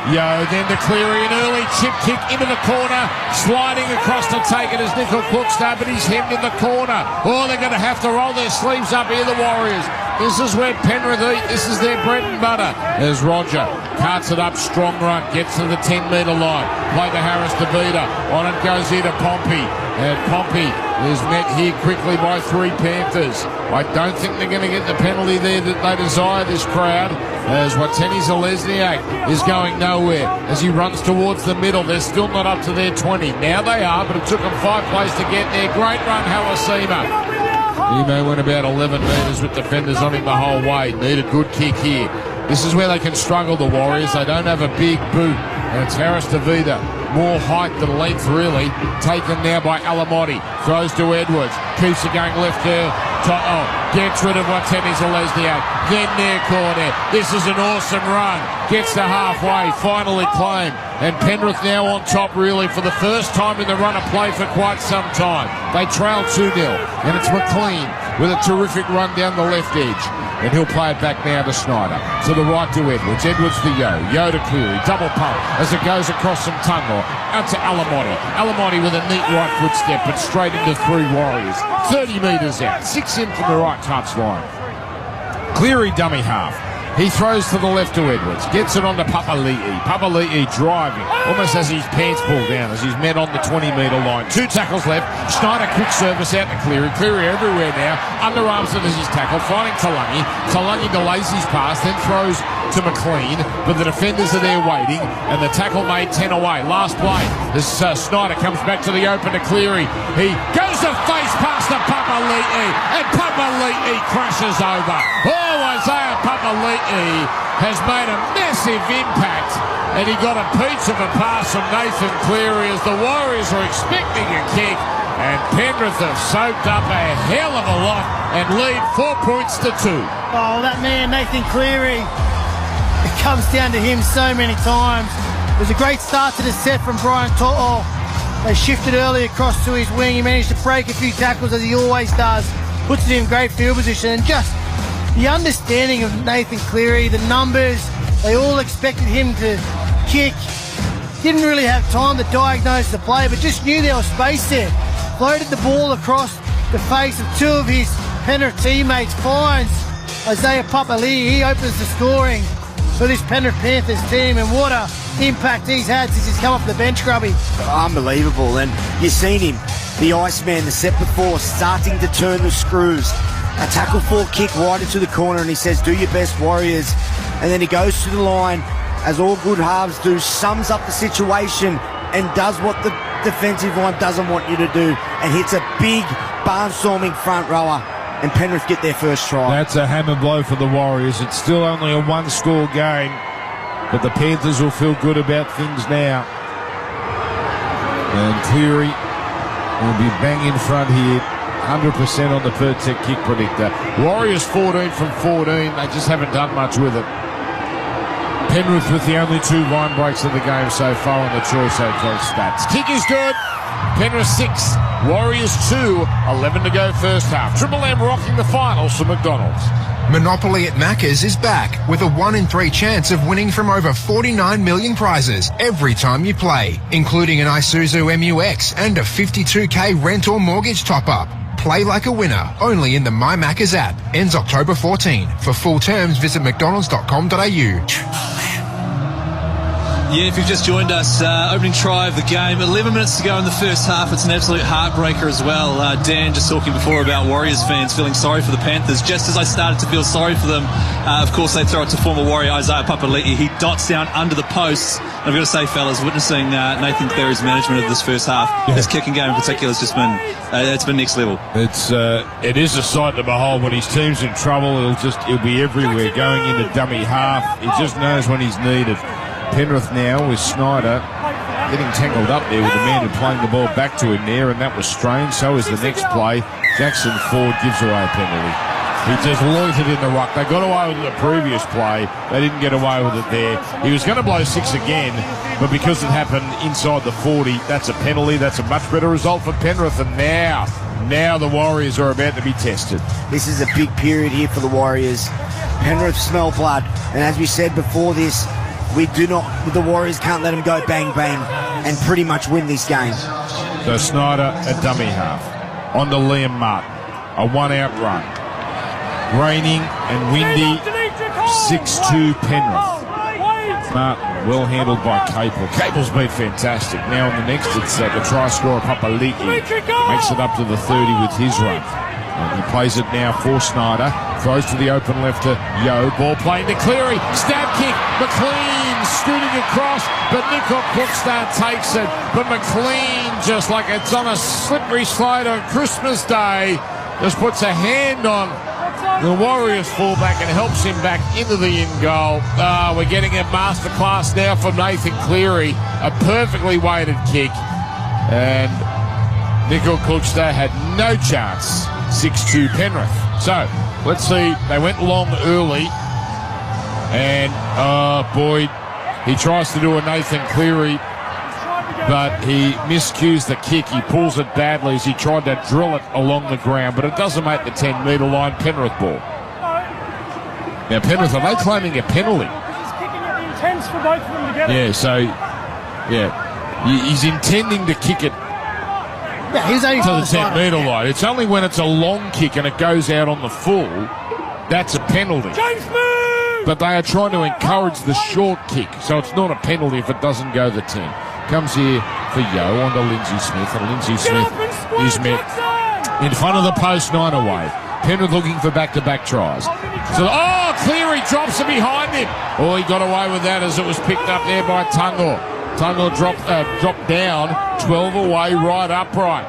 Yo. Then to Cleary. An early chip kick into the corner. Sliding across to take it as Nickel Klokstad, but he's hemmed in the corner. Oh, they're going to have to roll their sleeves up here, the Warriors. This is where Penrith eat. This is their bread and butter. There's Roger. Carts it up. Strong run. Gets to the 10-metre line. Play to Harris DeVita. On it goes here to Pompey. And Pompey is met here quickly by 3 Panthers. I don't think they're going to get the penalty there that they desire, this crowd, as Wateni Zalesniak is going nowhere as he runs towards the middle. They're still not up to their 20. Now they are, but it took them 5 plays to get there. Great run, Halasima. Emo went about 11 metres with defenders on him the whole way. Need a good kick here. This is where they can struggle, the Warriors. They don't have a big boot. And it's Harris DeVita. More height than length, really. Taken now by Alamotti. Throws to Edwards. Keeps it going left there. Gets rid of Wateni Zalesniak. Then near corner. This is an awesome run. Gets to halfway. Finally claimed. And Penrith now on top, really, for the first time in the run of play for quite some time. They trail 2-0. And it's McLean with a terrific run down the left edge. And he'll play it back now to Snyder. To the right to Edwards. Edwards to Yo. Yo to Cleary. Double pump as it goes across some Tungor. Out to Alamotti. Alamotti with a neat right footstep, but straight into 3 Warriors. 30 metres out. 6 in from the right touchline. Cleary dummy half. He throws to the left to Edwards. Gets it on to Papali'i. Papali'i driving. Almost has his pants pulled down as he's met on the 20-metre line. 2 tackles left. Schneider quick service out to Cleary. Cleary everywhere now. Underarms it as his tackle. Finding Talangi. Talangi delays his pass, then throws to McLean, but the defenders are there waiting, and the tackle made 10 away. Last play, this Snyder comes back to the open to Cleary. He goes to face past the Papali'i, and Papali'i crashes over. Oh, Isaiah Papali'i has made a massive impact, and he got a piece of a pass from Nathan Cleary as the Warriors are expecting a kick, and Penrith have soaked up a hell of a lot and lead 4 points to 2. Oh, that man, Nathan Cleary. It comes down to him so many times. It was a great start to the set from Brian To'o. They shifted early across to his wing. He managed to break a few tackles as he always does. Puts it in great field position. And just the understanding of Nathan Cleary, the numbers, they all expected him to kick. Didn't really have time to diagnose the play, but just knew there was space there. Floated the ball across the face of 2 of his Penrith teammates. Finds Isaiah Papali'i. He opens the scoring for this Penrith Panthers team, and what a impact he's had since he's come off the bench, Grubby. Unbelievable, and you've seen him, the Iceman, the set before, starting to turn the screws. A tackle for kick right into the corner, and he says, do your best, Warriors. And then he goes to the line, as all good halves do, sums up the situation and does what the defensive line doesn't want you to do, and hits a big barnstorming front rower. And Penrith get their first try. That's a hammer blow for the Warriors. It's still only a 1-score game, but the Panthers will feel good about things now. And Cleary will be bang in front here. 100% on the per-tech kick predictor. Warriors 14 from 14. They just haven't done much with it. Penrith with the only 2 line breaks of the game so far on the Choice Hotel stats. Kick is good. Penrith 6, Warriors 2, 11 to go first half. Triple M rocking the finals for McDonald's. Monopoly at Macca's is back with a 1 in 3 chance of winning from over 49 million prizes every time you play, including an Isuzu MUX and a 52k rent or mortgage top-up. Play like a winner, only in the My Macca's app. Ends October 14. For full terms, visit mcdonalds.com.au. Yeah, if you've just joined us, opening try of the game, 11 minutes to go in the first half. It's an absolute heartbreaker as well. Dan just talking before about Warriors fans feeling sorry for the Panthers. Just as I started to feel sorry for them, of course they throw it to former Warrior Isaiah Papali'i. He dots down under the posts. I've got to say, fellas, witnessing Nathan Cleary's management of this first half, his kicking game in particular has just been it's been next level. It is a sight to behold. When his team's in trouble, it'll be everywhere, going into dummy half. He just knows when he's needed. Penrith now with Snyder getting tangled up there with the man who playing the ball back to him there, and that was strange. So is the next play. Jackson Ford gives away a penalty. He just loitered in the ruck. They got away with it the previous play. They didn't get away with it there. He was going to blow 6 again, but because it happened inside the 40, that's a penalty. That's a much better result for Penrith. And now the Warriors are about to be tested. This is a big period here for the Warriors. Penrith smell blood, and as we said before this, the Warriors can't let them go bang bang and pretty much win this game. So Snyder, a dummy half. On to Liam Martin. A 1-out run. Raining and windy. 6-2 Penrith. Martin, well handled by Capel. Capel's been fantastic. Now on the next, it's the try scorer Papali'i. Makes it up to the 30 with his run. And he plays it now for Snyder. Throws to the open left to Yo. Ball playing to Cleary. Stab kick. McLean scooting across, but Nicole Cookstad takes it. But McLean, just like it's on a slippery slide on Christmas Day, just puts a hand on the Warriors fullback and helps him back into the in goal. We're getting a masterclass now from Nathan Cleary. A perfectly weighted kick. And Nicole Cookstad had no chance. 6-2 Penrith. So, let's see. They went long early. And, Boyd, he tries to do a Nathan Cleary, but he miscues the kick. He pulls it badly as he tried to drill it along the ground, but it doesn't make the 10-metre line. Penrith ball. Now, Penrith, are they claiming a penalty? He's kicking it intense for both of them together. Yeah, so, he's intending to kick it Yeah, he's only to the 10-metre line. It's only when it's a long kick and it goes out on the full, that's a penalty. James move! but they are trying to encourage the short kick, so it's not a penalty if it doesn't go the 10. Comes here for Yo onto Lindsay Smith, and Lindsay Smith is met in front of the post, 9 away. Penrith looking for back-to-back tries. So, Cleary drops it behind him. Oh, he got away with that as it was picked up there by Tungor. Tungor dropped down, 12 away, right upright.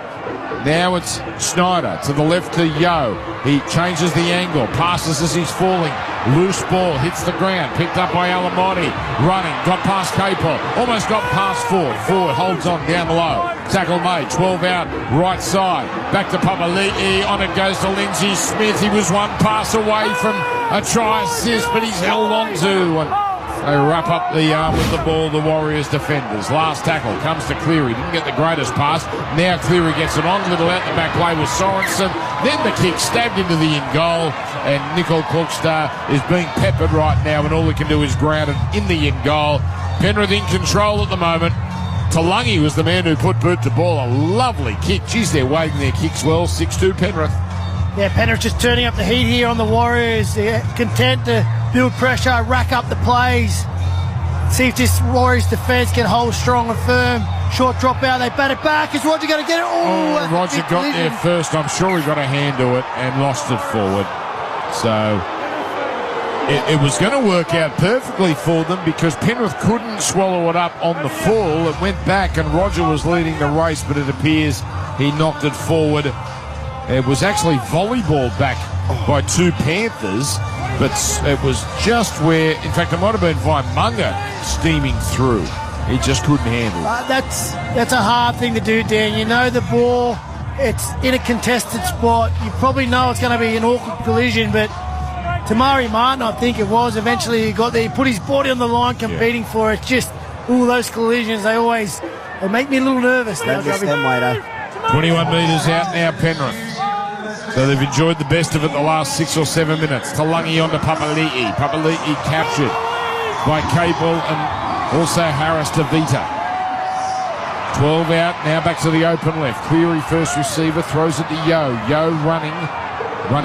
Now it's Snyder to the left to Yo. He changes the angle, passes as he's falling. Loose ball, hits the ground, picked up by Alamotti. Running, got past Capel, almost got past Ford. Ford holds on down low. Tackle made, 12 out, right side. Back to Papali'i, on it goes to Lindsay Smith. He was one pass away from a try assist, but he's held on to. And they wrap up the arm with the ball, the Warriors defenders. Last tackle comes to Cleary. Didn't get the greatest pass. Now Cleary gets it on. Little out the back play with Sorensen. Then the kick stabbed into the in goal. And Nicole Klokstad is being peppered right now, and all he can do is ground it in the in goal. Penrith in control at the moment. Talangi was the man who put boot to ball. A lovely kick. Geez, they're weighting their kicks well. 6-2 Penrith. Yeah, Penrith just turning up the heat here on the Warriors. They're content to build pressure, rack up the plays, see if this Warriors defence can hold strong and firm. Short drop out, they bat it back. Is Roger going to get it? Roger got there first. I'm sure he got a hand to it and lost it forward. So it was going to work out perfectly for them because Penrith couldn't swallow it up on the full. It went back and Roger was leading the race, but it appears he knocked it forward. It was actually volleyballed back by two Panthers, but it was just where, in fact, it might have been Vaimunga steaming through. He just couldn't handle it. That's a hard thing to do, Dan. You know the ball, it's in a contested spot. You probably know it's going to be an awkward collision, but Tamari Martin, I think it was, eventually he got there. He put his body on the line competing for it. Just, all those collisions, they make me a little nervous. Don't miss them, Wader. 21 metres out now, Penrith. So they've enjoyed the best of it the last 6 or 7 minutes. Talangi onto Papali'i. Papali'i captured by Capel and also Harris to Vita. 12 out, now back to the open left. Cleary first receiver, throws it to Yo. Yo running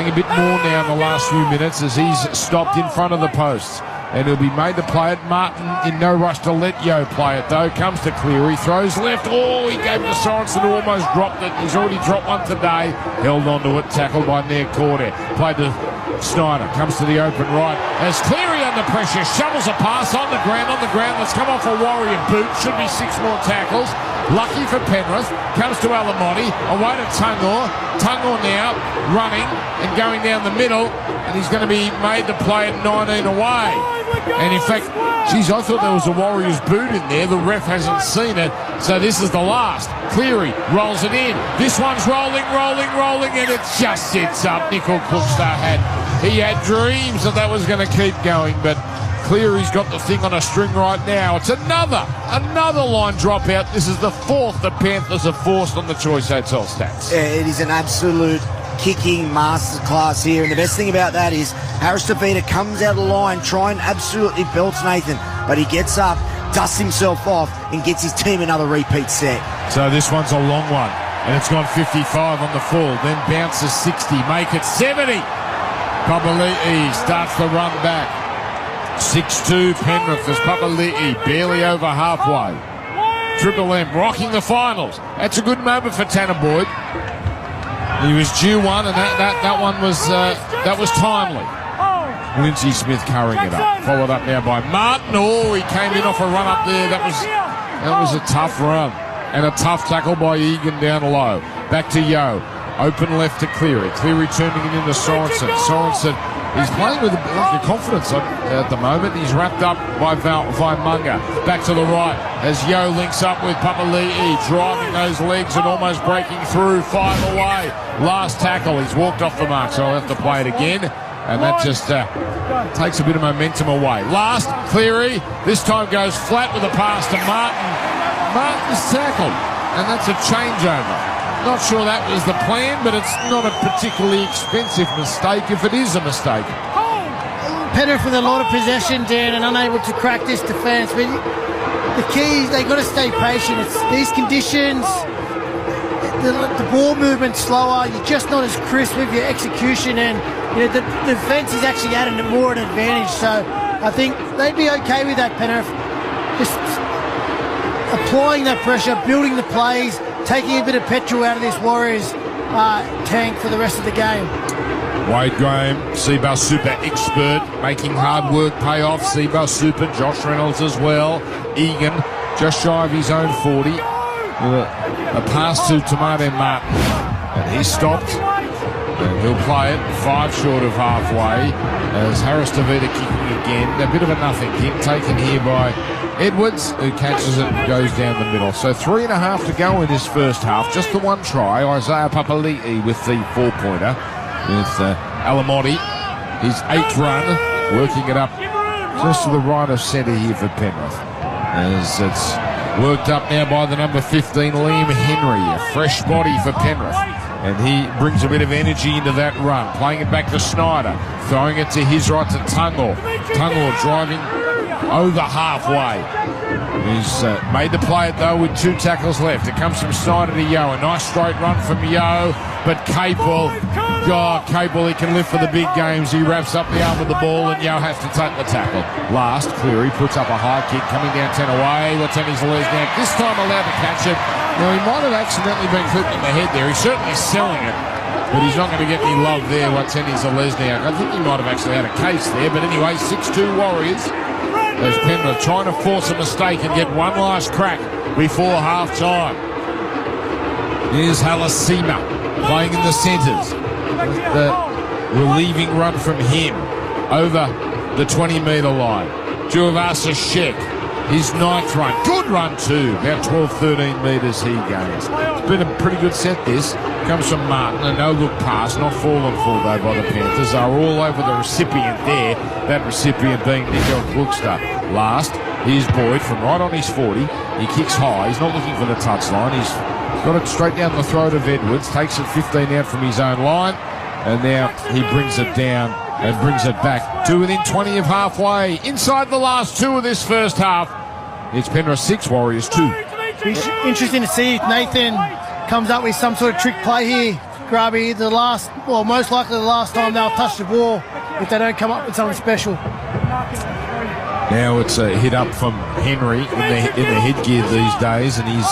a bit more now in the last few minutes as he's stopped in front of the posts. And he'll be made to play it. Martin in no rush to let Yo play it, though. Comes to Cleary, throws left. Oh, he gave it to Sorensen, who almost dropped it. He's already dropped one today. Held onto it, tackled by Nair Corday. Played to Snyder, comes to the open right. As Cleary under pressure, shovels a pass on the ground. Let's come off a Warrior boot. Should be 6 more tackles. Lucky for Penrith. Comes to Alamotti. Away to Tungor. Tungor now running and going down the middle. And he's going to be made to play at 19 away. And in fact, geez, I thought there was a Warriors boot in there. The ref hasn't seen it. So this is the last. Cleary rolls it in. This one's rolling, and it just sets up. Nicole Klokstad he had dreams that was going to keep going, but Cleary's got the thing on a string right now. It's another line dropout. This is the 4th the Panthers have forced on the Choice Hotel stats. Yeah, it is an absolute kicking masterclass here, and the best thing about that is Harris Tavita comes out of the line, trying absolutely belts Nathan, but he gets up, dusts himself off, and gets his team another repeat set. So this one's a long one, and it's gone 55 on the full, then bounces 60, make it 70. Papali'i starts the run back. 6-2 Penrith as Papali'i barely over halfway. Triple M rocking the finals. That's a good moment for Tanner Boyd. He was due one, and that one was timely. Lindsay Smith carrying it up, followed up now by Martin. Oh, he came in off a run up there. That was a tough run and a tough tackle by Egan down low. Back to Yo, open left to Cleary. Cleary turning it into Sorensen. Sorensen, he's playing with a lack of confidence at the moment. He's wrapped up by Vaimunga. Back to the right as Yo links up with Papali'i, driving those legs and almost breaking through. 5 away. Last tackle. He's walked off the mark, so I'll have to play it again. And that just takes a bit of momentum away. Last, Cleary. This time goes flat with a pass to Martin. Martin's tackled, and that's a changeover. Not sure that was the plan, but it's not a particularly expensive mistake if it is a mistake. Penrith with a lot of possession, Dan, and unable to crack this defence. But the key is they've got to stay patient. It's these conditions, the ball movement's slower. You're just not as crisp with your execution, and the defence is actually adding more an advantage. So I think they'd be okay with that, Penrith. Just applying that pressure, building the plays, taking a bit of petrol out of this Warriors tank for the rest of the game. Wade Graham, Seabus Super expert, making hard work pay off. Seabus Super, Josh Reynolds as well. Egan, just shy of his own 40. A pass to Tomato Martin. And he stopped. And he'll play it 5 short of halfway as Harris Tavita kicking again. A bit of a nothing kick taken here by Edwards, who catches it and goes down the middle. So 3.5 to go in this first half. Just the one try. Isaiah Papali'i with the 4-pointer. With Alamotti, his 8th run, working it up just to the right of centre here for Penrith. As it's worked up now by the number 15, Liam Henry, a fresh body for Penrith. And he brings a bit of energy into that run, playing it back to Snyder, throwing it to his right to Tungor. Tungor driving over halfway. He's made the play it though with 2 tackles left. It comes from Snyder to Yeo. A nice straight run from Yeo, but Capel, Capel, he can live for the big games. He wraps up the arm of the ball and Yeo has to take the tackle. Last, Cleary puts up a high kick coming down 10 away. Wateni's Lesniak this time allowed to catch it. Now he might have accidentally been clipped in the head there. He's certainly selling it, but he's not going to get any love there. Wateni's Lesniak. I think he might have actually had a case there, but anyway, 6-2 Warriors. As Penrith trying to force a mistake and get one last crack before half-time. Here's Halasima playing in the centres. The relieving run from him over the 20-metre line. Juavasa Sheck, his 9th run. Good run too. About 12-13 metres he gains. It's been a pretty good set this. Comes from Martin. A no-look pass, not fallen for though by the Panthers. Are all over the recipient there. That recipient being Nico Kluckster. Last, here's Boyd from right on his 40. He kicks high. He's not looking for the touchline. He's got it straight down the throat of Edwards. Takes it 15 out from his own line. And now he brings it down and brings it back to within 20 of halfway. Inside the last 2 of this first half. It's Penrith 6, Warriors 2. It's interesting to see if Nathan comes up with some sort of trick play here. Grubby, most likely the last time they'll touch the ball if they don't come up with something special. Now it's a hit up from Henry in the headgear these days, and he's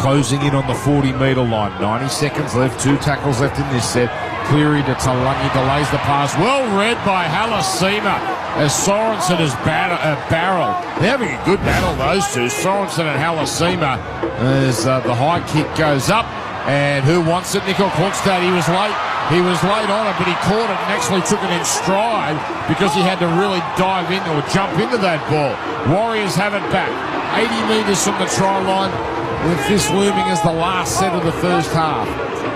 closing in on the 40-metre line. 90 seconds left, 2 tackles left in this set. Cleary to Talangi, delays the pass. Well read by Halasima as Sorensen has barreled. They're having a good battle, those two, Sorensen and Halasima, as the high kick goes up. And who wants it? Nico Klokstad. He was late. He was late on it, but he caught it and actually took it in stride because he had to really dive in or jump into that ball. Warriors have it back. 80 metres from the try line, with this looming as the last set of the first half.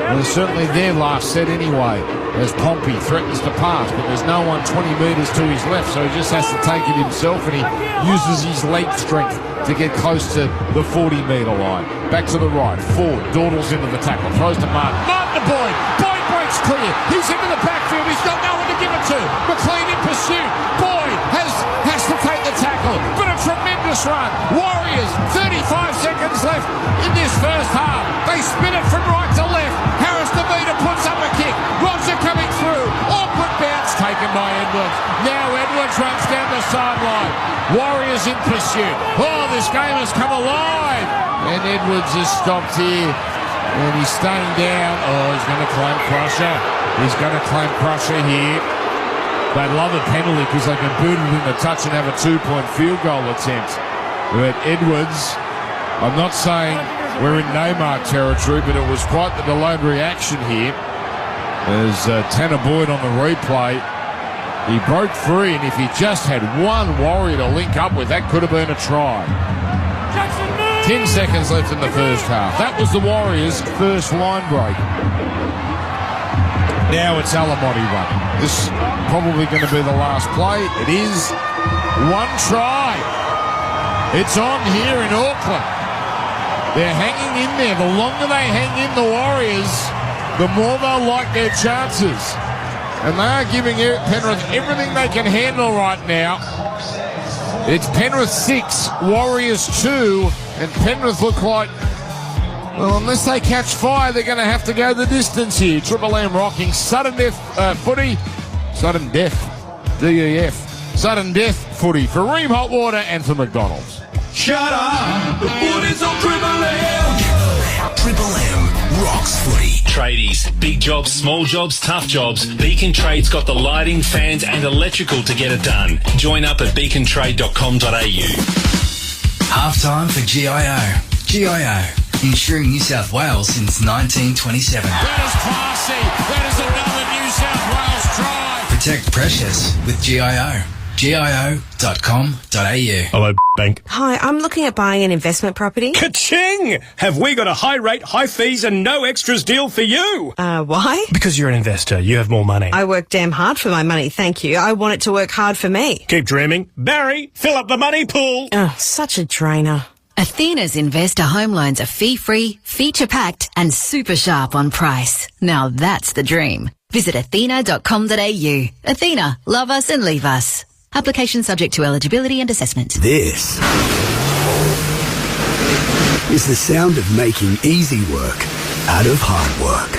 Well, it's certainly their last set anyway, as Pompey threatens to pass, but there's no one 20 metres to his left, so he just has to take it himself, and he uses his leg strength to get close to the 40-metre line. Back to the right, forward, dawdles into the tackle, throws to Martin. Martin to Boyd. Boyd breaks clear. He's into the backfield. He's got no one to give it to. McLean in pursuit. Boyd has to take the tackle, but a tremendous run. Warriors, 35 seconds left in this first half. They spin it from right to left. Harris Tavita puts up a kick. Roger coming through. Awkward bounce taken by Edwards. Now Edwards runs down the sideline. Warriors in pursuit. Oh, this game has come alive. And Edwards is stopped here. And he's staying down. Oh, he's going to claim Crusher. He's going to claim Crusher here. They'd love a penalty because they can boot it in the touch and have a 2-point field goal attempt. But Edwards, I'm not saying we're in Neymar territory, but it was quite the delayed reaction here. As Tanner Boyd on the replay, he broke free, and if he just had one Warrior to link up with, that could have been a try. 10 seconds left in the first half. That was the Warriors' first line break. Now it's Alamotti running. This is probably going to be the last play. It is. One try. It's on here in Auckland. They're hanging in there. The longer they hang in, the Warriors, the more they'll like their chances. And they are giving Penrith everything they can handle right now. It's Penrith 6, Warriors 2, and Penrith look like, well, unless they catch fire, they're going to have to go the distance here. Triple M rocking sudden death footy. Sudden death. DEF. Sudden death footy for Ream Hot Water and for McDonald's. Shut up! The footy's on Triple M! Triple M rocks footy. Tradies, big jobs, small jobs, tough jobs. Beacon Trade's got the lighting, fans and electrical to get it done. Join up at beacontrade.com.au. Halftime for GIO. GIO, insuring New South Wales since 1927. That is classy. That is another New South Wales drive. Protect precious with GIO. GIO.com.au. Hello, bank. Hi, I'm looking at buying an investment property. Ka-ching! Have we got a high rate, high fees and no extras deal for you? Why? Because you're an investor. You have more money. I work damn hard for my money, thank you. I want it to work hard for me. Keep dreaming. Barry, fill up the money pool. Oh, such a drainer. Athena's investor home loans are fee-free, feature-packed and super sharp on price. Now that's the dream. Visit athena.com.au. Athena, love us and leave us. Application subject to eligibility and assessment. This is the sound of making easy work out of hard work.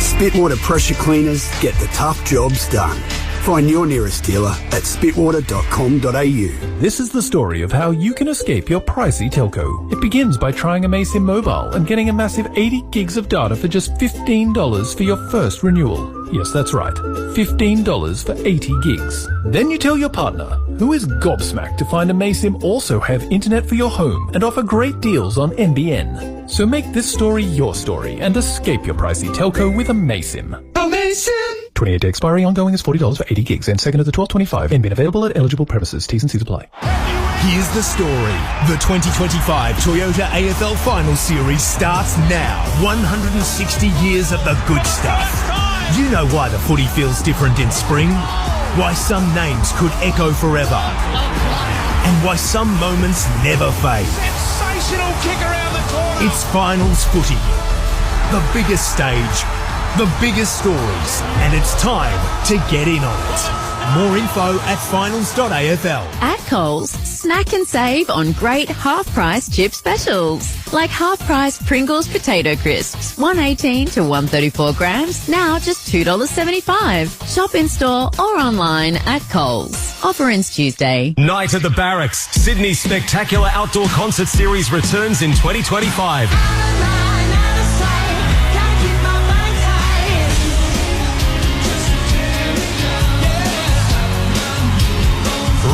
Spitwater pressure cleaners get the tough jobs done. Find your nearest dealer at spitwater.com.au. This is the story of how you can escape your pricey telco. It begins by trying a Mason mobile and getting a massive 80 gigs of data for just $15 for your first renewal. Yes, that's right. $15 for 80 gigs. Then you tell your partner, who is gobsmacked to find a Maysim also have internet for your home and offer great deals on NBN. So make this story your story and escape your pricey telco with a Maysim. Amazing! 28-day expiry, ongoing is $40 for 80 gigs and 2nd of the 12.25. NBN available at eligible premises. T's and C's apply. Here's the story. The 2025 Toyota AFL Final Series starts now. 160 years of the good stuff. You know why the footy feels different in spring, why some names could echo forever, and why some moments never fade. Sensational kick around the corner. It's finals footy. The biggest stage, the biggest stories, and it's time to get in on it. More info at finals.afl. At Coles, snack and save on great half-price chip specials. Like half-price Pringles potato crisps, 118 to 134 grams, now just $2.75. Shop in-store or online at Coles. Offer ends Tuesday. Night at the Barracks. Sydney's spectacular outdoor concert series returns in 2025.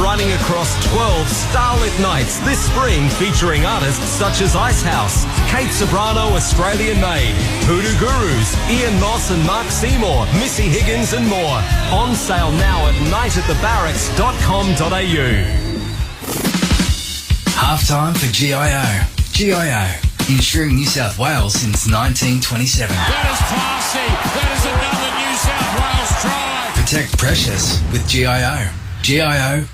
Running across 12 starlit nights this spring, featuring artists such as Icehouse, Kate Sobrano, Australian-made, Hoodoo Gurus, Ian Moss and Mark Seymour, Missy Higgins and more. On sale now at nightatthebarracks.com.au. Halftime for GIO. GIO, insuring New South Wales since 1927. That is classy. That is another New South Wales drive. Protect precious with GIO. GIO.com.au.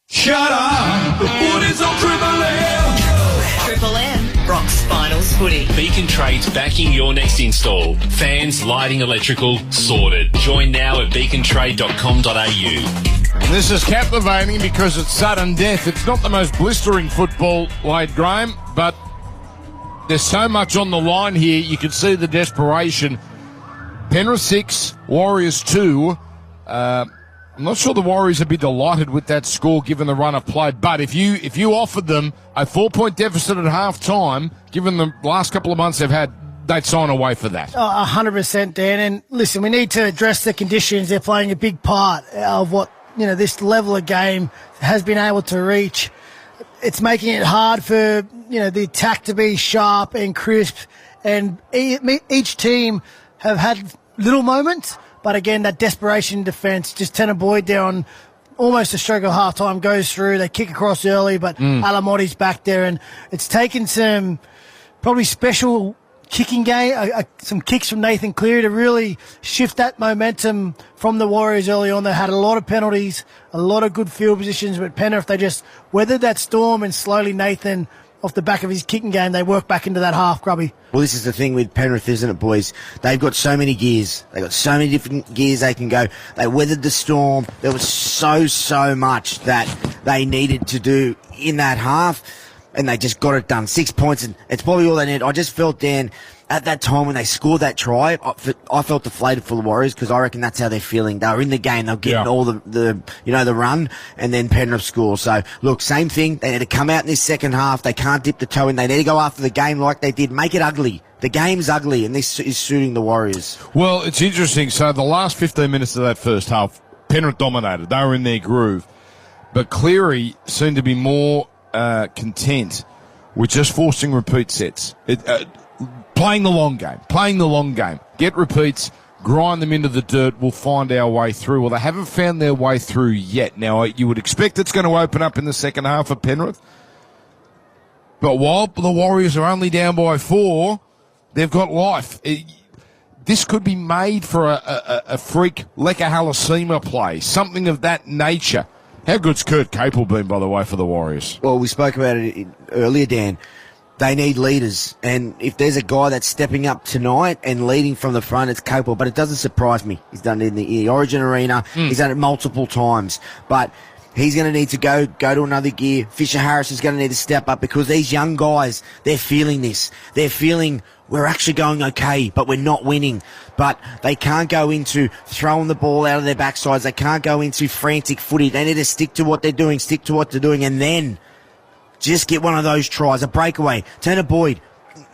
Shut up! The footy's on Triple M! Triple M rocks finals footy. Beacon Trade's backing your next install. Fans, lighting, electrical, sorted. Join now at beacontrade.com.au. This is captivating because it's sudden death. It's not the most blistering football, Wade Graham, but there's so much on the line here. You can see the desperation. Penrith 6, Warriors 2. I'm not sure the Warriors would be delighted with that score given the run of play, but if you offered them a 4-point deficit at half-time, given the last couple of months they've had, they'd sign away for that. 100%, Dan. And listen, we need to address the conditions. They're playing a big part of what, this level of game has been able to reach. It's making it hard for, the attack to be sharp and crisp. And each team have had little moments. But again, that desperation in defence, just Tanner Boyd there on almost a stroke of half-time goes through. They kick across early, but Alamotti's back there. And it's taken some probably special kicking game, some kicks from Nathan Cleary to really shift that momentum from the Warriors early on. They had a lot of penalties, a lot of good field positions, but Penrith, they just weathered that storm and slowly Nathan, off the back of his kicking game, they work back into that half, Grubby. Well, this is the thing with Penrith, isn't it, boys? They've got so many gears. They've got so many different gears they can go. They weathered the storm. There was so much that they needed to do in that half, and they just got it done. 6 points, and it's probably all they need. I just felt, Dan, at that time when they scored that try, I felt deflated for the Warriors because I reckon that's how they're feeling. They were in the game, they were getting all the run, and then Penrith score. So, look, same thing. They need to come out in this second half. They can't dip the toe in. They need to go after the game like they did. Make it ugly. The game's ugly, and this is suiting the Warriors. Well, it's interesting. So the last 15 minutes of that first half, Penrith dominated. They were in their groove. But Cleary seemed to be more content with just forcing repeat sets. Playing the long game. Get repeats, grind them into the dirt, we'll find our way through. Well, they haven't found their way through yet. Now, you would expect it's going to open up in the second half of Penrith. But while the Warriors are only down by 4, they've got life. This could be made for a freak Leka Halasima play, something of that nature. How good's Kurt Capel been, by the way, for the Warriors? Well, we spoke about it earlier, Dan. They need leaders, and if there's a guy that's stepping up tonight and leading from the front, it's Capel. But it doesn't surprise me. He's done it in the Origin Arena. He's done it multiple times. But he's going to need to go to another gear. Fisher Harris is going to need to step up because these young guys, they're feeling this. They're feeling we're actually going okay, but we're not winning. But they can't go into throwing the ball out of their backsides. They can't go into frantic footy. They need to stick to what they're doing, and then just get one of those tries, a breakaway. Tanner Boyd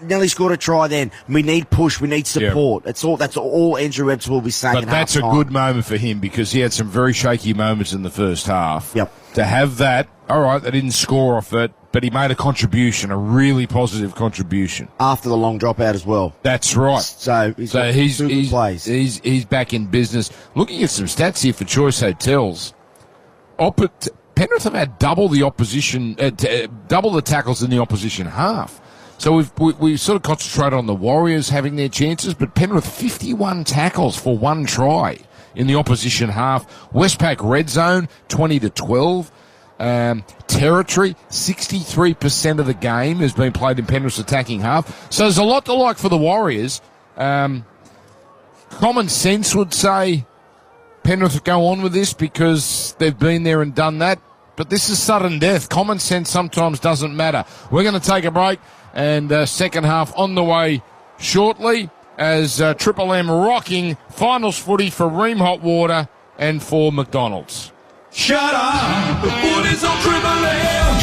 nearly scored a try then. We need push. We need support. That's all Andrew Ebbs will be saying. But that's a good moment for him because he had some very shaky moments in the first half. Yep. To have that, all right, they didn't score off it, but he made a contribution, a really positive contribution. After the long dropout as well. That's right. So he's back in business. Looking at some stats here for Choice Hotels. Penrith have had double the opposition, double the tackles in the opposition half. So we've sort of concentrated on the Warriors having their chances, but Penrith 51 tackles for 1 try in the opposition half. Westpac red zone 20-12. Territory 63% of the game has been played in Penrith's attacking half. So there's a lot to like for the Warriors. Common sense would say Penrith go on with this because they've been there and done that. But this is sudden death. Common sense sometimes doesn't matter. We're going to take a break, and second half on the way shortly as Triple M rocking finals footy for Ream Hot Water and for McDonald's. Shut up! The footy's on Triple M!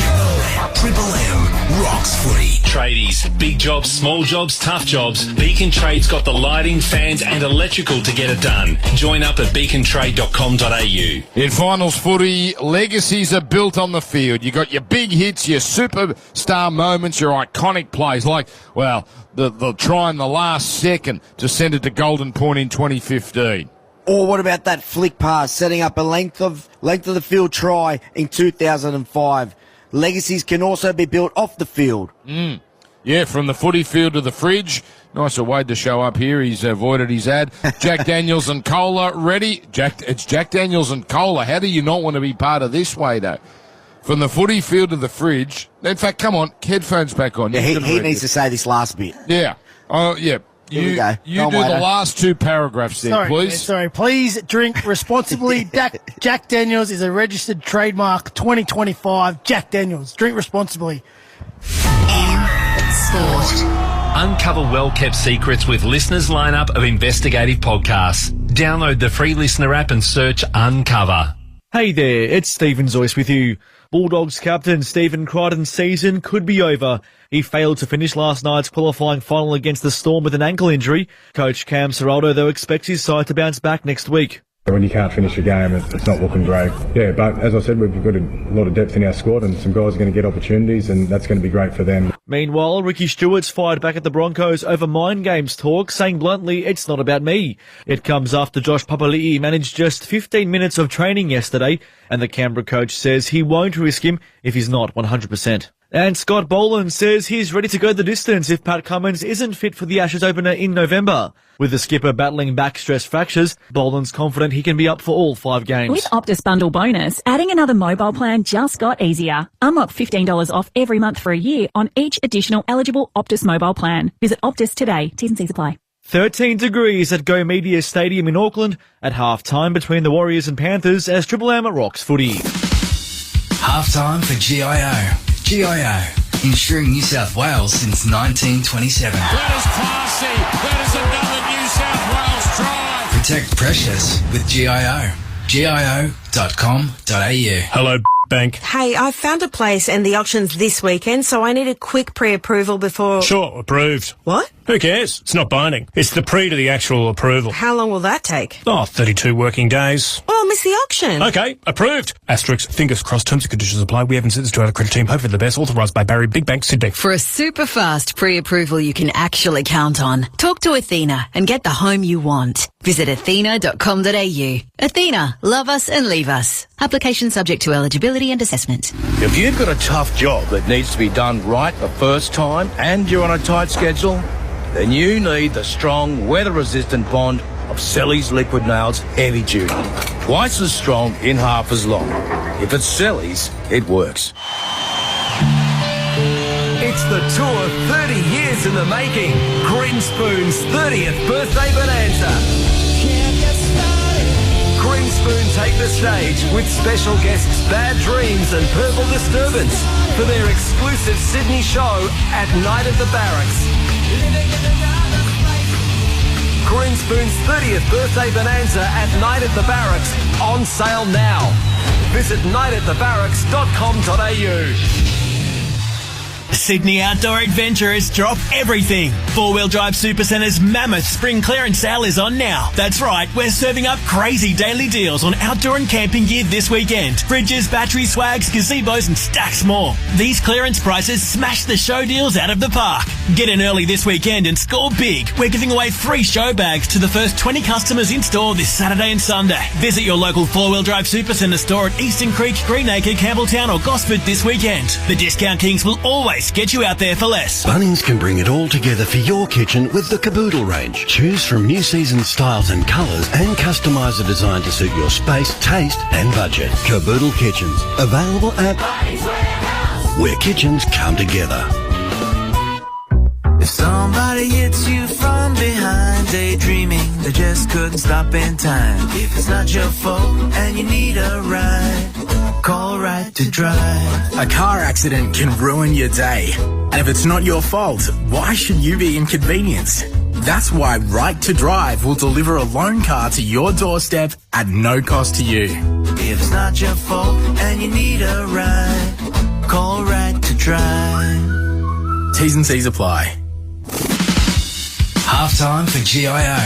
Triple M rocks footy. Tradies, big jobs, small jobs, tough jobs. Beacon Trade's got the lighting, fans and electrical to get it done. Join up at beacontrade.com.au. In finals footy, legacies are built on the field. You got your big hits, your superstar moments, your iconic plays like, well, the try in the last second to send it to Golden Point in 2015. Or what about that flick pass setting up a length of the field try in 2005? Legacies can also be built off the field. Yeah, from the footy field to the fridge. Nice of Wade to show up here. He's avoided his ad. Jack Daniels and Cola ready. It's Jack Daniels and Cola. How do you not want to be part of this, Wade? From the footy field to the fridge. In fact, come on, headphones back on. Yeah, he needs to say this last bit. Yeah. Oh, yeah. You do the last 2 paragraphs there, please. Sorry, please drink responsibly. Jack Daniels is a registered trademark 2025. Jack Daniels. Drink responsibly. Sport. Uncover well-kept secrets with Listener's lineup of investigative podcasts. Download the free Listener app and search Uncover. Hey there, it's Stephen Zoyce with you. Bulldogs captain Stephen Crichton's season could be over. He failed to finish last night's qualifying final against the Storm with an ankle injury. Coach Cam Serraldo, though, expects his side to bounce back next week. When you can't finish a game, it's not looking great. Yeah, but as I said, we've got a lot of depth in our squad and some guys are going to get opportunities and that's going to be great for them. Meanwhile, Ricky Stewart's fired back at the Broncos over mind games talk, saying bluntly, it's not about me. It comes after Josh Papali'i managed just 15 minutes of training yesterday, and the Canberra coach says he won't risk him if he's not 100%. And Scott Boland says he's ready to go the distance if Pat Cummins isn't fit for the Ashes opener in November. With the skipper battling back stress fractures, Boland's confident he can be up for all 5 games. With Optus Bundle Bonus, adding another mobile plan just got easier. Unlock $15 off every month for a year on each additional eligible Optus mobile plan. Visit Optus today. T's and C's apply. 13 degrees at Go Media Stadium in Auckland at half-time between the Warriors and Panthers as Triple M rocks footy. Half-time for GIO. GIO, Insuring New South Wales since 1927. That is classy. That is another New South Wales drive. Protect precious with GIO. GIO.com.au. Hello, bank. Hey, I found a place and the auction's this weekend, so I need a quick pre-approval before... Sure, approved. What? Who cares? It's not binding. It's the pre to the actual approval. How long will that take? 32 working days. Oh, I'll miss the auction. Okay, approved. Asterisk, fingers crossed, terms and conditions apply. We haven't sent this to our credit team. Hopefully the best. Authorised by Barry, Big Bank, Sydney. For a super fast pre-approval you can actually count on, talk to Athena and get the home you want. Visit athena.com.au. Athena, love us and leave us. Application subject to eligibility and assessment. If you've got a tough job that needs to be done right the first time and you're on a tight schedule, then you need the strong, weather-resistant bond of Selly's Liquid Nails Heavy Duty. Twice as strong in half as long. If it's Selly's, it works. It's the tour 30 years in the making. Greenspoon's 30th birthday bonanza. Greenspoon take the stage with special guests Bad Dreams and Purple Disturbance for their exclusive Sydney show at Night at the Barracks. Greenspoon's 30th birthday bonanza at Night at the Barracks on sale now. Visit nightatthebarracks.com.au. Sydney outdoor adventurers drop everything. Four-wheel drive Supercenter's mammoth spring clearance sale is on now. That's right, we're serving up crazy daily deals on outdoor and camping gear this weekend. Fridges, battery swags, gazebos and stacks more. These clearance prices smash the show deals out of the park. Get in early this weekend and score big. We're giving away free show bags to the first 20 customers in store this Saturday and Sunday. Visit your local four-wheel drive Supercenter store at Eastern Creek, Greenacre, Campbelltown or Gosford this weekend. The Discount Kings will always get you out there for less. Bunnings can bring it all together for your kitchen with the Caboodle range. Choose from new season styles and colours and customise a design to suit your space, taste and budget. Caboodle Kitchens. Available at where kitchens come together. If somebody hits you from behind, daydreaming, they just couldn't stop in time. If it's not your fault and you need a ride, call Right to Drive. A car accident can ruin your day. And if it's not your fault, why should you be inconvenienced? That's why Right to Drive will deliver a loan car to your doorstep at no cost to you. If it's not your fault and you need a ride, call Right to Drive. T's and C's apply. Halftime for GIO.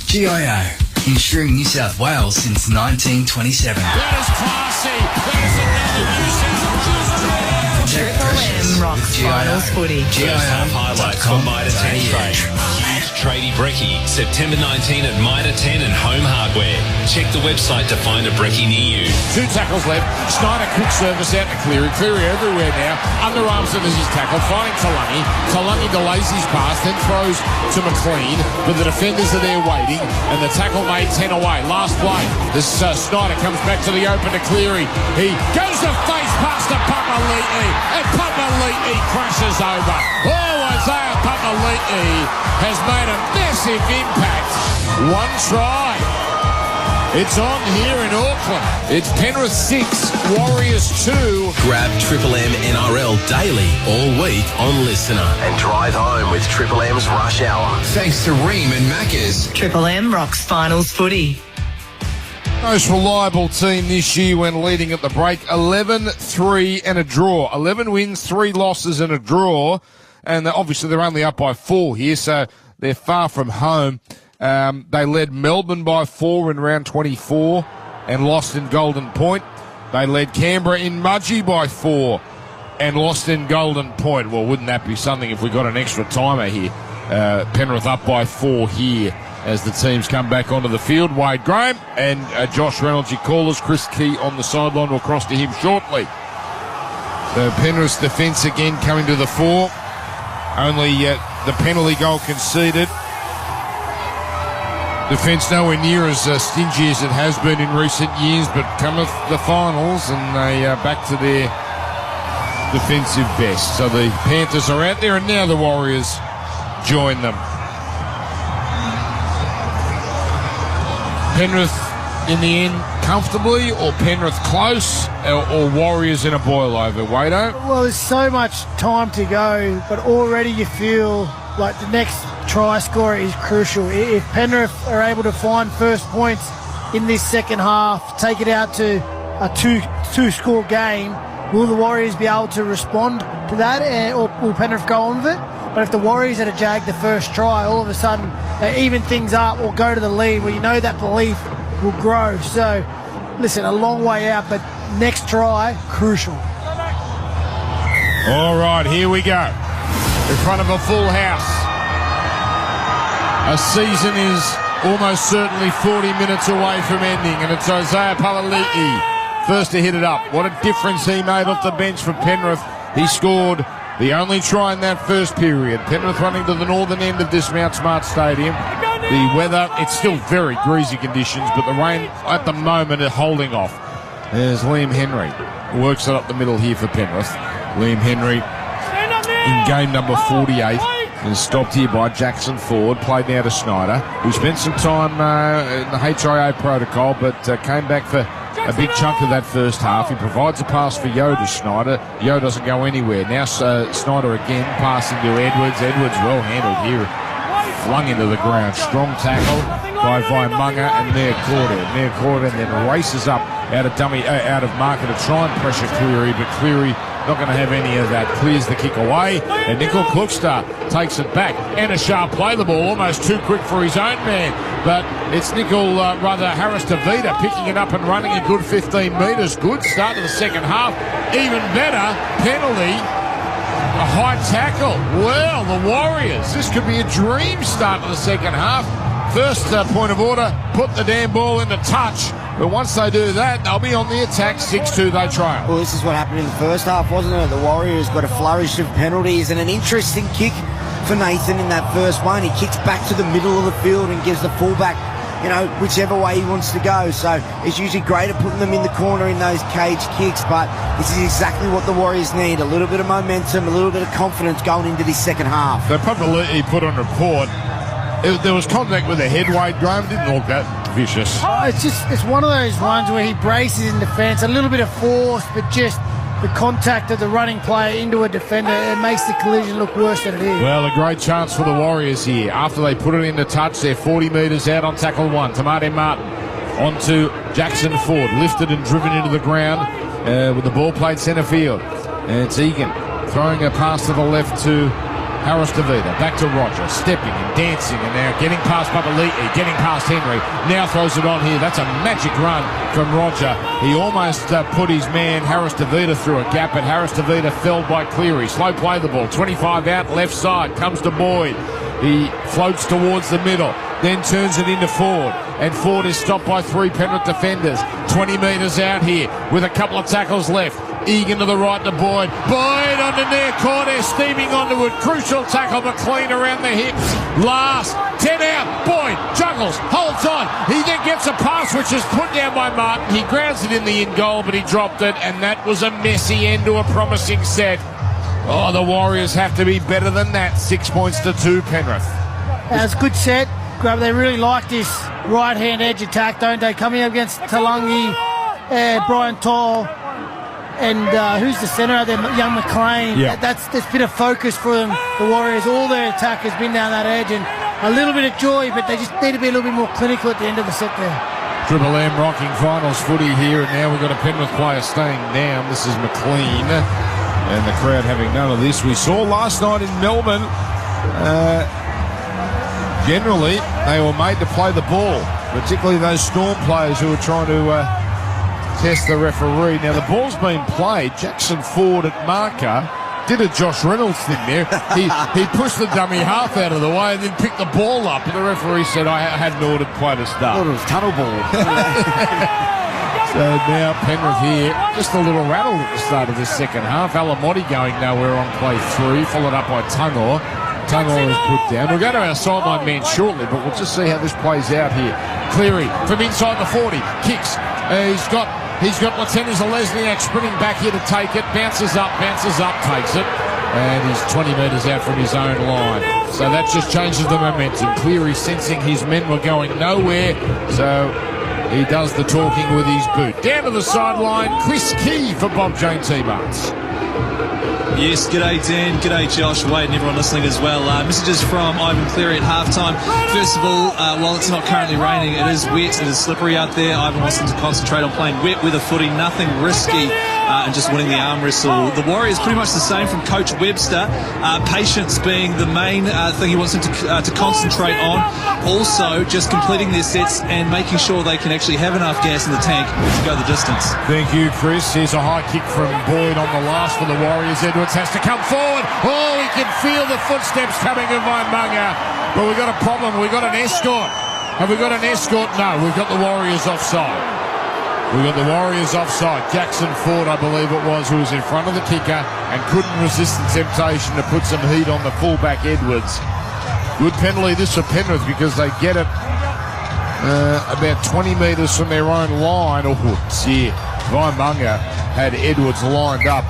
GIO. Insuring New South Wales since 1927. That is classy. That is another New South Wales drive. Triple M rocks finals footy. First half highlights for Mitre 10 trade. Huge tradie brekkie, September 19 at Mitre 10 and Home Hardware. Check the website to find a brekkie near you. 2 tackles left. Snyder quick service out to Cleary. Cleary everywhere now. Underarms it as his tackle. Finding Talungi. Talungi delays his pass, then throws to McLean. But the defenders are there waiting. And the tackle made 10 away. Last play. This Snyder comes back to the open to Cleary. He goes to face past to Papali'i. And Papali'i crashes over. Oh, Isaiah Papali'i has made a massive impact. 1 try. It's on here in Auckland. It's Penrith 6, Warriors 2. Grab Triple M NRL daily all week on Listener. And drive home with Triple M's Rush Hour. Thanks to Ream and Macca's. Triple M rocks finals footy. Most reliable team this year when leading at the break. 11-3 and a draw. 11 wins, 3 losses and a draw. And obviously they're only up by 4 here, so they're far from home. They led Melbourne by 4 in round 24 and lost in Golden Point. They led Canberra in Mudgee by 4 and lost in Golden Point. Well, wouldn't that be something if we got an extra timer here? Penrith up by 4 here as the teams come back onto the field. Wade Graham and Josh Reynolds, your callers. Chris Key on the sideline. We'll cross to him shortly. The Penrith's defence again coming to the fore. Only the penalty goal conceded. Defence nowhere near as stingy as it has been in recent years, but cometh the finals and they are back to their defensive best. So the Panthers are out there and now the Warriors join them. Penrith in the end comfortably, or Penrith close, or Warriors in a boil-over, Wado? Well, there's so much time to go, but already you feel like the next try scorer is crucial. If Penrith are able to find first points in this second half, take it out to a two-score game, will the Warriors be able to respond to that, or will Penrith go on with it? But if the Warriors had to jag the first try, all of a sudden they even things up or go to the lead, where you know that belief will grow. So, listen, a long way out, but next try, crucial. All right, here we go. In front of a full house. A season is almost certainly 40 minutes away from ending, and it's Isaiah Palali'i first to hit it up. What a difference he made off the bench for Penrith. He scored the only try in that first period. Penrith running to the northern end of this Mount Smart Stadium. The weather, it's still very greasy conditions, but the rain at the moment is holding off. There's Liam Henry, who works it up the middle here for Penrith. Liam Henry in game number 48 is stopped here by Jackson Ford, played now to Schneider, who spent some time in the HIA protocol, but came back for a big chunk of that first half. He provides a pass for Yo to Schneider. Yo doesn't go anywhere. Now Schneider again passing to Edwards. Edwards well handled here. Flung into the ground. Strong tackle by Vaimunga and Nair Corder and then races up out of marker to try and pressure Cleary, but Cleary not going to have any of that. Clears the kick away, and Nickel Klukstad takes it back. Anashar play the ball almost too quick for his own man, but it's Harris DeVita picking it up and running a good 15 metres. Good start to the second half. Even better, penalty. A high tackle. Well, the Warriors, this could be a dream start to the second half. First point of order, put the damn ball into touch. But once they do that, they'll be on the attack. 6-2, they trail. Well, this is what happened in the first half, wasn't it? The Warriors got a flourish of penalties and an interesting kick for Nathan in that first one. He kicks back to the middle of the field and gives the fullback, whichever way he wants to go. So it's usually great at putting them in the corner in those cage kicks, but this is exactly what the Warriors need. A little bit of momentum, a little bit of confidence going into this second half. So probably he put on report, there was contact with the head weight, Graham. Didn't look that vicious. It's one of those ones where he braces in defence, a little bit of force, but just the contact of the running player into a defender, it makes the collision look worse than it is. Well, a great chance for the Warriors here. After they put it into touch, they're 40 metres out on tackle one. Tamate Martin onto Jackson Ford, lifted and driven into the ground with the ball played centre field. And it's Egan throwing a pass to the left to Harris DeVita, back to Roger, stepping and dancing, and now getting past Papali'i, getting past Henry, now throws it on here. That's a magic run from Roger. He almost put his man Harris DeVita through a gap, but Harris DeVita felled by Cleary. Slow play the ball, 25 out, left side, comes to Boyd. He floats towards the middle, then turns it into Ford, and Ford is stopped by three Penrith defenders. 20 metres out here with a couple of tackles left. Egan to the right to Boyd. Boyd onto Nair Corder, steaming onto it. Crucial tackle, McLean around the hips. Last, 10 out. Boyd juggles, holds on. He then gets a pass which is put down by Martin. He grounds it in the in goal, but he dropped it, and that was a messy end to a promising set. Oh, the Warriors have to be better than that. 6 points to 2, Penrith. That's a good set. They really like this right-hand edge attack, don't they? Coming up against Talangi, Brian Toll, and who's the centre out there? Young McLean. Yeah. That's a bit of focus for them, the Warriors. All their attack has been down that edge, and a little bit of joy, but they just need to be a little bit more clinical at the end of the set there. Triple M rocking finals footy here, and now we've got a Penrith player staying down. This is McLean, and the crowd having none of this. We saw last night in Melbourne, generally they were made to play the ball, particularly those Storm players who were trying to test the referee. Now the ball's been played. Jackson Ford at marker did a Josh Reynolds thing there. He pushed the dummy half out of the way and then picked the ball up, and the referee said, I hadn't ordered play to start. I thought it was tunnel ball. So now Penrith here, just a little rattled at the start of this second half. Alamotti going nowhere on play 3, followed up by Tungor. Tungor is put down. We'll go to our sideline man shortly, but we'll just see how this plays out here. Cleary from inside the 40, kicks. He's got Lieutenant Lesniak sprinting back here to take it. Bounces up, takes it. And he's 20 metres out from his own line. So that just changes the momentum. Cleary sensing his men were going nowhere. So He does the talking with his boot. Down to the sideline, Chris Key for Bob Jane T-Marts. Yes, g'day Dan, g'day Josh, Wade and everyone listening as well. Messages from Ivan Cleary at halftime. First of all, while it's not currently raining, it is wet, it is slippery out there. Ivan wants them to concentrate on playing wet with a footy, nothing risky, and just winning the arm wrestle. The Warriors pretty much the same from Coach Webster. Patience being the main thing he wants them to concentrate on. Also, just completing their sets and making sure they can actually have enough gas in the tank to go the distance. Thank you, Chris. Here's a high kick from Boyd on the last for the Warriors. Edwards has to come forward. Oh, he can feel the footsteps coming of Munga. But we've got a problem. We've got an escort. Have we got an escort? No, we've got the Warriors offside. We've got the Warriors offside. Jackson Ford, I believe it was, who was in front of the kicker and couldn't resist the temptation to put some heat on the fullback Edwards. Good penalty this for Penrith because they get it about 20 metres from their own line. Oh, dear. Munga had Edwards lined up.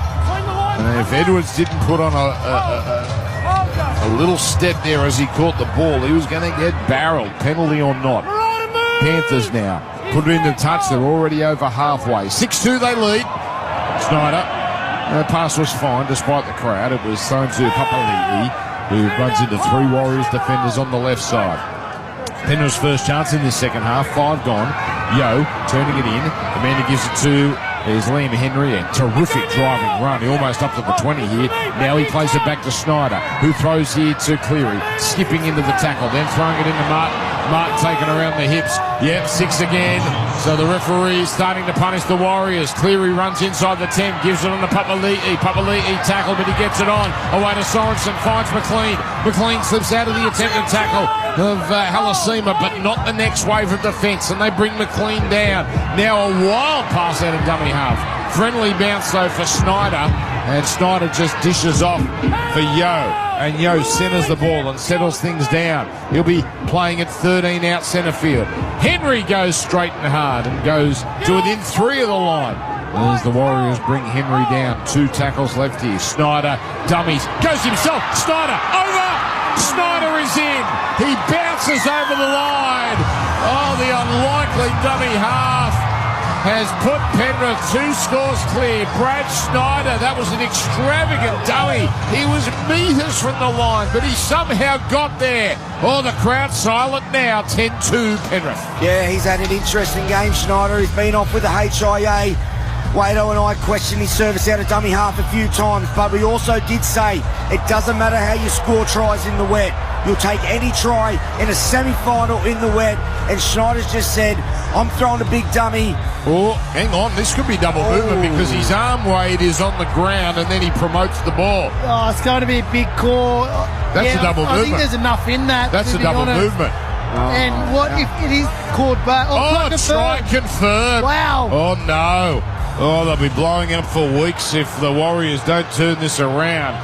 And if Edwards didn't put on a little step there as he caught the ball, he was going to get barreled, penalty or not. Panthers now put it into touch. They're already over halfway. 6-2 they lead. Snyder. The pass was fine despite the crowd. It was thrown to Papali'i, who runs into three Warriors defenders on the left side. Penrith's first chance in this second half. 5 gone. Yo turning it in. The man who gives it to is Liam Henry, a terrific driving run. He almost up to the 20 here. Now he plays it back to Snyder, who throws here to Cleary, skipping into the tackle, then throwing it into Martin. Martin taken around the hips. Yep, 6 again. So the referee is starting to punish the Warriors. Cleary runs inside the 10, gives it on to Papali'i. Papali'i tackle, but he gets it on. Away to Sorensen, finds McLean. McLean slips out of the attempted tackle of Halasima, but not the next wave of defence, and they bring McLean down. Now a wild pass out of dummy half. Friendly bounce though for Snyder, and Snyder just dishes off for Yo. And Yo centres the ball and settles things down. He'll be playing at 13 out centre field. Henry goes straight and hard and goes to within 3 of the line. As the Warriors bring Henry down. 2 tackles left here. Snyder dummies. Goes himself. Snyder over. Snyder is in. He bounces over the line. Oh, the unlikely dummy half has put Penrith 2 scores clear. Brad Snyder, that was an extravagant dummy. He was metres from the line, but he somehow got there. Oh, the crowd's silent now. 10-2 Penrith. Yeah, he's had an interesting game, Schneider. He's been off with the HIA. Wado and I questioned his service out of dummy half a few times, but we also did say it doesn't matter how you score tries in the wet. You'll take any try in a semi-final in the wet. And Schneider's just said, I'm throwing a big dummy. Oh, hang on. This could be double movement because his arm weight is on the ground and then he promotes the ball. Oh, it's going to be a big call. That's a double movement. I think there's enough in that. That's a double movement. And what if it is called back? Oh, try confirmed. Wow. Oh, no. Oh, they'll be blowing up for weeks if the Warriors don't turn this around.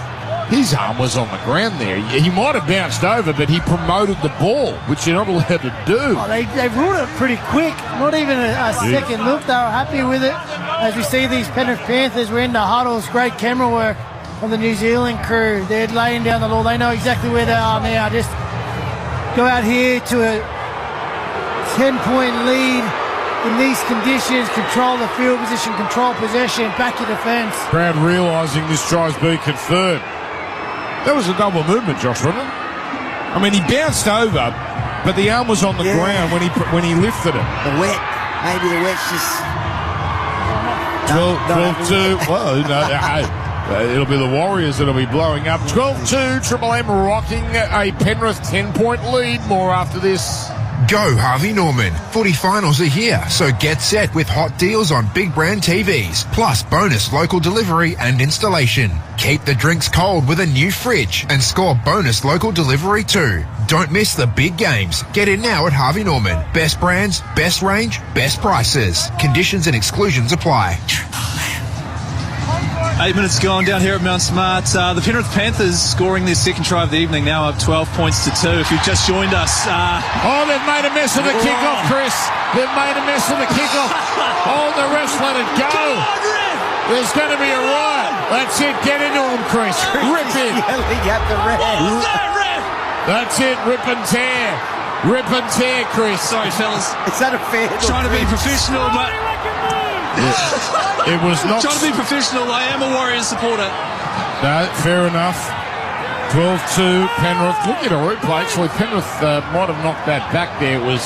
His arm was on the ground there. He might have bounced over, but he promoted the ball, which you're not allowed to do. Oh, they ruled it pretty quick. Not even a second look. They were happy with it. As we see these Penrith Panthers were in the huddles. Great camera work on the New Zealand crew. They're laying down the law. They know exactly where they are now. Just go out here to a 10-point lead. In these conditions, control the field position, control possession, back your defence. Crowd realising this try's been confirmed. That was a double movement, Josh, wasn't it? I mean, he bounced over, but the arm was on the ground when he lifted it. The wet. Maybe the wet's just... 12-2. Well, no, it'll be the Warriors that'll be blowing up. 12-2, Triple M rocking a Penrith 10-point lead. More after this. Go Harvey Norman. Footy finals are here, so get set with hot deals on big brand TVs, plus bonus local delivery and installation. Keep the drinks cold with a new fridge and score bonus local delivery too. Don't miss the big games. Get in now at Harvey Norman. Best brands, best range, best prices. Conditions and exclusions apply. 8 minutes gone down here at Mount Smart. The Penrith Panthers scoring their second try of the evening, now up 12 points to 2. If you've just joined us... they've made a mess of the kickoff, Chris. They've made a mess of the kickoff. Oh, the refs let it go. There's going to be a riot. That's it. Get into him, Chris. Rip in. Yelling at the ref. That's it. Rip and tear. Rip and tear, Chris. Sorry, fellas. Is that a fair? Trying to be professional, but It was not... trying to be professional. I am a Warriors supporter. No, fair enough. 12-2, Penrith. Looking at a replay, actually, Penrith might have knocked that back there. It was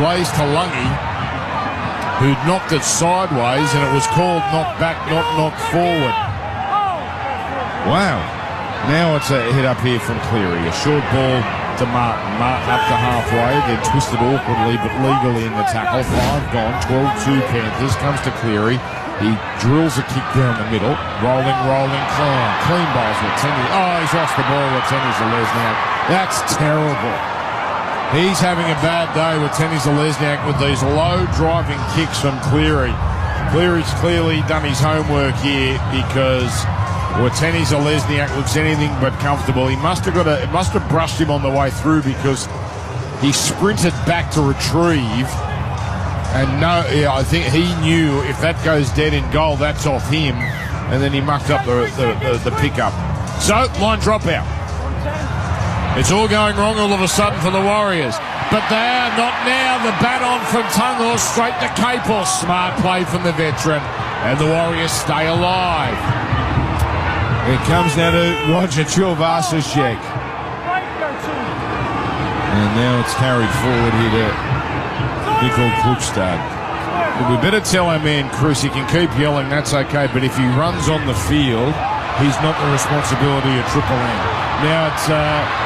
Blaze Talungi who knocked it sideways, and it was called knock back, not knock forward. Wow. Now it's a hit up here from Cleary. A short ball to Martin. Martin up to halfway, then twisted awkwardly but legally in the tackle. 5 gone, 12-2 Panthers. Comes to Cleary. He drills a kick down the middle. Rolling, clean balls with Tenny. Oh, he's lost the ball with Tenny Zalesniak. That's terrible. He's having a bad day with Tenny Zalesniak with these low driving kicks from Cleary. Cleary's clearly done his homework here because Tenny Zalesniak looks anything but comfortable. It must have brushed him on the way through because he sprinted back to retrieve. And I think he knew if that goes dead in goal, that's off him. And then he mucked up the pickup. So, line drop out. It's all going wrong all of a sudden for the Warriors. But they are not now. The bat on from Tungle straight to Capel. Smart play from the veteran. And the Warriors stay alive. It comes now to Roger Chilvasicek. And now it's carried forward here to Nicol Klukstad. We better tell our man Chris he can keep yelling, that's okay, but if he runs on the field, he's not the responsibility of Triple M. Now it's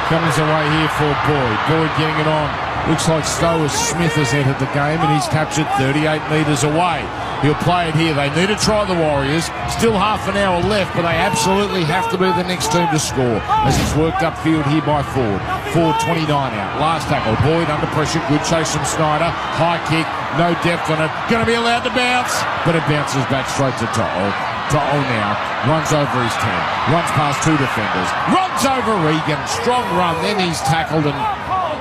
comes away here for Boyd. Boyd getting it on. Looks like Stowers Smith has entered the game and he's captured 38 metres away. He'll play it here. They need to try the Warriors. Still half an hour left, but they absolutely have to be the next team to score as it's worked upfield here by Ford. Ford 29 out. Last tackle. Boyd under pressure. Good chase from Snyder. High kick. No depth on it. Going to be allowed to bounce, but it bounces back straight to To'o. To'o now runs over his 10. Runs past 2 defenders. Runs over Regan. Strong run. Then he's tackled and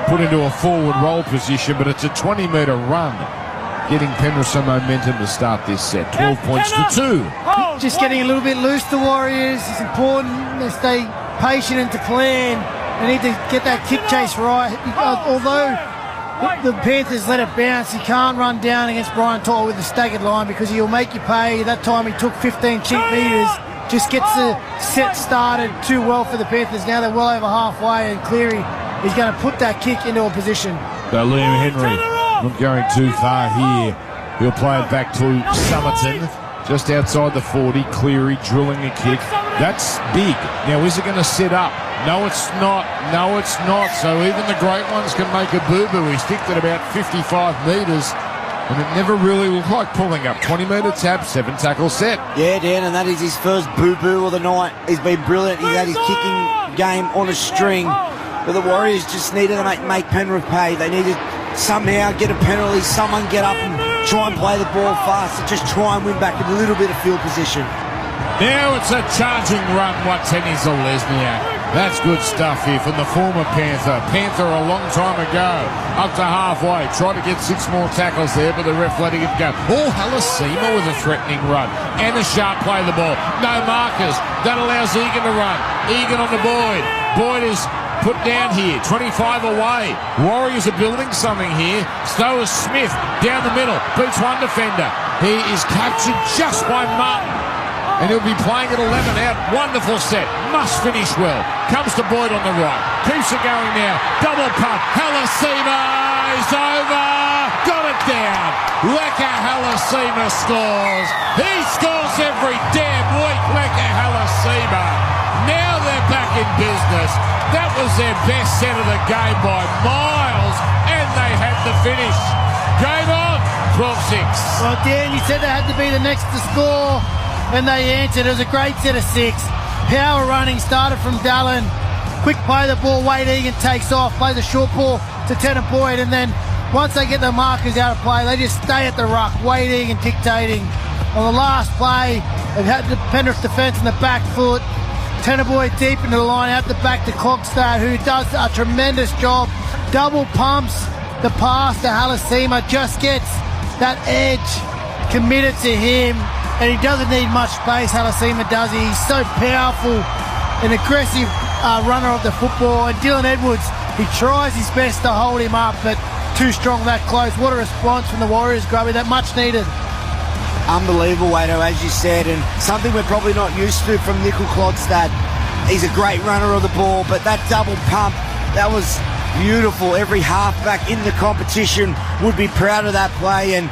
put into a forward roll position, but it's a 20-metre run. Getting Penrith some momentum to start this set. 12 points to 2. Just getting a little bit loose, the Warriors. It's important they stay patient and to plan. They need to get that kick chase right. Although the Panthers let it bounce, you can't run down against Brian To'o with a staggered line because he'll make you pay. That time he took 15 cheap metres. Just gets the set started too well for the Panthers. Now they're well over halfway and Cleary is going to put that kick into a position. So Liam Henry not going too far here. He'll play it back to Summerton, just outside the 40. Cleary drilling a kick. That's big. Now, is it going to set up? No, it's not. No, it's not. So even the great ones can make a boo-boo. He's kicked at about 55 metres, and it never really looked like pulling up. 20-metre tap, 7-tackle set. Yeah, Dan, and that is his first boo-boo of the night. He's been brilliant. He's had his kicking game on a string. But the Warriors just needed to make Penrith pay. They needed somehow get a penalty, someone get up and try and play the ball fast and just try and win back a little bit of field position. Now it's a charging run, Tenny Zalesniak. That's good stuff here from the former Panther. Panther a long time ago. Up to halfway. Tried to get 6 more tackles there, but the ref letting it go. Oh, Halasima with a threatening run. And a sharp play the ball. No markers. That allows Egan to run. Egan on the Boyd. Boyd is put down here, 25 away. Warriors are building something here. Stowers Smith down the middle, beats one defender. He is captured just by Martin. And he'll be playing at 11 out. Wonderful set. Must finish well. Comes to Boyd on the right. Keeps it going now. Double punt. Halasima is over. Got it down. Leka Halasima scores. He scores every damn week. Leka Halasima. Now they're back in business. That was their best set of the game by miles, and they had the finish. Game on, 12-6. Well, Dan, you said they had to be the next to score, and they answered. It was a great set of 6. Power running started from Dallin. Quick play the ball, Wade Egan takes off, plays a short ball to Tanner Boyd, and then once they get the markers out of play, they just stay at the ruck. Wade Egan dictating. On the last play, they've had the Penrith defence in the back foot. Tanner Boyd deep into the line, out the back to Klokstad, who does a tremendous job. Double pumps the pass to Halasima, just gets that edge committed to him, and he doesn't need much space, Halasima does. He's so powerful, an aggressive runner of the football, and Dylan Edwards He tries his best to hold him up, but too strong that close. What a response from the Warriors, Grubby. That much needed. Unbelievable, Wado, as you said, and something we're probably not used to from Nickel Clodstad. He's a great runner of the ball, but that double pump, that was beautiful. Every halfback in the competition would be proud of that play, and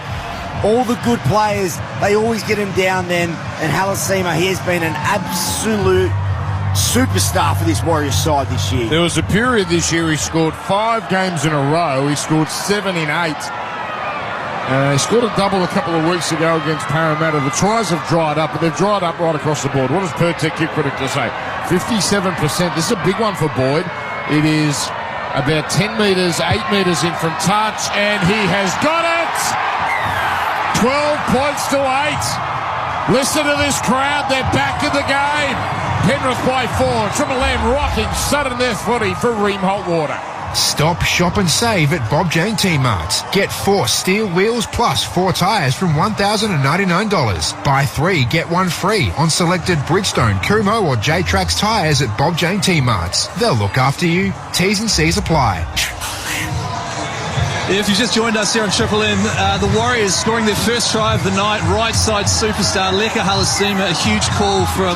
all the good players, they always get him down then. And Halasima, he has been an absolute superstar for this Warriors side this year. There was a period this year he scored 5 games in a row. He scored 7 in 8. He scored a double a couple of weeks ago against Parramatta. The tries have dried up, but they've dried up right across the board. What does Pertec Kick Predictor say? 57%. This is a big one for Boyd. It is about 10 metres, 8 metres in from touch, and he has got it! 12 points to 8. Listen to this crowd. They're back in the game. Penrith by 4. Triple M rocking sudden death footy for Ream Holtwater. Stop, shop and save at Bob Jane T-Marts. Get 4 steel wheels plus 4 tyres from $1,099. Buy 3, get 1 free on selected Bridgestone, Kumho or J-Trax tyres at Bob Jane T-Marts. They'll look after you. T's and C's apply. If you just joined us here on Triple M, the Warriors scoring their first try of the night. Right side superstar Leka Halasima, a huge call from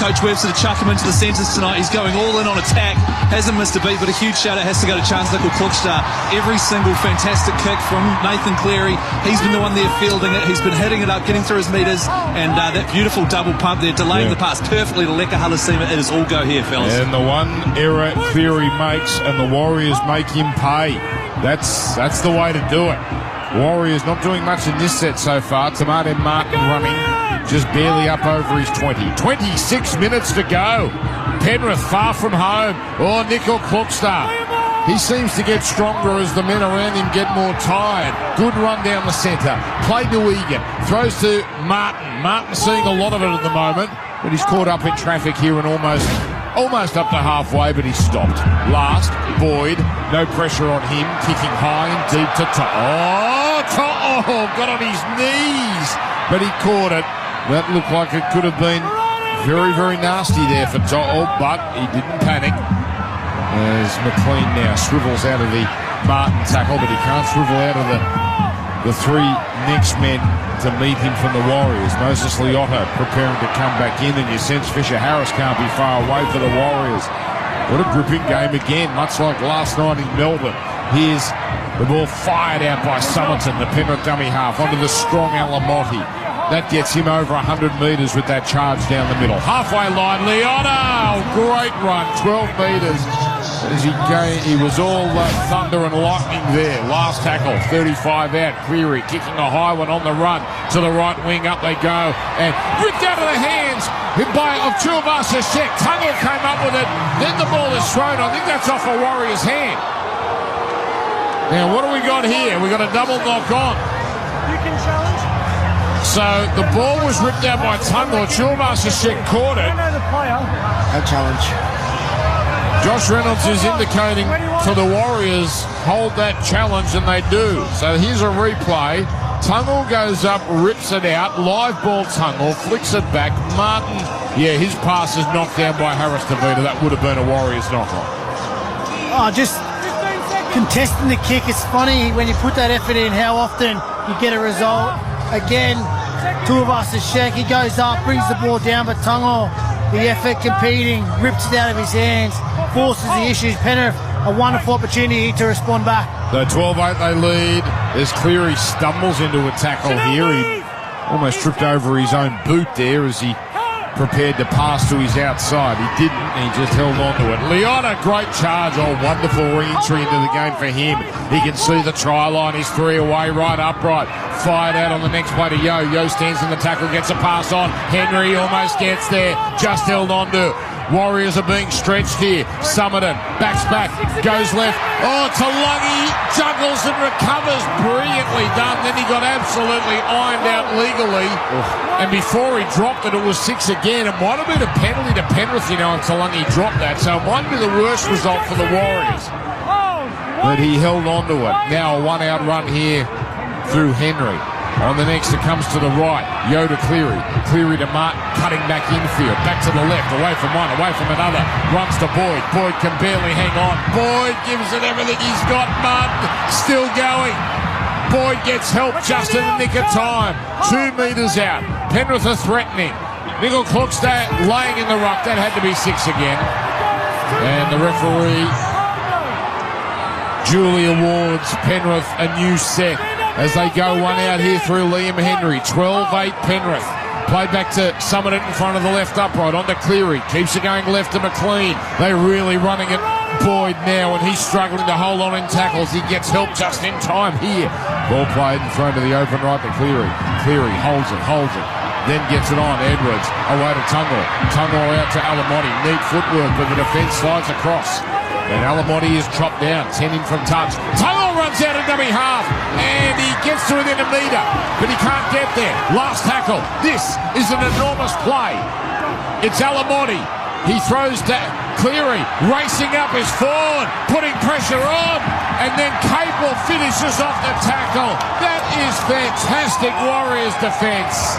Coach Webster to chuck him into the centres tonight. He's going all in on attack, hasn't missed a beat, but a huge shout out has to go to Chance Nickel Klokstad. Every single fantastic kick from Nathan Cleary. He's been the one there fielding it. He's been hitting it up, getting through his metres, and that beautiful double pump there, delaying the pass perfectly to Leka Halasima. It is all go here, fellas. And the one error Cleary makes, and the Warriors make him pay. That's the way to do it. Warriors not doing much in this set so far. Tamate Martin running just barely up over his 20. 26 minutes to go. Penrith far from home. Oh, Nickel Klokstad. He seems to get stronger as the men around him get more tired. Good run down the centre. Play to Egan. Throws to Martin. Martin seeing a lot of it at the moment, but he's caught up in traffic here and almost up to halfway, but he stopped. Last, Boyd, no pressure on him, kicking high and deep to got on his knees, but he caught it. That looked like it could have been very, very nasty there for To'o, but he didn't panic. As McLean now swivels out of the Martin tackle, but he can't swivel out of the 3 next men to meet him from the Warriors. Moses Leota preparing to come back in, and you sense Fisher Harris can't be far away for the Warriors. What a gripping game again, much like last night in Melbourne. Here's the ball fired out by Summerton, the Penrith dummy half, onto the strong Alamotti. That gets him over 100 metres with that charge down the middle. Halfway line, Leota! Great run, 12 metres. As he was all thunder and lightning there. Last tackle, 35 out. Cleary kicking a high one on the run to the right wing. Up they go, and ripped out of the hands of Tuivasa Sheck. Tungle came up with it. Then the ball is thrown. I think that's off a Warrior's hand. Now, what do we got here? We got a double knock on. You can challenge. So the ball was ripped out by Tungle. Tuivasa Sheck caught it. No challenge. Josh Reynolds is indicating to the Warriors, hold that challenge, and they do. So here's a replay. Tungle goes up, rips it out. Live ball Tungle, flicks it back. Martin, his pass is knocked down by Harris Tavita. That would have been a Warriors knock-on. Oh, just contesting the kick. It's funny when you put that effort in how often you get a result. Again, Tuivasa Sheck, he goes up, brings the ball down, but Tungle, the effort competing, rips it out of his hands, forces the issues. Penrith, a wonderful opportunity to respond back. The 12-8 they lead. As Cleary stumbles into a tackle here. He almost tripped over his own boot there as he prepared to pass to his outside. He didn't. He just held on to it. Leota, great charge. Oh, wonderful re-entry into the game for him. He can see the try line. He's 3 away, right upright. Fired out on the next play to Yo. Yo stands in the tackle, gets a pass on. Henry almost gets there. Just held on to. Warriors are being stretched here. Summerton backs back, goes left. Oh, Talangi juggles and recovers. Brilliantly done. Then he got absolutely ironed out legally. And before he dropped it, it was 6 again. It might have been a penalty to Penrith, if Talangi dropped that. So it might be the worst result for the Warriors. But he held on to it. Now a 1-out run here through Henry. On the next, it comes to the right. Yo to Cleary. Cleary to Martin, cutting back infield. Back to the left, away from one, away from another. Runs to Boyd. Boyd can barely hang on. Boyd gives it everything he's got. Martin still going. Boyd gets help just in the nick of time. 2 metres out. Penrith are threatening. Nickel Klugstad laying in the ruck. That had to be 6 again. And the referee duly awards Penrith a new set as they go one out here through Liam Henry. 12-8 Penrith. Played back to Summerton in front of the left upright. On to Cleary. Keeps it going left to McLean. They're really running it. Boyd now, and he's struggling to hold on in tackles. He gets help just in time here. Ball played and thrown to the open right to Cleary. Cleary holds it. Then gets it on. Edwards away to Tungor. Tungor out to Alamotti. Neat footwork, but the defence slides across. And Alamotti is chopped down. 10 in from touch. Tungor runs out of dummy half. And he gets to within a metre. But he can't get there. Last tackle. This is an enormous play. It's Alamotti. He throws to Cleary. Racing up is Ford. Putting pressure on. And then Capel finishes off the tackle. That is fantastic Warriors defence.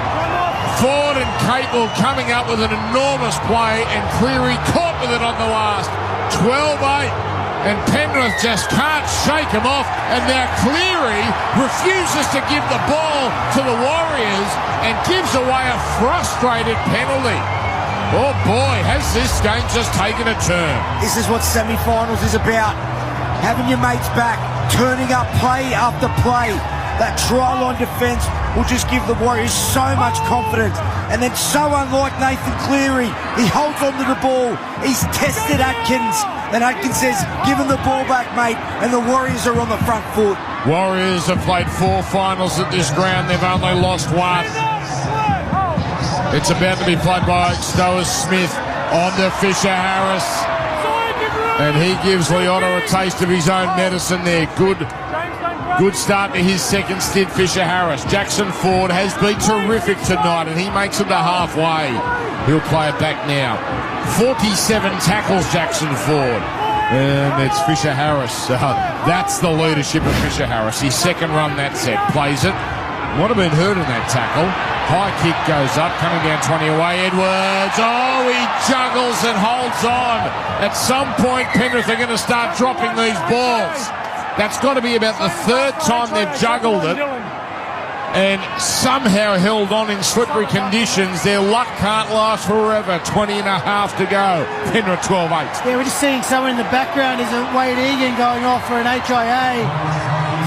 Ford and Capel coming up with an enormous play, and Cleary caught with it on the last. 12-8, and Penrith just can't shake him off, and now Cleary refuses to give the ball to the Warriors and gives away a frustrated penalty. Oh boy, has this game just taken a turn. This is what semi-finals is about. Having your mates back, turning up play after play. That try-line defence will just give the Warriors so much confidence. And then so unlike Nathan Cleary, he holds on to the ball. He's tested Atkins. And Atkins says, give him the ball back, mate. And the Warriors are on the front foot. Warriors have played 4 finals at this ground. They've only lost 1. It's about to be played by Stower Smith on to Fisher Harris. And he gives Leota a taste of his own medicine there. Good start to his second stint, Fisher Harris. Jackson Ford has been terrific tonight, and he makes it to halfway. He'll play it back now. 47 tackles, Jackson Ford. And it's Fisher Harris. That's the leadership of Fisher Harris. His second run that set. Plays it. Would have been hurt in that tackle. High kick goes up, coming down 20 away. Edwards. Oh, he juggles and holds on. At some point, Penrith are going to start dropping these balls. That's got to be about the 3rd time they've juggled it and somehow held on in slippery conditions. Their luck can't last forever. 20 and a half to go. Penrith 12-8. Yeah, we're just seeing someone in the background. Is Wade Egan going off for an HIA?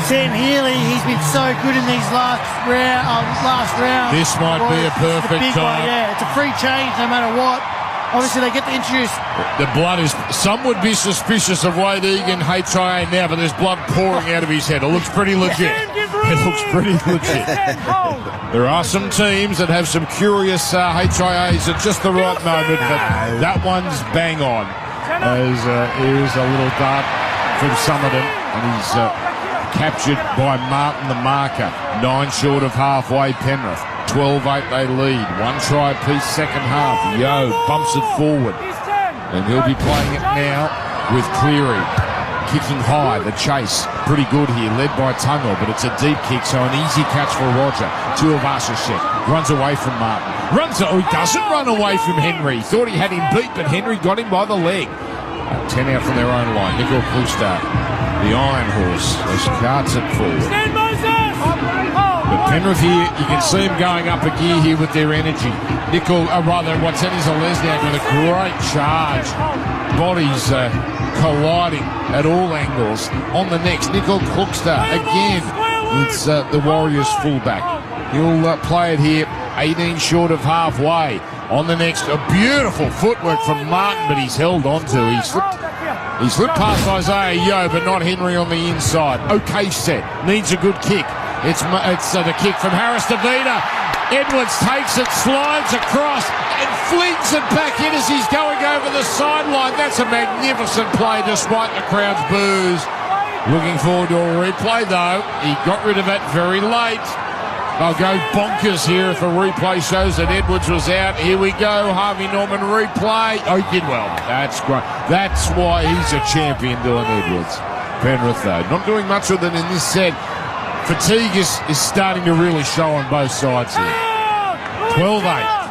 Sam Healy, he's been so good in these last round. This might be a perfect time. Yeah, it's a free change no matter what. Obviously, they get to introduce. The blood is. Some would be suspicious of Wade Egan HIA now, but there's blood pouring out of his head. It looks pretty legit. It looks pretty legit. There are some teams that have some curious HIAs at just the right moment, but that one's bang on. Here's a little dart from Summerton, and he's captured by Martin the marker. 9 short of halfway, Penrith. 12-8 they lead. 1 try apiece second half. Yo bumps it forward. And he'll be playing it now with Cleary. Kicking high, the chase. Pretty good here, led by Tungor, but it's a deep kick, so an easy catch for Roger. Tuivasa-Sheck runs away from Martin. He doesn't run away from Henry. Thought he had him beat, but Henry got him by the leg. 10 out from their own line. Nickel Klugstad, the Iron Horse, as carts it forward. But Penrith here, you can see him going up a gear here with their energy. Watsenis Olesniak with a great charge. Bodies colliding at all angles. On the next, Nickel Klugstad again. It's the Warriors fullback. He'll play it here, 18 short of halfway. On the next, a beautiful footwork from Martin, but he's held on to. He slipped past Isaiah Yo, but not Henry on the inside. Okay set, needs a good kick. It's the kick from Harris to Vida. Edwards takes it, slides across, and flings it back in as he's going over the sideline. That's a magnificent play despite the crowd's boos. Looking forward to a replay, though. He got rid of it very late. They'll go bonkers here if a replay shows that Edwards was out. Here we go, Harvey Norman replay. Oh, he did well. That's great. That's why he's a champion, Dylan Edwards. Penrith, though, not doing much with it in this set. fatigue is starting to really show on both sides here. 12-8.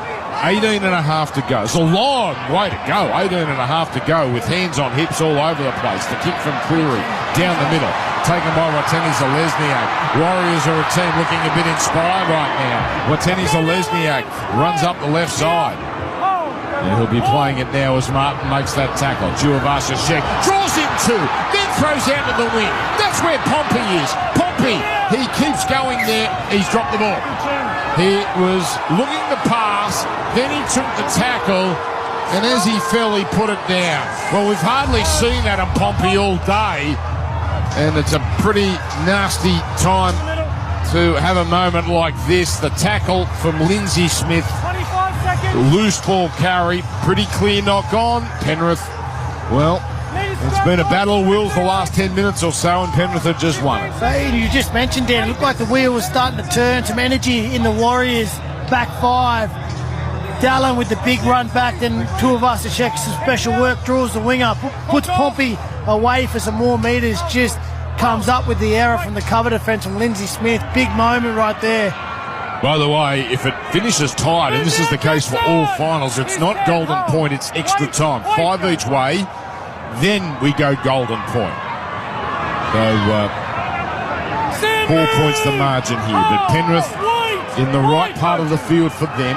18 and a half to go. It's a long way to go. 18 and a half to go with hands on hips all over the place. The kick from Cleary down the middle. Taken by Watene-Zelezniak. Warriors are a team looking a bit inspired right now. Watene-Zelezniak runs up the left side. And he'll be playing it now as Martin makes that tackle. Tuivasa-Sheck draws in two, then throws out to the wing. That's where Pompey is. Pompey, he keeps going there. He's dropped the ball. He was looking to pass, then he took the tackle, and as he fell, he put it down. Well, we've hardly seen that in Pompey all day, and it's a pretty nasty time to have a moment like this. The tackle from Lindsay Smith. Loose ball carry, pretty clear knock on. Penrith, well, it's been a battle of wills the last 10 minutes or so, and Penrith have just won it. So you just mentioned, Dan, it looked like the wheel was starting to turn. Some energy in the Warriors' back five. Dallin with the big run back, then Tuivasa-Sheck, some special work, draws the winger, puts Pompey away for some more metres, just comes up with the error from the cover defence from Lindsay Smith. Big moment right there. By the way, if it finishes tied, and this is the case for all finals, it's not golden point, it's extra time. 5 each way, then we go golden point. So, 4 points the margin here. But Penrith in the right part of the field for them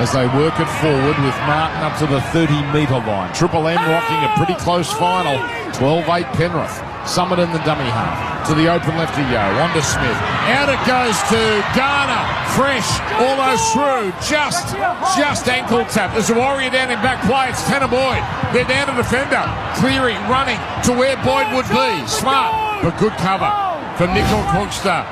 as they work it forward with Martin up to the 30-metre line. Triple M rocking a pretty close final. 12-8 Penrith. Summit in the dummy half. To the open left to Yo. On to Smith. Out it goes to Garner. Fresh. Almost through. Just ankle tap. There's a Warrior down in back play. It's Tanner Boyd. They're down to defender. Cleary running to where Boyd would be. Smart, but good cover from Nickel Cookster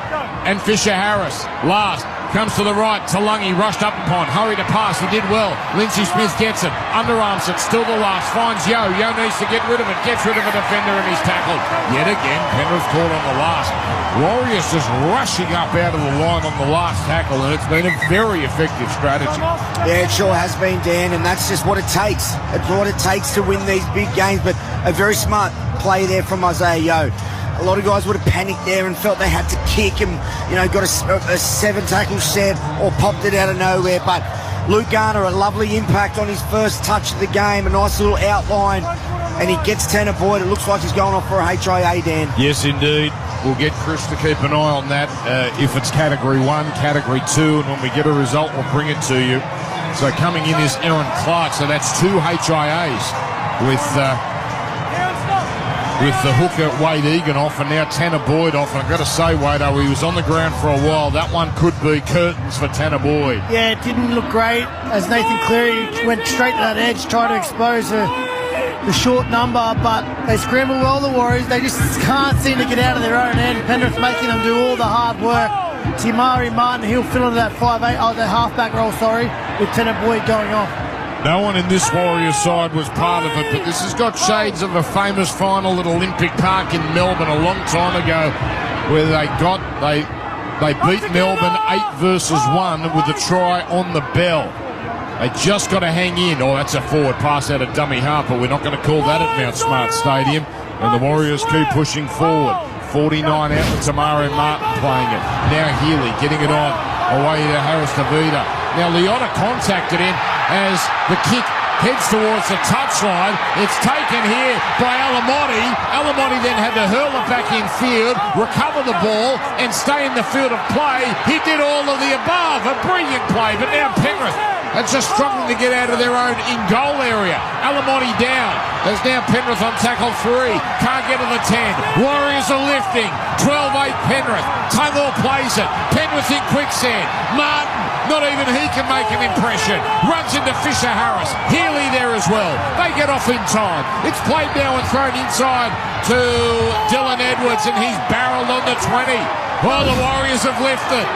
and Fisher Harris. Last. Comes to the right, Talungi rushed up upon, hurried to pass, he did well. Lindsay Smith gets it, underarms it, still the last, finds Yo. Yo needs to get rid of it, gets rid of a defender and he's tackled. Yet again, Penrith caught on the last. Warriors just rushing up out of the line on the last tackle, and it's been a very effective strategy. Yeah, it sure has been, Dan, and that's just what it takes. It's what it takes to win these big games, but a very smart play there from Isaiah Yo. A lot of guys would have panicked there and felt they had to kick and, got a 7-tackle set or popped it out of nowhere. But Luke Garner, a lovely impact on his first touch of the game, a nice little outline, and he gets Tanner Boyd. It looks like he's going off for a HIA, Dan. Yes, indeed. We'll get Chris to keep an eye on that if it's Category 1, Category 2, and when we get a result, we'll bring it to you. So coming in is Aaron Clark, so that's 2 HIAs with the hooker Wade Egan off and now Tanner Boyd off. And I've got to say, Wade, he was on the ground for a while. That one could be curtains for Tanner Boyd. Yeah, it didn't look great as Nathan Cleary went straight to that edge, tried to expose the short number, but they scramble well, the Warriors. They just can't seem to get out of their own end. Penrith making them do all the hard work. Timari Martin, he'll fill into that 5'8", the halfback role, with Tanner Boyd going off. No one in this Warriors side was part of it, but this has got shades of a famous final at Olympic Park in Melbourne a long time ago, where they beat Melbourne 8 versus 1 with a try on the bell. They just got to hang in. Oh, that's a forward pass out of dummy half, but we're not going to call that at Mount Smart Stadium. And the Warriors keep pushing forward. 49 out with Tamari Martin playing it. Now Healy getting it on. Away to Harris Tavita. Now Leota contacted him as the kick heads towards the touchline. It's taken here by Alamotti. Alamotti then had to hurl it back in field, recover the ball, and stay in the field of play. He did all of the above. A brilliant play, but now Penrith are just struggling to get out of their own in-goal area. Alamotti down. There's now Penrith on tackle 3. Can't get to the 10. Warriors are lifting. 12-8 Penrith. Tungor plays it. Penrith in quicksand. Martin, not even he can make an impression. Runs into Fisher Harris. Healy there as well. They get off in time. It's played now and thrown inside to Dylan Edwards, and he's barreled on the 20. Well, the Warriors have lifted.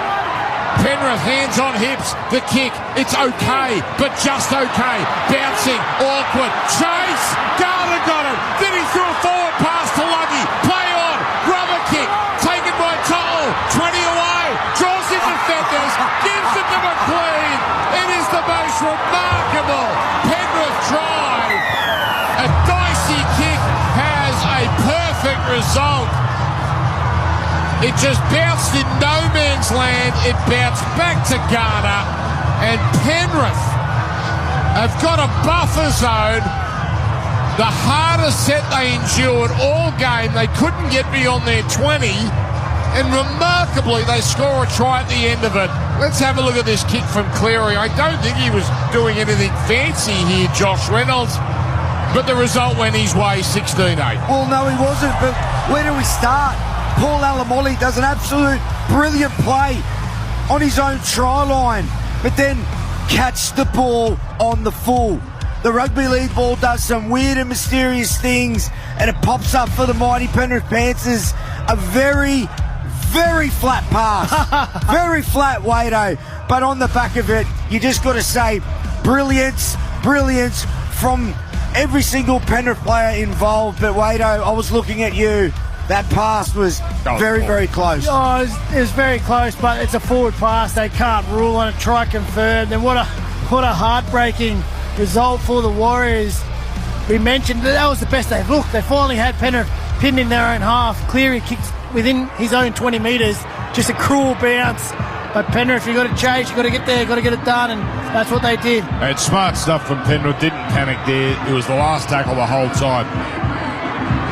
Penrith hands on hips, the kick, it's okay, but just okay. Bouncing, awkward, chase, Garner got it, then he threw a forward pass to Lungy, play on, rubber kick, taken by Toll, 20 away, draws in defenders, gives it to McLean. It is the most remarkable Penrith try. A dicey kick has a perfect result. It just bounced in no man's land. It bounced back to Garner. And Penrith have got a buffer zone. The hardest set they endured all game. They couldn't get beyond their 20. And remarkably, they score a try at the end of it. Let's have a look at this kick from Cleary. I don't think he was doing anything fancy here, Josh Reynolds. But the result went his way, 16-8. Well, no, he wasn't. But where do we start? Paul Alamoli does an absolute brilliant play on his own try line, but then catch the ball on the full. The rugby league ball does some weird and mysterious things, and it pops up for the mighty Penrith Panthers. A very, very flat pass. Very flat, Wado. But on the back of it, you just got to say brilliance from every single Penrith player involved. But Wado, I was looking at you. That pass was very, very close. Oh, it was very close, but it's a forward pass. They can't rule on it. Try confirmed. And what a heartbreaking result for the Warriors. We mentioned that was the best they've looked. They finally had Penrith pinned in their own half. Cleary kicked within his own 20 metres. Just a cruel bounce. But Penrith, you've got to chase, you've got to get there, you've got to get it done, and that's what they did. And smart stuff from Penrith. Didn't panic there. It was the last tackle the whole time.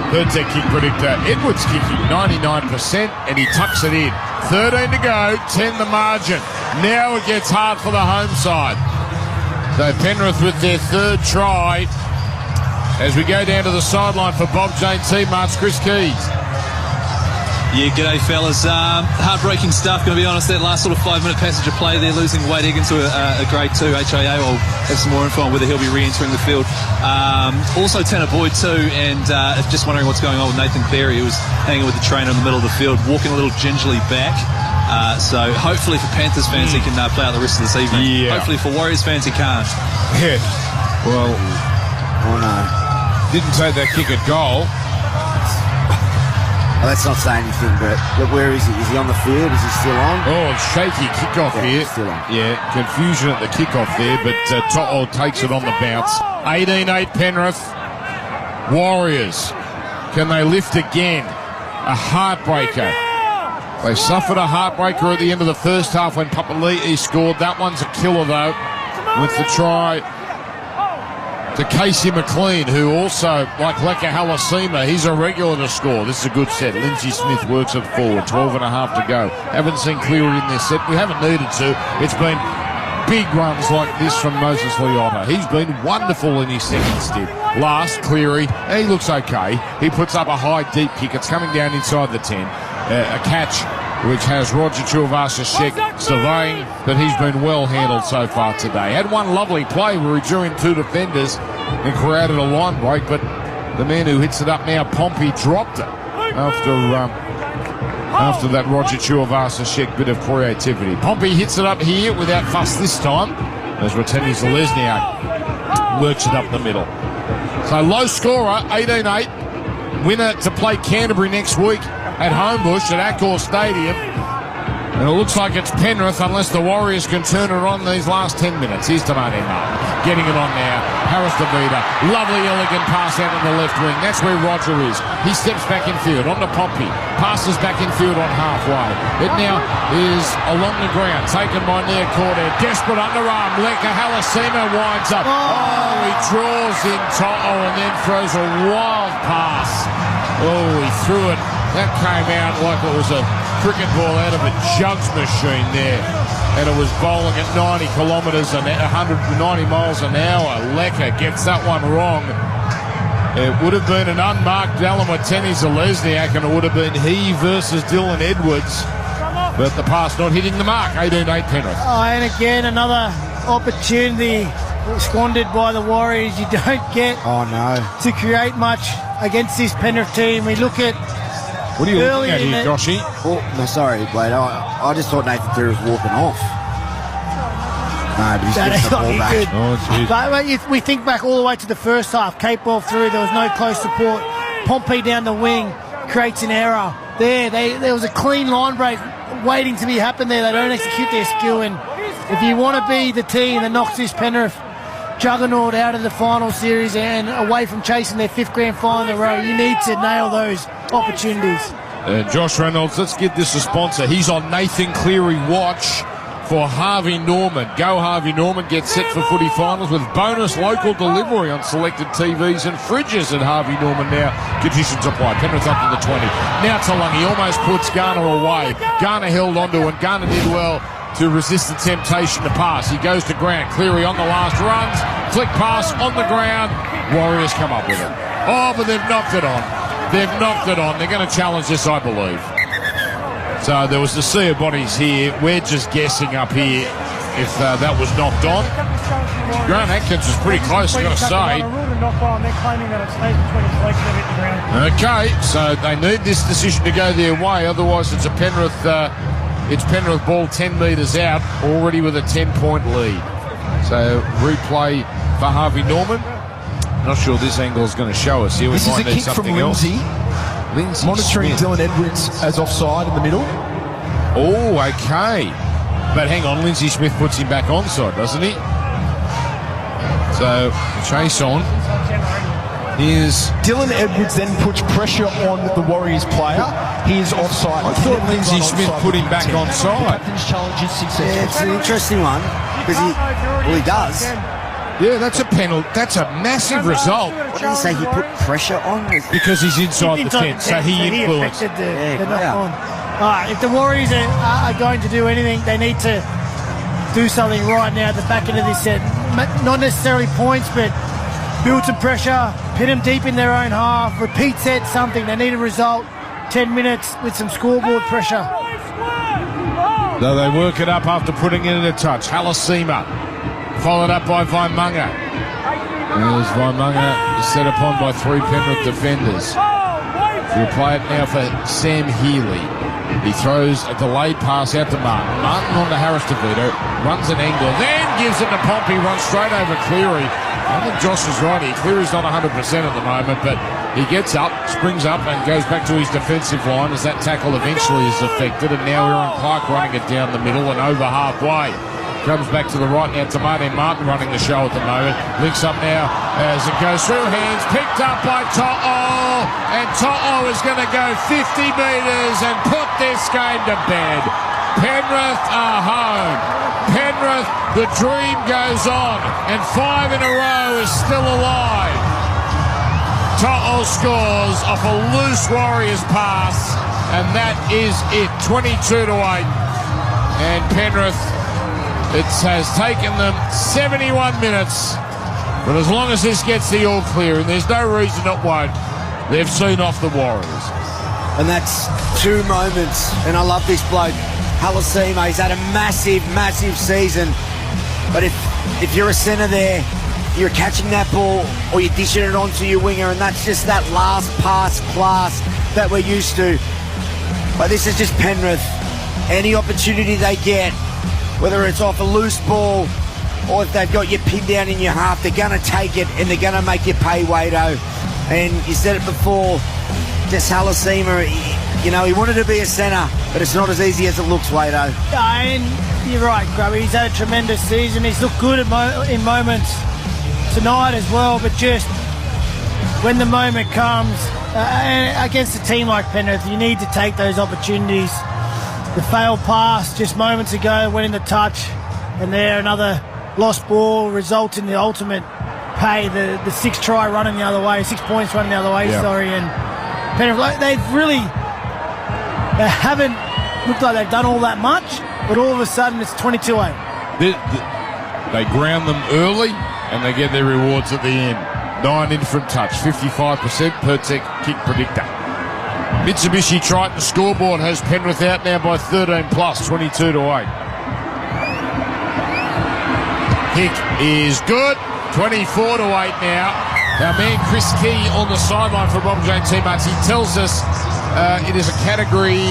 Third set kick predictor. Edwards kicking 99%, and he tucks it in. 13 to go, 10 the margin. Now it gets hard for the home side. So Penrith with their third try. As we go down to the sideline for Bob Jane teammates, Chris Keys. Yeah, g'day fellas. Heartbreaking stuff, going to be honest. That last sort of 5-minute passage of play there, losing Wade Higgins to a grade 2 HIA. I'll have some more info on whether he'll be re-entering the field. Also Tanner Boyd too, and just wondering what's going on with Nathan Cleary, who was hanging with the trainer in the middle of the field, walking a little gingerly back. So hopefully for Panthers fans he can play out the rest of this evening. Yeah. Hopefully for Warriors fans he can't. Yeah. Well, didn't take that kick at goal. Well, that's not saying anything, but where is he? Is he on the field? Is he still on? Oh, shaky kickoff here. Still on. Yeah, confusion at the kickoff there, but To'o takes it on the bounce. 18-8 Penrith. Warriors. Can they lift again? A heartbreaker. They suffered a heartbreaker at the end of the first half when Papali'i scored. That one's a killer, though, with the try to Casey McLean, who also, like Leka Halasima, he's a regular to score. This is a good set. Lindsay Smith works it forward. 12 and a half to go. Haven't seen Cleary in this set. We haven't needed to. It's been big runs like this from Moses Leota. He's been wonderful in his second stint. Last, Cleary, he looks okay. He puts up a high, deep kick. It's coming down inside the 10. A catch which has Roger Tuivasa-Sheck surveying, but he's been well handled so far today. Had one lovely play where he drew in two defenders and created a line break, but the man who hits it up now, Pompey, dropped it after that Roger Tuivasa-Sheck bit of creativity. Pompey hits it up here without fuss this time, as Roteni Zalesniak works it up the middle. So low scorer, 18-8. Winner to play Canterbury next week at Homebush at Accor Stadium. And it looks like it's Penrith unless the Warriors can turn it on these last 10 minutes. Here's Tamane Mark getting it on now. Harris DeVita. Lovely, elegant pass out in the left wing. That's where Roger is. He steps back in field onto Pompey. Passes back in field on halfway. It now is along the ground. Taken by Nia Corder. Desperate underarm. Leka Halasima winds up. Oh, he draws in To'o and then throws a wild pass. Oh, he threw it. That came out like it was a cricket ball out of a jugs machine there. And it was bowling at 90 kilometres an hour, 190 miles an hour. Leka gets that one wrong. It would have been an unmarked Alamateni Zalesniak, and it would have been he versus Dylan Edwards. But the pass not hitting the mark. 18-8 Penrith. Oh, and again, another opportunity squandered by the Warriors. You don't get to create much against this Penrith team. We look at what are you looking at here, Joshy? Oh, no, sorry, Blade. I just thought Nathan Cleary was walking off. No, but he's getting the ball back. But if we think back all the way to the first half, Cape ball through, there was no close support. Pompey down the wing creates an error. There was a clean line break waiting to be happen there. They don't execute their skill. And if you want to be the team that knocks this Penrith juggernaut out of the final series and away from chasing their fifth grand final in a row, you need to nail those opportunities. Josh Reynolds, let's give this a sponsor. He's on Nathan Cleary watch for Harvey Norman. Go Harvey Norman, get set for footy finals with bonus local delivery on selected TVs and fridges at Harvey Norman now. Conditions apply. Penrith up to the 20. Now Talangi almost puts Garner away. Garner held onto and Garner did well to resist the temptation to pass. He goes to Grant. Cleary on the last runs. Flick pass on the ground. Warriors come up with it. Oh, but they've knocked it on. They've knocked it on. They're going to challenge this, I believe. So there was the sea of bodies here. We're just guessing up here if that was knocked on. Grant Atkins was pretty close, I've got to say. Okay, so they need this decision to go their way. Otherwise, it's a Penrith. It's Penrith ball 10 metres out, already with a 10-point lead. So replay for Harvey Norman. Not sure this angle is going to show us here. This is a kick from Lindsay. Monitoring Smith. Dylan Edwards as offside in the middle. Oh, okay. But hang on, Lindsay Smith puts him back onside, doesn't he? So, chase on. Here's Dylan Edwards then puts pressure on the Warriors player. He is offside. I thought Lindsay Smith put him back onside. Challenges successful. Yeah, it's an interesting one because he does. Yeah, that's a penalty. That's a massive result. What did he say? He put pressure on? Because he's inside the tent, so he influenced. The knock on. All right, if the Warriors are going to do anything, they need to do something right now at the back end of this set. Not necessarily points, but build some pressure, pin them deep in their own half, repeat set, something. They need a result. 10 minutes with some scoreboard pressure. Though they work it up after putting it in a touch. Halasima. Followed up by Vaimunga. There's Vaimunga set upon by three Penrith defenders. We'll play it now for Sam Healy. He throws a delayed pass out to Martin. Martin on to Harris DeVito. Runs an angle. Then gives it to Pompey. Runs straight over Cleary. I think Josh is right here. Cleary's not 100% at the moment, but he gets up, springs up, and goes back to his defensive line as that tackle eventually is affected. And now we're on Clark running it down the middle and over halfway. Comes back to the right now to Martin running the show at the moment. Links up now as it goes through hands. Picked up by To'o. And To'o is going to go 50 metres and put this game to bed. Penrith are home. Penrith, the dream goes on. And 5 in a row is still alive. To'o scores off a loose Warriors pass. And that is it. 22-8. And Penrith... It has taken them 71 minutes, but as long as this gets the all clear, and there's no reason it won't, they've seen off the Warriors. And that's 2 moments, and I love this bloke, Halasima. He's had a massive, massive season, but if you're a centre there, you're catching that ball or you're dishing it onto your winger, and that's just that last pass class that we're used to. But this is just Penrith. Any opportunity they get, whether it's off a loose ball or if they've got you pinned down in your half, they're going to take it and they're going to make you pay, Wado. And you said it before, just Halasima, he wanted to be a centre, but it's not as easy as it looks, Wado. And you're right, Grubby. He's had a tremendous season. He's looked good in moments tonight as well, but just when the moment comes, and against a team like Penrith, you need to take those opportunities. The failed pass just moments ago went in the touch, and there another lost ball results in the ultimate pay. The 6-try running the other way, 6 points running the other way. Yeah. Sorry, and Penrith they haven't looked like they've done all that much, but all of a sudden it's 22-8. They ground them early, and they get their rewards at the end. 9 in from touch, 55% per kick predictor. Mitsubishi Triton scoreboard has Penrith out now by 13 plus, 22-8. Kick is good, 24-8 now. Our man Chris Key on the sideline for Bob Jane teammates. He tells us it is a category.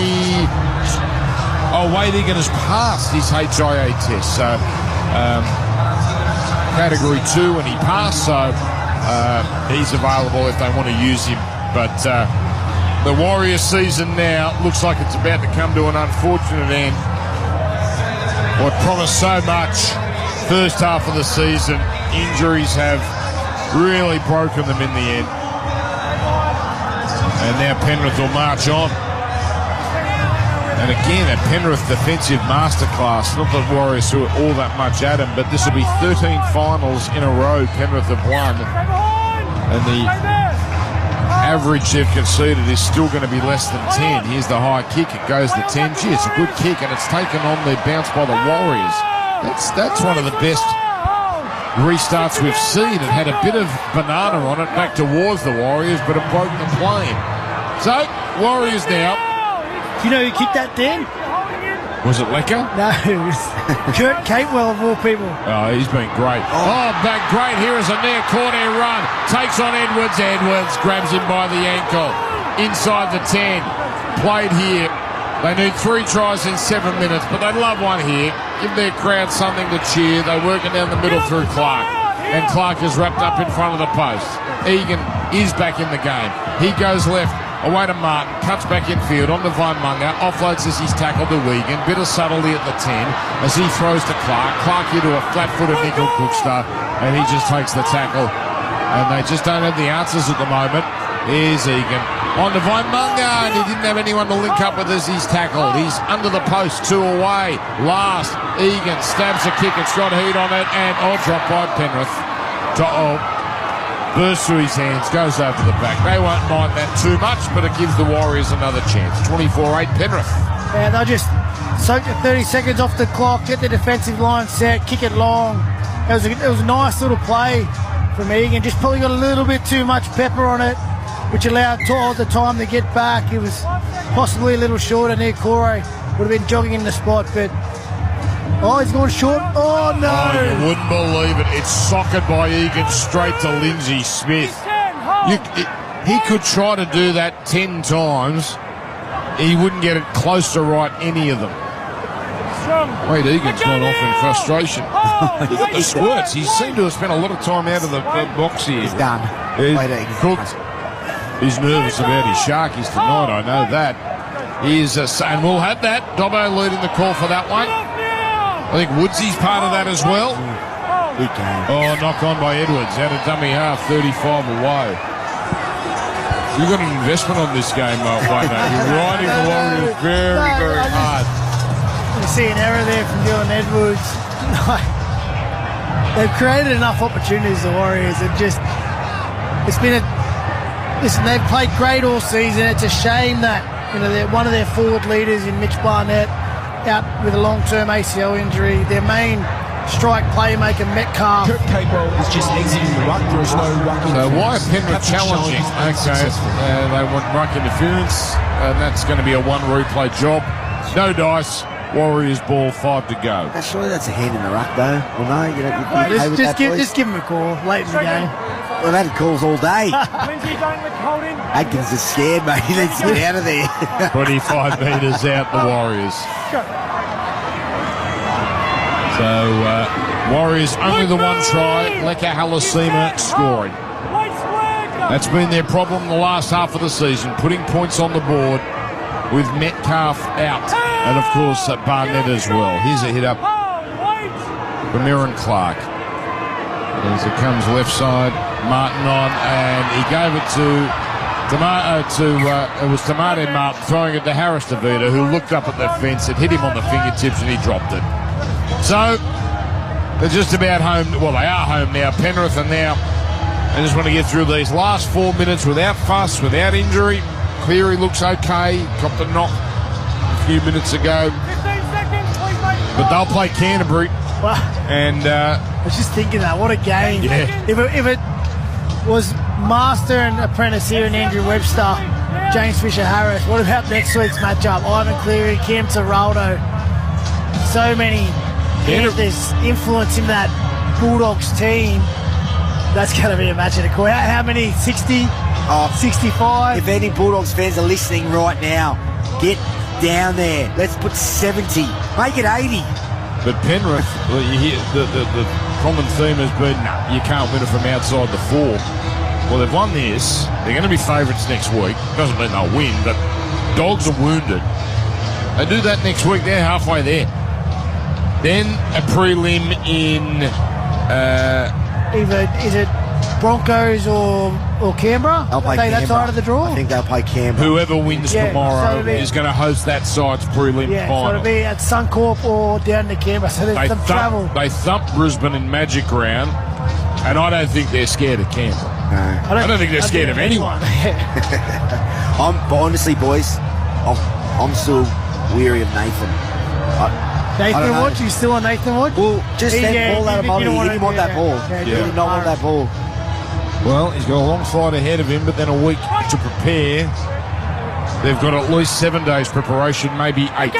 Wading has passed his HIA test, so category 2, and he passed, so he's available if they want to use him. But the Warriors season now looks like it's about to come to an unfortunate end. What promised so much first half of the season, injuries have really broken them in the end. And now Penrith will march on. And again, a Penrith defensive masterclass. Not that Warriors threw all that much at him, but this will be 13 finals in a row Penrith have won. And the average they've conceded is still going to be less than 10. Here's the high kick. It goes to 10. Gee, it's a good kick, and it's taken on the bounce by the Warriors. That's one of the best restarts we've seen. It had a bit of banana on it back towards the Warriors, but it broke the plane. So, Warriors now. Do you know who kicked that, Dan? Was it Lecker? No, it was Kurt Capewell of all people. Oh, he's been great. Oh, back great. Here is a near corner run. Takes on Edwards. Edwards grabs him by the ankle. Inside the 10. Played here. They need 3 tries in 7 minutes, but they love one here. Give their crowd something to cheer. They're working down the middle through Clark. And Clark is wrapped up in front of the post. Egan is back in the game. He goes left. Away to Martin, cuts back infield onto Weinmunger, offloads as he's tackled to Egan. Bit of subtlety at the 10 as he throws to Clark. Clark into a flat-footed nickel Cookster, and he just takes the tackle. And they just don't have the answers at the moment. Here's Egan. On to Weinmunger, and he didn't have anyone to link up with as he's tackled. He's under the post, 2 away. Last, Egan stabs a kick. It's got heat on it, and dropped by Penrith. Bursts through his hands, goes over the back. They won't mind that too much, but it gives the Warriors another chance. 24-8 Penrith. Yeah, they'll just soak the 30 seconds off the clock, get the defensive line set, kick it long. It was a nice little play from Egan. Just probably got a little bit too much pepper on it, which allowed Todd the time to get back. It was possibly a little shorter near Corey. Would have been jogging in the spot, but... Oh, he's gone short. Oh, no. Oh, you wouldn't believe it. It's socked by Egan straight to Lindsay Smith. He could try to do that 10 times. He wouldn't get it close to right any of them. Wait, Egan's gone off in frustration. Look at the squirts. He seemed to have spent a lot of time out of the box here. He's done. Cooked. He's nervous about his Sharkies tonight, I know that. And we'll have that. Dobbo leading the call for that one. I think Woodsy's part of that as well. Oh, knock on by Edwards. Out of dummy half, 35 away. You've got an investment on this game, Wayne. You're riding the Warriors very, very hard. You see an error there from Dylan Edwards. They've created enough opportunities, the Warriors. Listen, they've played great all season. It's a shame that one of their forward leaders in Mitch Barnett out with a long-term ACL injury. Their main strike playmaker, Metcalf. Kurt Capewell is just exiting the ruck. There is no ruck interference. So why are Penrith challenging? Okay, they want ruck interference, and that's going to be a 1 replay job. No dice. Warriors ball, 5 to go. Surely that's a hand in the ruck, though. Well, no, you don't. Just give him a call late in the game. Well, they've had calls all day. Atkins is scared, mate. He needs to get out of there. 25 metres out, the Warriors. So, Warriors only the 1 try. Leka Halasima scoring. That's been their problem the last half of the season, putting points on the board with Metcalf out. And, of course, Barnett as well. Here's a hit up from Aaron Clark. As it comes left side, Martin on, and he gave it it was Tamate Martin throwing it to Harris DeVita, who looked up at the fence. It hit him on the fingertips and he dropped it. So, they're just about home. Well, they are home now. Penrith are now. I just want to get through these last 4 minutes without fuss, without injury. Cleary looks okay. Got the knock a few minutes ago. 15 seconds, please, mate. But they'll play Canterbury. And I was just thinking that. What a game. Yeah. If it was Master and apprentice here in Andrew Webster, James Fisher-Harris, what about next week's matchup? Ivan Cleary, Cam Serraldo. So many Panthers influence in that Bulldogs team. That's going to be a match of the court. How many? 60? 65? If any Bulldogs fans are listening right now, get down there. Let's put 70. Make it 80. But Penrith, you hear the common theme has been, you can't win it from outside the 4. Well, they've won this. They're going to be favourites next week. Doesn't mean they'll win, but Dogs are wounded. They do that next week. They're halfway there. Then a prelim in... Either is it Broncos or Canberra. They'll play That Canberra. side of the draw. I think they'll play Canberra. Whoever wins Yeah, tomorrow so it'll be- is going to host that side's prelim Yeah, so final. it'll be at Suncorp or down to Canberra. So there's some travel. They thumped Brisbane in Magic Round, and I don't think they're scared of Canberra. No. I don't think they're scared of anyone. But honestly, boys, I'm still weary of Nathan. I don't Nathan know. Watch, you still on Nathan Watch? Well, just that ball out of money. He didn't want that ball. He did not want that ball. Well, he's got a long fight ahead of him, but then a week to prepare. They've got at least 7 days preparation, maybe 8.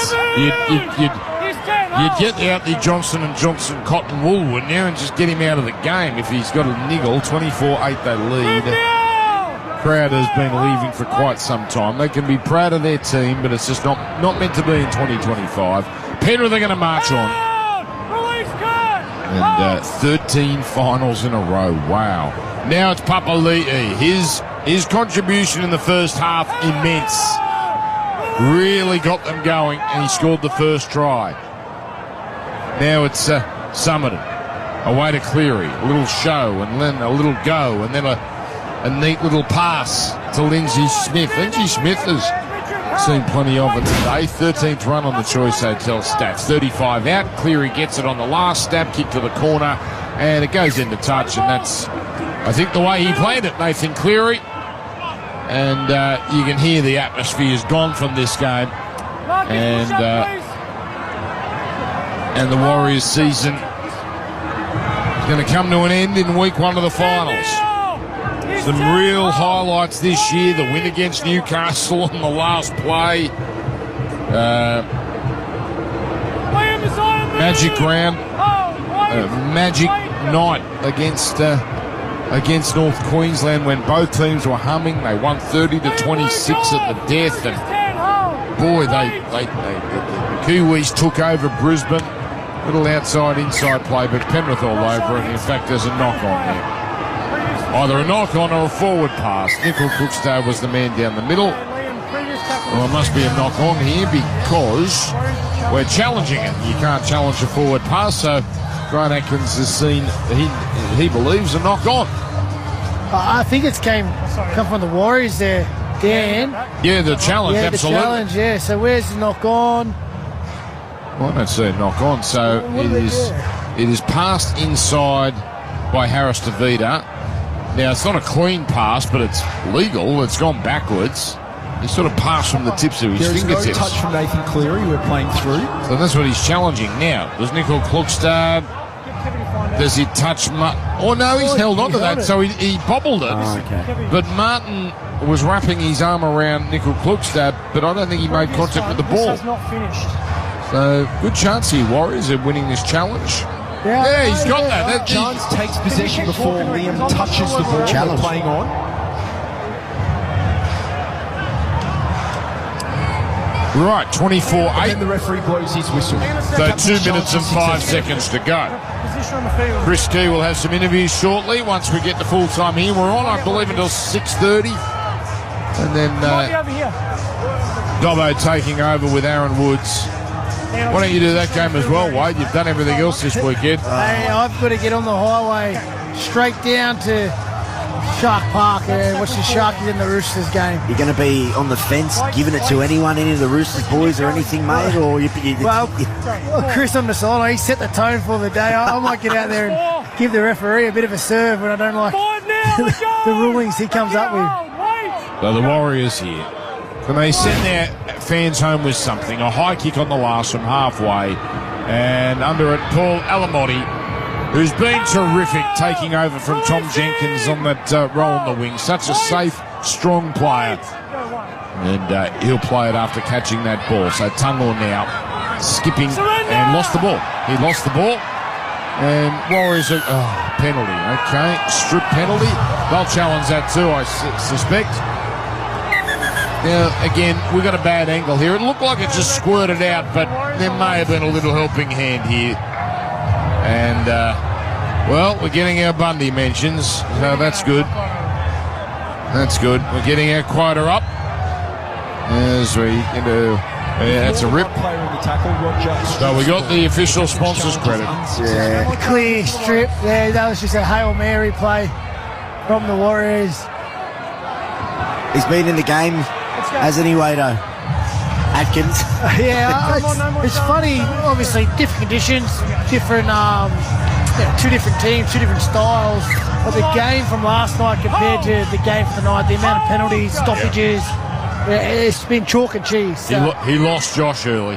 You'd get out the Johnson & Johnson cotton wool, wouldn't you, and just get him out of the game if he's got a niggle. 24-8 they lead. Crowd has been leaving for quite some time. They can be proud of their team, but it's just not meant to be in 2025. Penrith are going to march on. And 13 finals in a row. Wow. Now it's Papali'i. His contribution in the first half, immense. Really got them going, and he scored the first try. Now it's Summerton. Away to Cleary. A little show, and then a little go, and then a neat little pass to Lindsay Smith. Lindsay Smith has seen plenty of it today. 13th run on the Choice Hotel stats. 35 out. Cleary gets it on the last stab kick to the corner, and it goes into touch, and that's, I think, the way he played it, Nathan Cleary. And you can hear the atmosphere is gone from this game. And the Warriors season is going to come to an end in week 1 of the finals. Some real highlights this year. The win against Newcastle on the last play. Magic round. Magic night against North Queensland when both teams were humming. They won 30-26 at the death. And boy, the Kiwis took over Brisbane. Little outside-inside play, but Penrith all over it. In fact, there's a knock-on there. Either a knock-on or a forward pass. Nickel Cookstad was the man down the middle. Well, it must be a knock-on here because we're challenging it. You can't challenge a forward pass, so Grant Atkins has seen, he believes, a knock-on. I think it's come from the Warriors there, Dan. Yeah, the challenge, yeah, absolutely. The challenge, yeah. So where's the knock-on? Well, I don't see a knock-on, so it is passed inside by Harris to Vida. Now, it's not a clean pass, but it's legal. It's gone backwards. He sort of passed from the tips of his fingertips. There's no touch from Nathan Cleary. We're playing through. So that's what he's challenging now. Does Nickel Klukstad, does he touch Oh, no, he's held on to that, so he bobbled it. Oh, okay. But Martin was wrapping his arm around Nickel Klukstad, but I don't think he made contact with the ball. This has not finished. So, good chance here, Warriors, of winning this challenge. Yeah, he's got that. That Chance takes possession before Liam touches the ball they're playing on. Right, 24-8. And then the referee blows his whistle. So 2 minutes and 5 seconds to go. Chris Key will have some interviews shortly once we get the full time here. We're on, I believe, until 6:30. And then Dobbo taking over with Aaron Woods. Why don't you do that game as well, Wade? You've done everything else this weekend. Hey, I've got to get on the highway straight down to Shark Park and watch the Sharkies and the Roosters game. You're going to be on the fence, giving it to anyone, any of the Roosters boys or anything, mate? Or Well, Chris on the sideline, he set the tone for the day. I might get out there and give the referee a bit of a serve when I don't like the rulings he comes up with. So the Warriors here. Can they send their fans home with something? A high kick on the last from halfway. And under it, Paul Alamotti, who's been terrific, taking over from Tom Jenkins on that role on the wing. Such a safe, strong player. And he'll play it after catching that ball. So Tungor now skipping and lost the ball. He lost the ball. And Warriors are... penalty. Okay, strip penalty. They'll challenge that too, I suspect. Now, again, we got a bad angle here. It looked like it just squirted out, but there may have been a little helping hand here. And, well, we're getting our Bundy mentions, so that's good. That's good. We're getting our quota up. As we into... Yeah, that's a rip. So we got the official sponsors credit. Yeah. Clear strip there. That was just a Hail Mary play. from the Warriors. He's been in the game, hasn't he, Wado? Atkins. It's funny, obviously, different conditions, different, two different teams, two different styles. But the game from last night compared to the game for the night, the amount of penalties, stoppages, it's been chalk and cheese. So. He lost Josh early.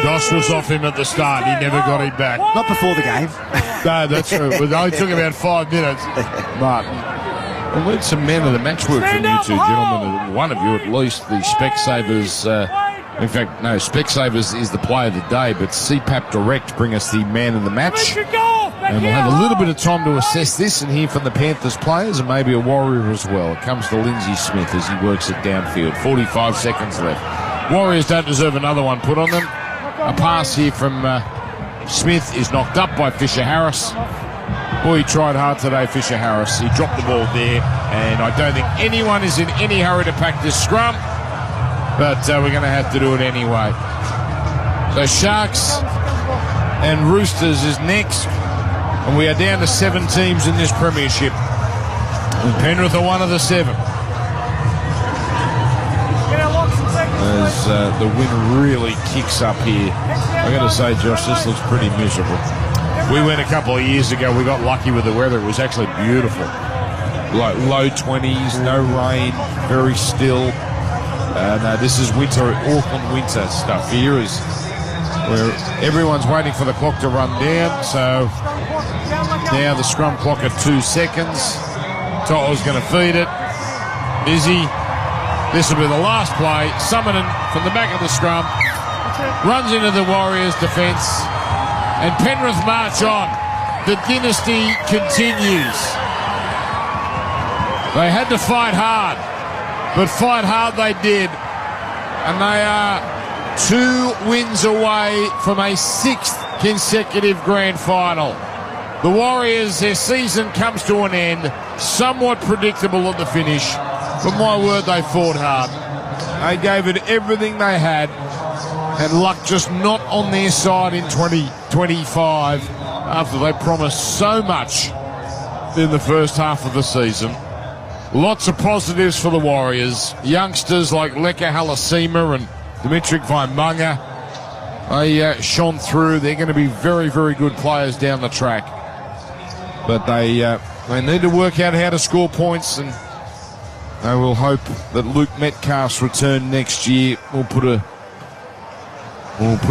Josh was off him at the start. He never got him back. Not before the game. No, that's true. It only took about 5 minutes. But we'll need some man of the match work from you two gentlemen. One of you at least, the Specsavers. In fact, no, Specsavers is the player of the day, but CPAP Direct bring us the man of the match. And we'll have a little bit of time to assess this and hear from the Panthers players and maybe a Warrior as well. It comes to Lindsay Smith as he works it downfield. 45 seconds left. Warriors don't deserve another one put on them. A pass here from Smith is knocked up by Fisher Harris. Boy, he tried hard today, Fisher Harris. He dropped the ball there, and I don't think anyone is in any hurry to pack this scrum, but we're going to have to do it anyway. So Sharks and Roosters is next, and we are down to 7 teams in this premiership. And Penrith are one of the 7. As the wind really kicks up here. I got to say, Josh, this looks pretty miserable. We went a couple of years ago. We got lucky with the weather. It was actually beautiful. Low 20s, no rain, very still. No, this is winter, Auckland winter stuff here. Is where everyone's waiting for the clock to run down. So now the scrum clock at 2 seconds. Toto's going to feed it. Busy. This will be the last play. Summoning from the back of the scrum. Runs into the Warriors' defence. And Penrith march on. The dynasty continues. They had to fight hard. But fight hard they did. And they are 2 wins away from a 6th consecutive grand final. The Warriors, their season comes to an end. Somewhat predictable at the finish. But my word, they fought hard. They gave it everything they had. And luck just not on their side in 2025 after they promised so much in the first half of the season. Lots of positives for the Warriors. Youngsters like Leka Halasima and Dimitri Vaimunga, they shone through. They're going to be very, very good players down the track. But they need to work out how to score points, and I will hope that Luke Metcalf's return next year will put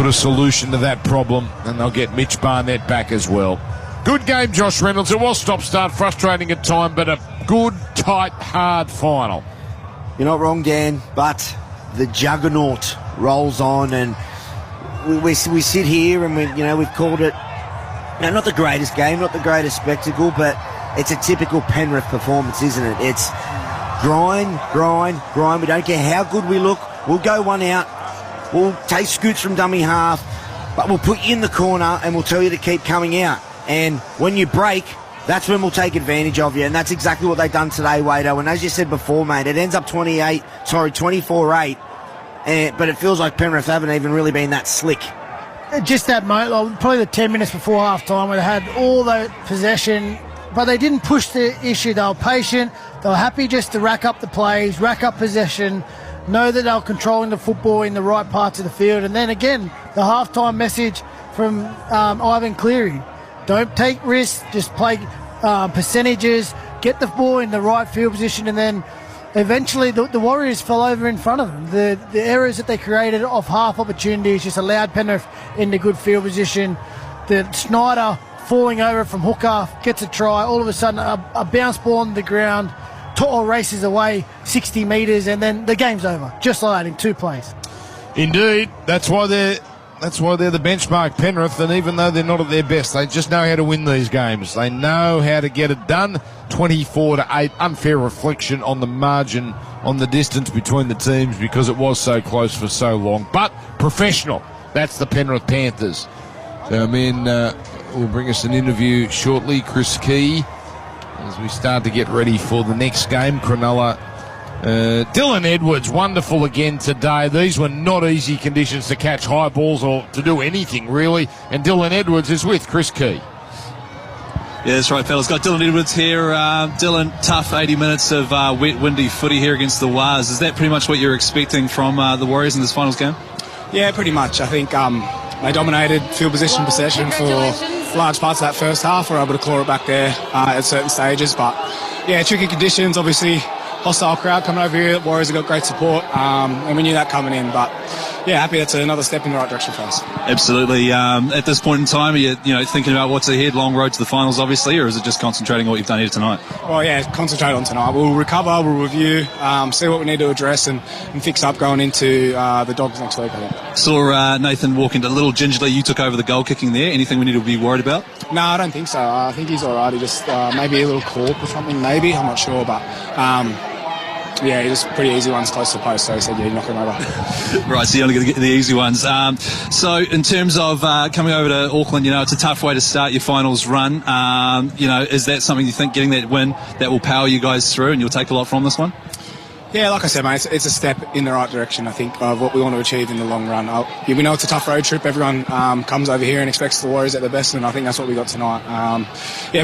a solution to that problem, and they'll get Mitch Barnett back as well. Good game, Josh Reynolds. It was stop-start, frustrating at time, but a good, tight, hard final. You're not wrong, Dan, but the juggernaut rolls on, and we sit here and we've called it, not the greatest game, not the greatest spectacle, but it's a typical Penrith performance, isn't it? It's grind. We don't care how good we look. We'll go one out. We'll take scoots from dummy half, but we'll put you in the corner and we'll tell you to keep coming out. And when you break, that's when we'll take advantage of you. And that's exactly what they've done today, Wado. And as you said before, mate, it ends up 24-8. But it feels like Penrith haven't even really been that slick. Just that moment, probably the 10 minutes before half-time, where they had all the possession, but they didn't push the issue. They were patient. They were happy just to rack up the plays, rack up possession, know that they were controlling the football in the right parts of the field. And then again, the halftime message from Ivan Cleary: don't take risks, just play percentages, get the ball in the right field position, and then eventually the Warriors fell over in front of them. The errors that they created off half opportunities just allowed Penrith into good field position. The Snyder falling over from hooker gets a try. All of a sudden, a bounce ball on the ground. Toto races away 60 metres, and then the game's over. Just like that in 2 plays. Indeed, that's why they're the benchmark, Penrith. And even though they're not at their best, they just know how to win these games. They know how to get it done. 24-8, unfair reflection on the margin, on the distance between the teams, because it was so close for so long. But professional. That's the Penrith Panthers. So will bring us an interview shortly. Chris Key, as we start to get ready for the next game. Cronulla. Dylan Edwards, wonderful again today. These were not easy conditions to catch high balls or to do anything, really. And Dylan Edwards is with Chris Key. Yeah, that's right, fellas. Got Dylan Edwards here. Dylan, tough 80 minutes of wet, windy footy here against the Wars. Is that pretty much what you're expecting from the Warriors in this finals game? Yeah, pretty much. I think they dominated field position possession for large parts of that first half. Were able to claw it back there at certain stages. But, yeah, tricky conditions, obviously. Hostile crowd coming over here. Warriors have got great support, and we knew that coming in. But, yeah, happy that's another step in the right direction for us. Absolutely. At this point in time, are you thinking about what's ahead, long road to the finals, obviously, or is it just concentrating on what you've done here tonight? Well, yeah, concentrate on tonight. We'll recover, we'll review, see what we need to address and fix up going into the Dogs next week, I think. Saw Nathan walk into a little gingerly. You took over the goal kicking there. Anything we need to be worried about? No, I don't think so. I think he's all right. He just maybe a little cork or something, maybe. I'm not sure, but... yeah, he just pretty easy ones close to the post, so he said, yeah, knock him over. Right, so you're only going to get the easy ones. So in terms of coming over to Auckland, it's a tough way to start your finals run. Is that something you think, getting that win, that will power you guys through and you'll take a lot from this one? Yeah, like I said, mate, it's a step in the right direction, I think, of what we want to achieve in the long run. We know it's a tough road trip. Everyone comes over here and expects the Warriors at their best, and I think that's what we got tonight.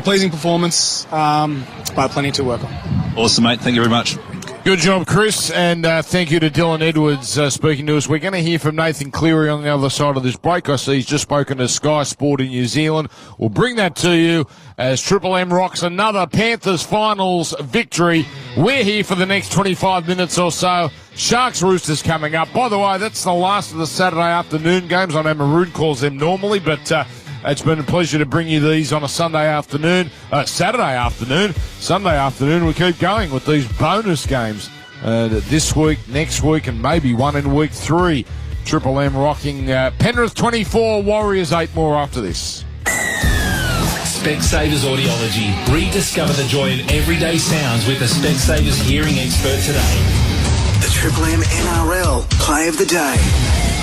Pleasing performance, but plenty to work on. Awesome, mate. Thank you very much. Good job, Chris, and thank you to Dylan Edwards speaking to us. We're going to hear from Nathan Cleary on the other side of this break. I see he's just spoken to Sky Sport in New Zealand. We'll bring that to you as Triple M rocks another Panthers finals victory. We're here for the next 25 minutes or so. Sharks Roosters coming up. By the way, that's the last of the Saturday afternoon games. I know Maroon calls them normally, but... it's been a pleasure to bring you these on a Saturday afternoon. Sunday afternoon, we keep going with these bonus games this week, next week, and maybe one in week 3. Triple M rocking Penrith 24, Warriors 8 more after this. Specsavers Audiology. Rediscover the joy of everyday sounds with the Specsavers hearing expert today. The Triple M NRL Play of the Day.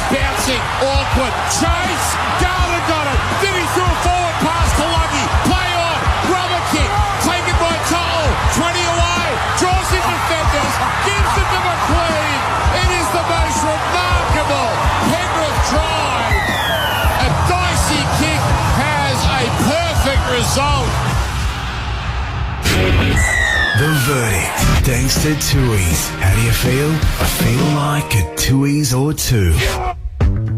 Bouncing, awkward, chase, Garland got it, then he threw a forward pass to Lucky, play on, rubber kick, taken by Toll, 20 away, draws in defenders, gives it to McLean. It is the most remarkable Penrith drive. A dicey kick has a perfect result. The verdict, thanks to Tui's. How do you feel? I feel like a Tui's or two.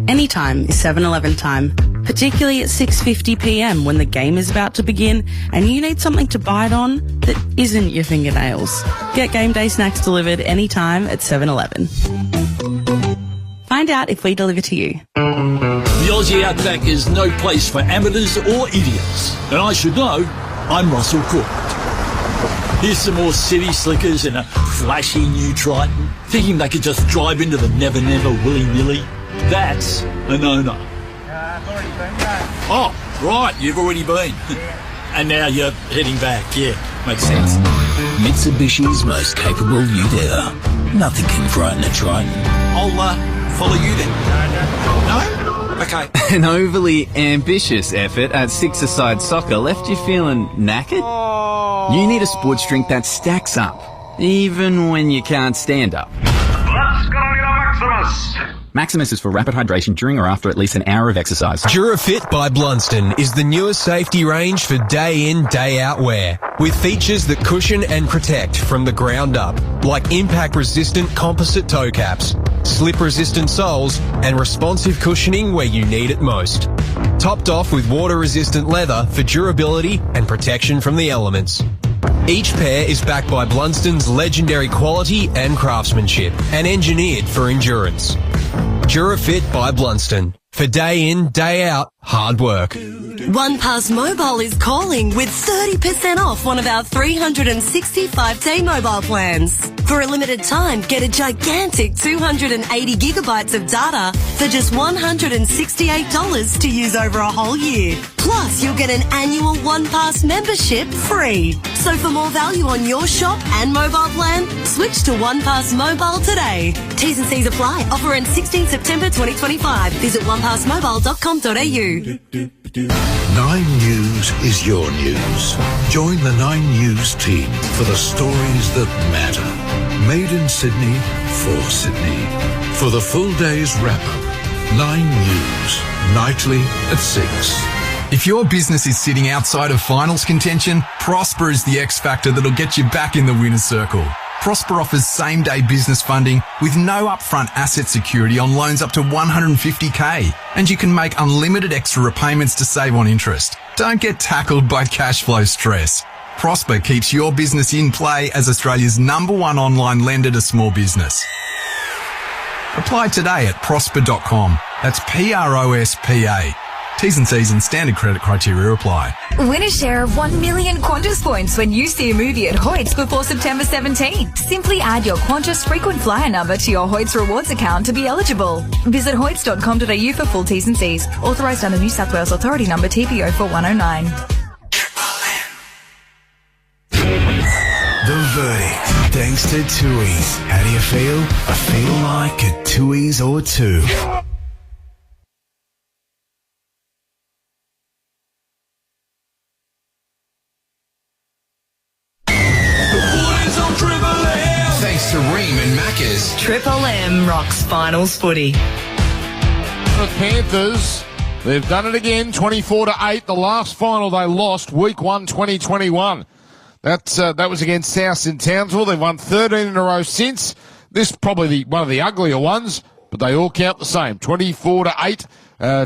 Anytime is 7-Eleven time, particularly at 6:50pm when the game is about to begin and you need something to bite on that isn't your fingernails. Get game day snacks delivered anytime at 7-Eleven. Find out if we deliver to you. The Aussie Outback is no place for amateurs or idiots. And I should know, I'm Russell Cook. Here's some more city slickers and a flashy new Triton, thinking they could just drive into the Never Never willy-nilly. That's a no-no. I've already been there. Oh, right, you've already been. And now you're heading back, yeah, makes sense. Mitsubishi's most capable ute ever. Nothing can frighten a Triton. I'll follow you then. No? Okay. An overly ambitious effort at six-a-side soccer left you feeling knackered? You need a sports drink that stacks up, even when you can't stand up. Let's go get a Maximus! Maximus is for rapid hydration during or after at least an hour of exercise. DuraFit by Blunston is the newest safety range for day in, day out wear, with features that cushion and protect from the ground up, like impact-resistant composite toe caps, slip-resistant soles, and responsive cushioning where you need it most. Topped off with water-resistant leather for durability and protection from the elements. Each pair is backed by Blunston's legendary quality and craftsmanship, and engineered for endurance. DuraFit by Blunston. For day in, day out, hard work. OnePass Mobile is calling with 30% off one of our 365-day mobile plans. For a limited time, get a gigantic 280 gigabytes of data for just $168 to use over a whole year. Plus, you'll get an annual OnePass membership free. So for more value on your shop and mobile plan, switch to OnePass Mobile today. T's and C's apply. Offer ends 16 September 2025. Visit onepassmobile.com.au. 9 News is your news. Join the 9 News team for the stories that matter. Made in Sydney, for Sydney. For the full day's wrap-up, 9 News, nightly at 6. If your business is sitting outside of finals contention, Prosper is the X factor that'll get you back in the winner's circle. Prosper offers same-day business funding with no upfront asset security on loans up to $150K, and you can make unlimited extra repayments to save on interest. Don't get tackled by cash flow stress. Prosper keeps your business in play as Australia's #1 online lender to small business. Apply today at prosper.com. That's PROSPA. T's and C's and standard credit criteria apply. Win a share of 1 million Qantas points when you see a movie at Hoyts before September 17. Simply add your Qantas frequent flyer number to your Hoyts rewards account to be eligible. Visit hoyts.com.au for full T's and C's. Authorised under New South Wales Authority number TPO 4109. The verdict, thanks to Tui's. How do you feel? I feel like a Tui's or two. Thanks to Ream and Macca's. Triple M rocks finals footy. The Panthers, they've done it again, 24-8. The last final they lost, week 1, 2021. That was against South in Townsville. They've won 13 in a row since. This is probably one of the uglier ones, but they all count the same. 24-8.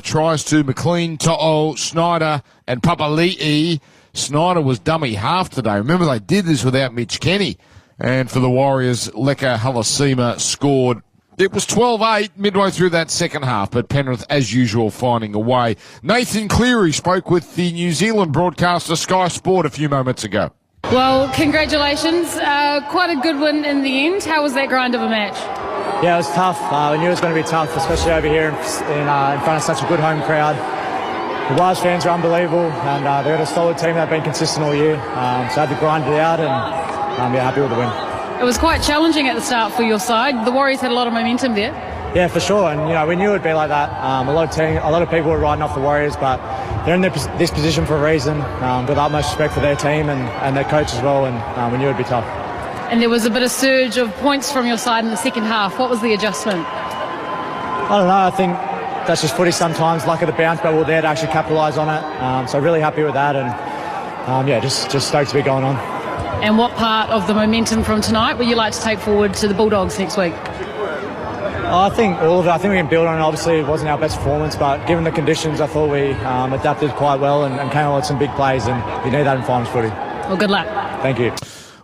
Tries to McLean, To'o, Snyder, and Papali'i. Snyder was dummy half today. Remember, they did this without Mitch Kenny. And for the Warriors, Leka Halasima scored. It was 12-8 midway through that second half, but Penrith, as usual, finding a way. Nathan Cleary spoke with the New Zealand broadcaster Sky Sport a few moments ago. Well, congratulations. Quite a good win in the end. How was that grind of a match? Yeah, it was tough. We knew it was going to be tough, especially over here in front of such a good home crowd. The Wise fans are unbelievable, and they've got a solid team that have been consistent all year. So I had to grind it out, and happy with the win. It was quite challenging at the start for your side. The Warriors had a lot of momentum there. Yeah, for sure, and we knew it'd be like that. A lot of people were riding off the Warriors, but they're in this position for a reason. Got the utmost respect for their team and their coach as well, and we knew it'd be tough. And there was a bit of surge of points from your side in the second half. What was the adjustment? I don't know. I think that's just footy sometimes. Luck of the bounce, but we're there to actually capitalise on it. So really happy with that, and just stoked to be going on. And what part of the momentum from tonight would you like to take forward to the Bulldogs next week? I think all of it. I think we can build on it. Obviously, it wasn't our best performance, but given the conditions, I thought we adapted quite well and came up with some big plays, and you need that in finals footy. Well, good luck. Thank you.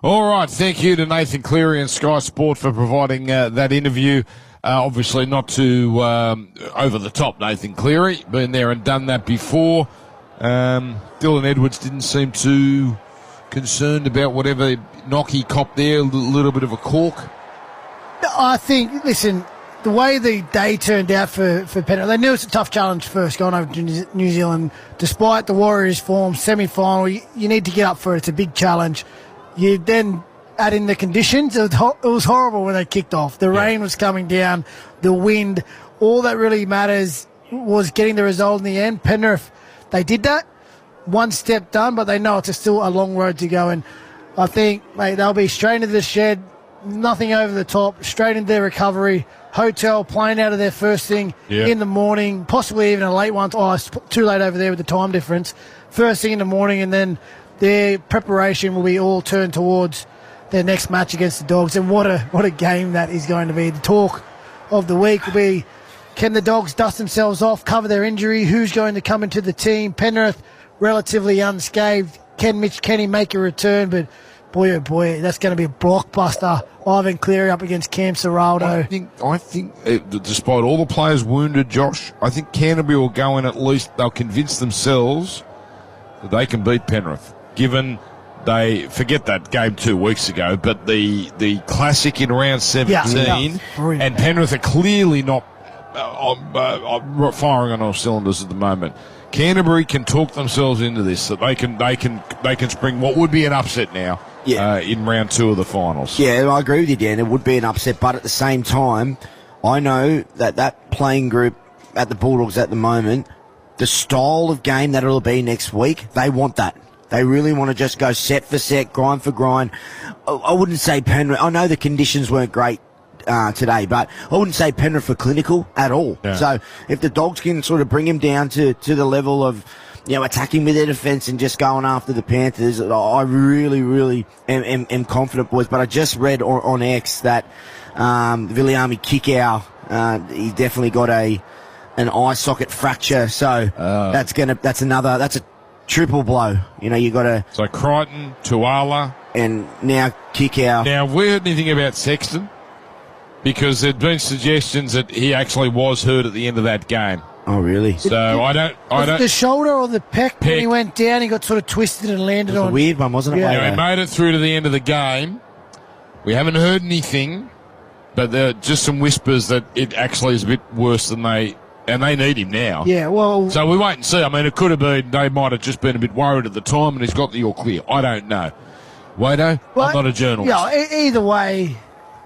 All right, thank you to Nathan Cleary and Sky Sport for providing that interview. Obviously not too over the top, Nathan Cleary. Been there and done that before. Dylan Edwards didn't seem too concerned about whatever knock he copped there, a little bit of a cork. I think, listen, the way the day turned out for Penrith, they knew it was a tough challenge first going over to New Zealand. Despite the Warriors' form, semi-final, you need to get up for it. It's a big challenge. You then add in the conditions. It was horrible when they kicked off. The rain was coming down, the wind. All that really matters was getting the result in the end. Penrith, they did that. One step done, but they know it's still a long road to go. And I think, mate, they'll be straight into the shed, nothing over the top, straight into their recovery, hotel, plane out of there first thing in the morning, possibly even a late one. Oh, it's too late over there with the time difference. First thing in the morning, and then their preparation will be all turned towards their next match against the Dogs. And what a game that is going to be. The talk of the week will be, can the Dogs dust themselves off, cover their injury? Who's going to come into the team? Penrith, relatively unscathed. Can Mitch Kenny make a return? But boy, oh boy, that's going to be a blockbuster. Ivan Cleary up against Cam Serraldo. I think despite all the players wounded, Josh, I think Canterbury will go in, at least they'll convince themselves that they can beat Penrith, given they forget that game 2 weeks ago, but the classic in round 17, and Penrith are clearly not firing on all cylinders at the moment. Canterbury can talk themselves into this, that they can spring what would be an upset now in round 2 of the finals. Yeah, I agree with you, Dan. It would be an upset, but at the same time, I know that playing group at the Bulldogs at the moment, the style of game that it'll be next week, they want that. They really want to just go set for set, grind for grind. I wouldn't say Penrith. I know the conditions weren't great today, but I wouldn't say Penrith are clinical at all. Yeah. So if the Dogs can sort of bring him down to the level of attacking with their defence and just going after the Panthers. I really am confident, boys. But I just read on X that Viliami Kikau, he definitely got an eye socket fracture. So that's a triple blow. You got to. So Crichton, Tuala, and now Kikau. Now, have we heard anything about Sexton? Because there'd been suggestions that he actually was hurt at the end of that game. Oh, really? So I don't. The shoulder or the pec, when he went down, he got sort of twisted and landed on. A weird one, wasn't it? Yeah, he made it through to the end of the game. We haven't heard anything, but there are just some whispers that it actually is a bit worse than they need him now. Yeah, well. So we wait and see. I mean, it could have been they might have just been a bit worried at the time, and he's got the all clear. I don't know. Wado, I'm not a journalist. Yeah, either way.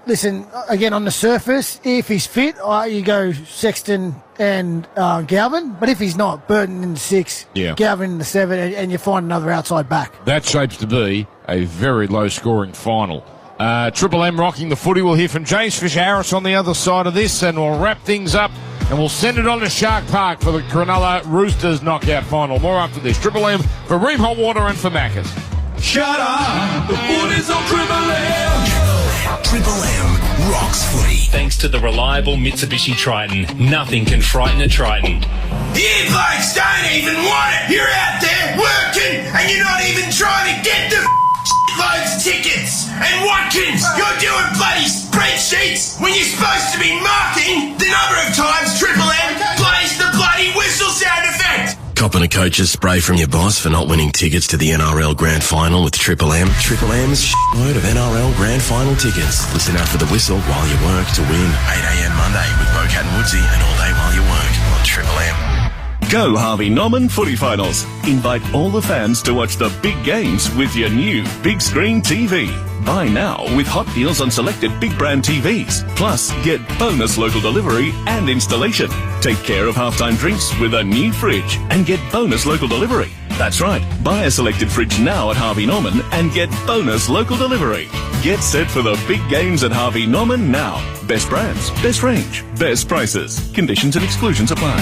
Listen, again, on the surface, if he's fit, you go Sexton and Galvin. But if he's not, Burton in the 6, Galvin in the 7, and you find another outside back. That shapes to be a very low-scoring final. Triple M rocking the footy. We'll hear from James Fisher-Harris on the other side of this, and we'll wrap things up, and we'll send it on to Shark Park for the Cronulla Roosters knockout final. More after this. Triple M for Ream Hot Water and for Macca's. Shut up! The footy's on Triple M! Triple M rocks footy. Thanks to the reliable Mitsubishi Triton, nothing can frighten a Triton. You blokes don't even want it! You're out there working and you're not even trying to get the loads tickets! And Watkins, you're doing bloody spreadsheets when you're supposed to be marking the number of times Triple M plays the bloody whistle sound effect! Copping a coach's spray from your boss for not winning tickets to the NRL Grand Final with Triple M. Triple M's load of NRL Grand Final tickets. Listen out for the whistle while you work to win 8am Monday with Bocat and Woodsy and all day while you work on Triple M. Go Harvey Norman Footy Finals. Invite all the fans to watch the big games with your new big screen TV. Buy now with hot deals on selected big brand TVs. Plus, get bonus local delivery and installation. Take care of halftime drinks with a new fridge and get bonus local delivery. That's right. Buy a selected fridge now at Harvey Norman and get bonus local delivery. Get set for the big games at Harvey Norman now. Best brands, best range, best prices. Conditions and exclusions apply.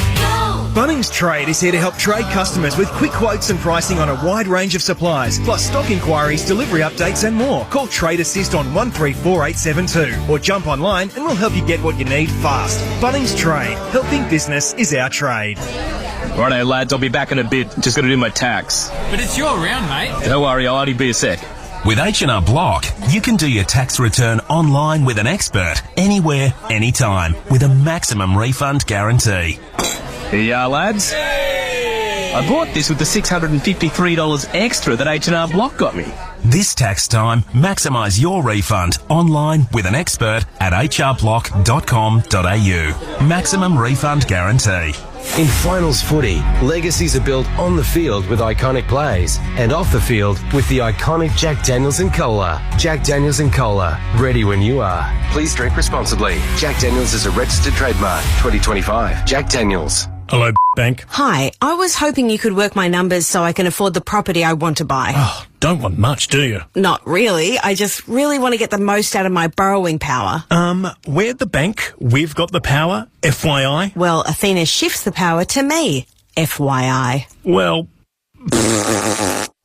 Bunnings Trade is here to help trade customers with quick quotes and pricing on a wide range of supplies, plus stock inquiries, delivery updates and more. Call Trade Assist on 134872 or jump online and we'll help you get what you need fast. Bunnings Trade. Helping business is our trade. Righto, lads, I'll be back in a bit. Just got to do my tax. But it's your round, mate. Don't worry, I'll only be a sec. With H&R Block, you can do your tax return online with an expert, anywhere, anytime, with a maximum refund guarantee. Here you are, lads. I bought this with the $653 extra that H&R Block got me. This tax time, maximise your refund online with an expert at hrblock.com.au. Maximum refund guarantee. In finals footy, legacies are built on the field with iconic plays and off the field with the iconic Jack Daniels and Cola. Jack Daniels and Cola, ready when you are. Please drink responsibly. Jack Daniels is a registered trademark. 2025. Jack Daniels. Hello, bank. Hi, I was hoping you could work my numbers so I can afford the property I want to buy. Oh, don't want much, do you? Not really. I just really want to get the most out of my borrowing power. We're the bank. We've got the power. FYI. Well, Athena shifts the power to me. FYI. Well...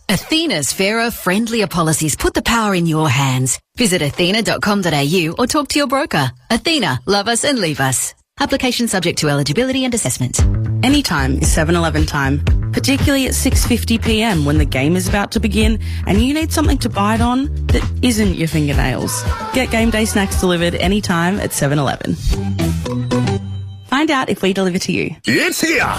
Athena's fairer, friendlier policies put the power in your hands. Visit athena.com.au or talk to your broker. Athena, love us and leave us. Application subject to eligibility and assessment. Anytime is 7-Eleven time, particularly at 6:50pm when the game is about to begin and you need something to bite on that isn't your fingernails. Get game day snacks delivered anytime at 7-Eleven. Find out if we deliver to you. It's here!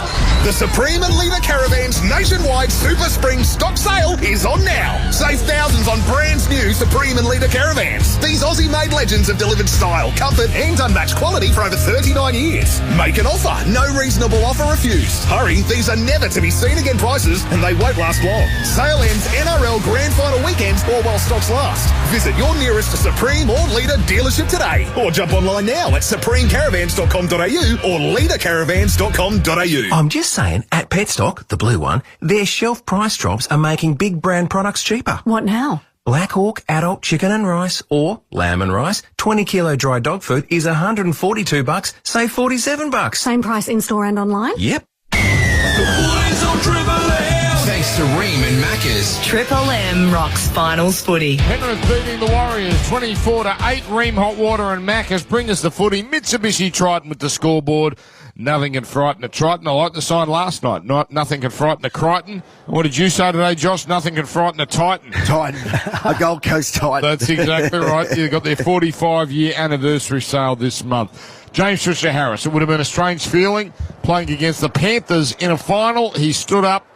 The Supreme and Leader Caravans nationwide Super Spring stock sale is on now. Save thousands on brands new Supreme and Leader Caravans. These Aussie-made legends have delivered style, comfort and unmatched quality for over 39 years. Make an offer. No reasonable offer refused. Hurry, these are never to be seen again prices and they won't last long. Sale ends NRL Grand Final weekend or while stocks last. Visit your nearest Supreme or Leader dealership today or jump online now at supremecaravans.com.au or leadercaravans.com.au. I'm just saying, at Petstock, the blue one, their shelf price drops are making big brand products cheaper. What now? Black Hawk adult chicken and rice or lamb and rice, 20 kilo dry dog food is $142, save $47. Same price in store and online? Yep. The boys on Triple M. Thanks to Ream and Macca's. Triple M rocks finals footy. Penrith beating the Warriors 24-8. Ream Hot Water and Macca's bring us the footy. Mitsubishi Triton with the scoreboard. Nothing can frighten a Triton. I like the sign last night. Nothing can frighten a Crichton. What did you say today, Josh? Nothing can frighten a Titan. Titan. A Gold Coast Titan. That's exactly right. You've got their 45-year anniversary sale this month. James Fisher-Harris. It would have been a strange feeling playing against the Panthers in a final. He stood up.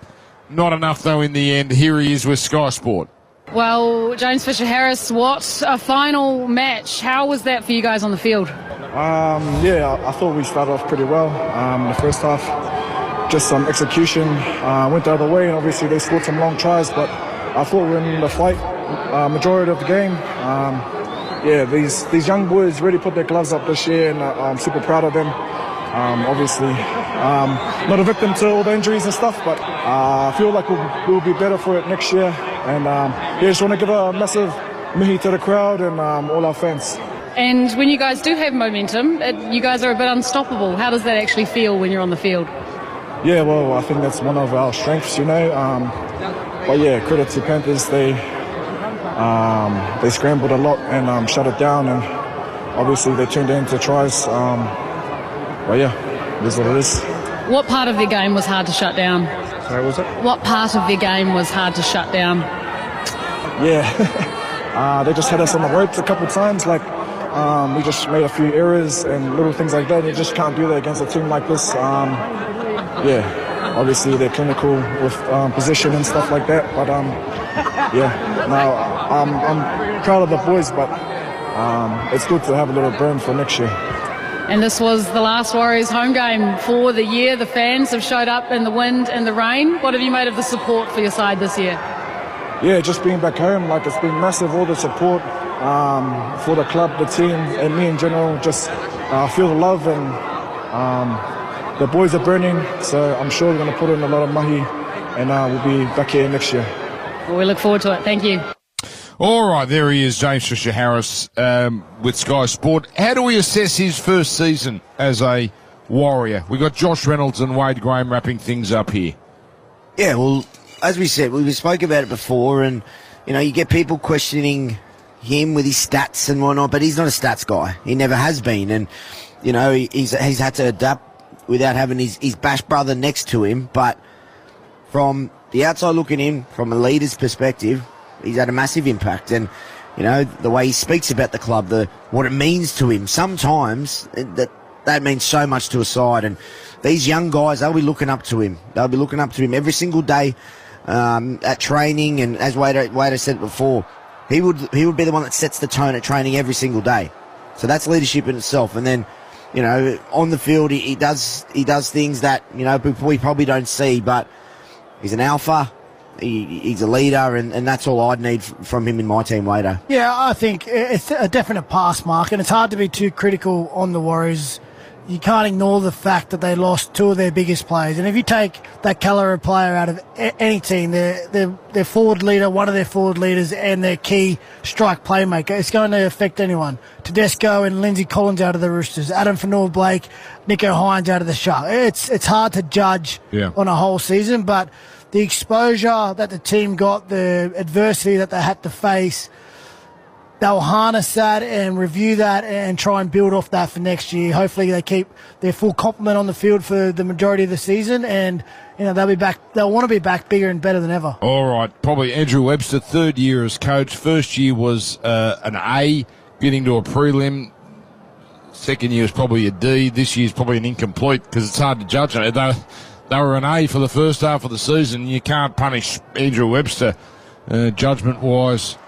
Not enough, though, in the end. Here he is with Sky Sport. Well, James Fisher-Harris, what a final match. How was that for you guys on the field? I thought we started off pretty well. The first half, just some execution went the other way, and obviously they scored some long tries, but I thought we were in the fight majority of the game. These young boys really put their gloves up this year, and I'm super proud of them. Obviously, not a victim to all the injuries and stuff, but I feel like we'll be better for it next year. And just want to give a massive mihi to the crowd and all our fans. And when you guys do have momentum, you guys are a bit unstoppable. How does that actually feel when you're on the field? Yeah, well, I think that's one of our strengths, you know. But yeah, credit to Panthers. They scrambled a lot and shut it down, and obviously they turned it into tries. But yeah, it is what it is. What part of their game was hard to shut down? Sorry, what was it? What part of their game was hard to shut down? Yeah, they just had us on the ropes a couple of times. Like, we just made a few errors and little things like that. You just can't do that against a team like this. Obviously they're clinical with position and stuff like that. But I'm proud of the boys, but it's good to have a little burn for next year. And this was the last Warriors home game for the year. The fans have showed up in the wind and the rain. What have you made of the support for your side this year? Yeah, just being back home, like it's been massive, all the support for the club, the team, and me in general. Just feel the love, and the boys are burning, so I'm sure we're going to put in a lot of mahi, and we'll be back here next year. Well, we look forward to it. Thank you. All right, there he is, James Fisher-Harris with Sky Sport. How do we assess his first season as a Warrior? We got Josh Reynolds and Wade Graham wrapping things up here. Yeah, well, as we said, we spoke about it before, and you get people questioning him with his stats and whatnot, but he's not a stats guy. He never has been, and he's had to adapt without having his bash brother next to him. But from the outside looking in, from a leader's perspective, he's had a massive impact, and the way he speaks about the club, what it means to him. Sometimes that means so much to a side, and these young guys, they'll be looking up to him. They'll be looking up to him every single day at training, and as Wade said before, he would be the one that sets the tone at training every single day. So that's leadership in itself. And then on the field, he does things that we probably don't see, but he's an alpha. He's a leader, and that's all I'd need from him in my team later. Yeah, I think it's a definite pass mark, and it's hard to be too critical on the Warriors. You can't ignore the fact that they lost two of their biggest players. And if you take that caliber of player out of any team, their forward leader, one of their forward leaders, and their key strike playmaker, it's going to affect anyone. Tedesco and Lindsay Collins out of the Roosters, Adam Fanua-Blake, Nico Hines out of the Sharks. It's hard to judge on a whole season, but the exposure that the team got, the adversity that they had to face, they'll harness that and review that and try and build off that for next year. Hopefully they keep their full complement on the field for the majority of the season, and they'll be back. They'll want to be back bigger and better than ever. All right, probably Andrew Webster, third year as coach. First year was an A, getting to a prelim. Second year was probably a D. This year's probably an incomplete because it's hard to judge. They were an A for the first half of the season. You can't punish Andrew Webster judgment-wise.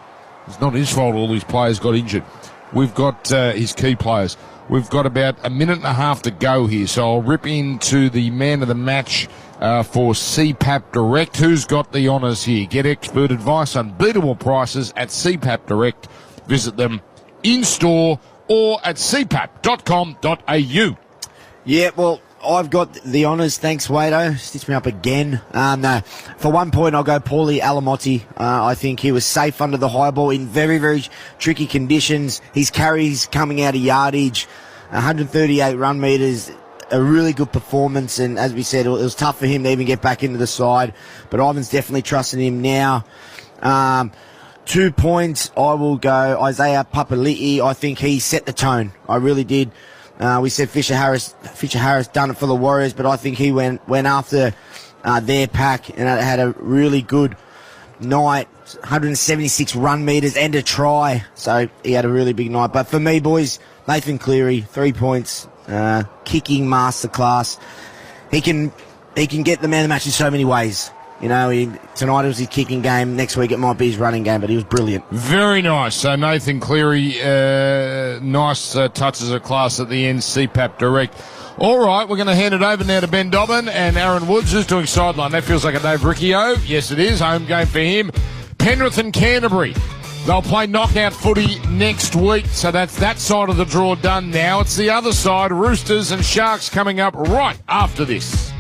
It's not his fault all these players got injured. We've got his key players. We've got about a minute and a half to go here, so I'll rip into the man of the match for CPAP Direct. Who's got the honours here? Get expert advice, unbeatable prices at CPAP Direct. Visit them in-store or at cpap.com.au. Yeah, well, I've got the honours. Thanks, Wado. Stitch me up again. No, for 1 point, I'll go Paulie Alamotti. I think he was safe under the high ball in very, very tricky conditions. His carries coming out of yardage, 138 run meters. a really good performance, and as we said, it was tough for him to even get back into the side, but Ivan's definitely trusting him now. 2 points, I will go Isaiah Papali'i. I think he set the tone. I really did. We said Fisher Harris done it for the Warriors, but I think he went after their pack and had a really good night. 176 run meters and a try, so he had a really big night. But for me, boys, Nathan Cleary, 3 points, kicking masterclass. He can get the man of the match in so many ways. You know, tonight it was his kicking game. Next week it might be his running game, but he was brilliant. Very nice. So Nathan Cleary, nice touches of class at the end, CPAP direct. All right, we're going to hand it over now to Ben Dobbin and Aaron Woods, who's doing sideline. That feels like a Dave Riccio. Yes, it is. Home game for him. Penrith and Canterbury. They'll play knockout footy next week, so that's that side of the draw done now. It's the other side, Roosters and Sharks, coming up right after this.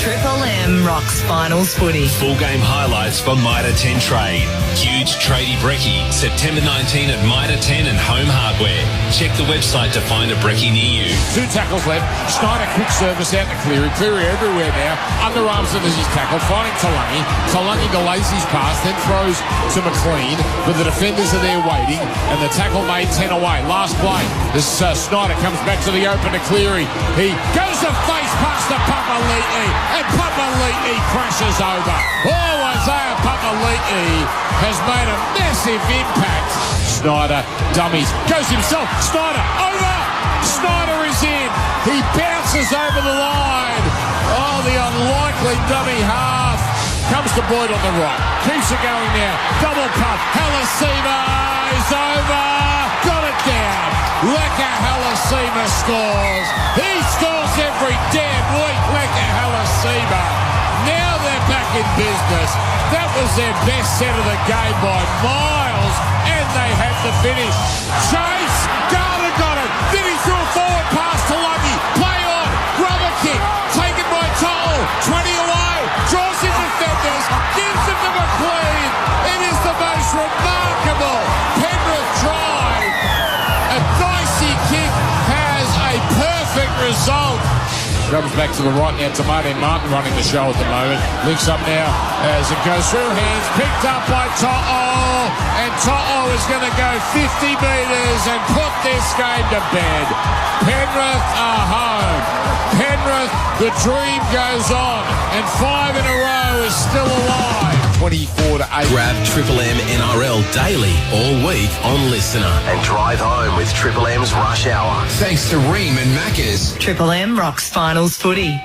Triple M rocks finals footy. Full game highlights for Mitre 10 Trade. Huge tradie brekkie, September 19 at Mitre 10 and Home Hardware. Check the website to find a brekkie near you. 2 tackles left. Schneider quick service out to Cleary. Cleary everywhere now. Underarms it as his tackle. Finding Talangi. Talangi delays his pass, then throws to McLean. But the defenders are there waiting. And the tackle made 10 away. Last play. This Schneider comes back to the open to Cleary. He goes to face past the Papali'i. And Papali'i crashes over. Oh, Isaiah Papali'i has made a massive impact. Schneider dummies. Goes himself. Schneider over. Schneider is in. He bounces over the line. Oh, the unlikely dummy half. Comes to Boyd on the right. Keeps it going now. Double punt. Halasima is over. Got it down. Leka Halasima scores. He scores every damn week. Leka Halasima. Now they're back in business. That was their best set of the game by miles, and they had the finish. Chase, Garner got it. Then he threw a forward pass to Lucky. Play on, rubber kick, taken by Toll. 20 away, draws his defenders, gives them to McLean. It is the most remarkable Penrith try. A dicey kick has a perfect result. Comes back to the right now to Martin Martin running the show at the moment. Links up now as it goes through hands. Picked up by To'o. And To'o is going to go 50 metres and put this game to bed. Penrith are home. Penrith, the dream goes on. And 5 in a row is still alive. 24-8. Grab Triple M NRL daily all week on Listener and drive home with Triple M's Rush Hour. Thanks to Ream and Macca's. Triple M rocks finals footy.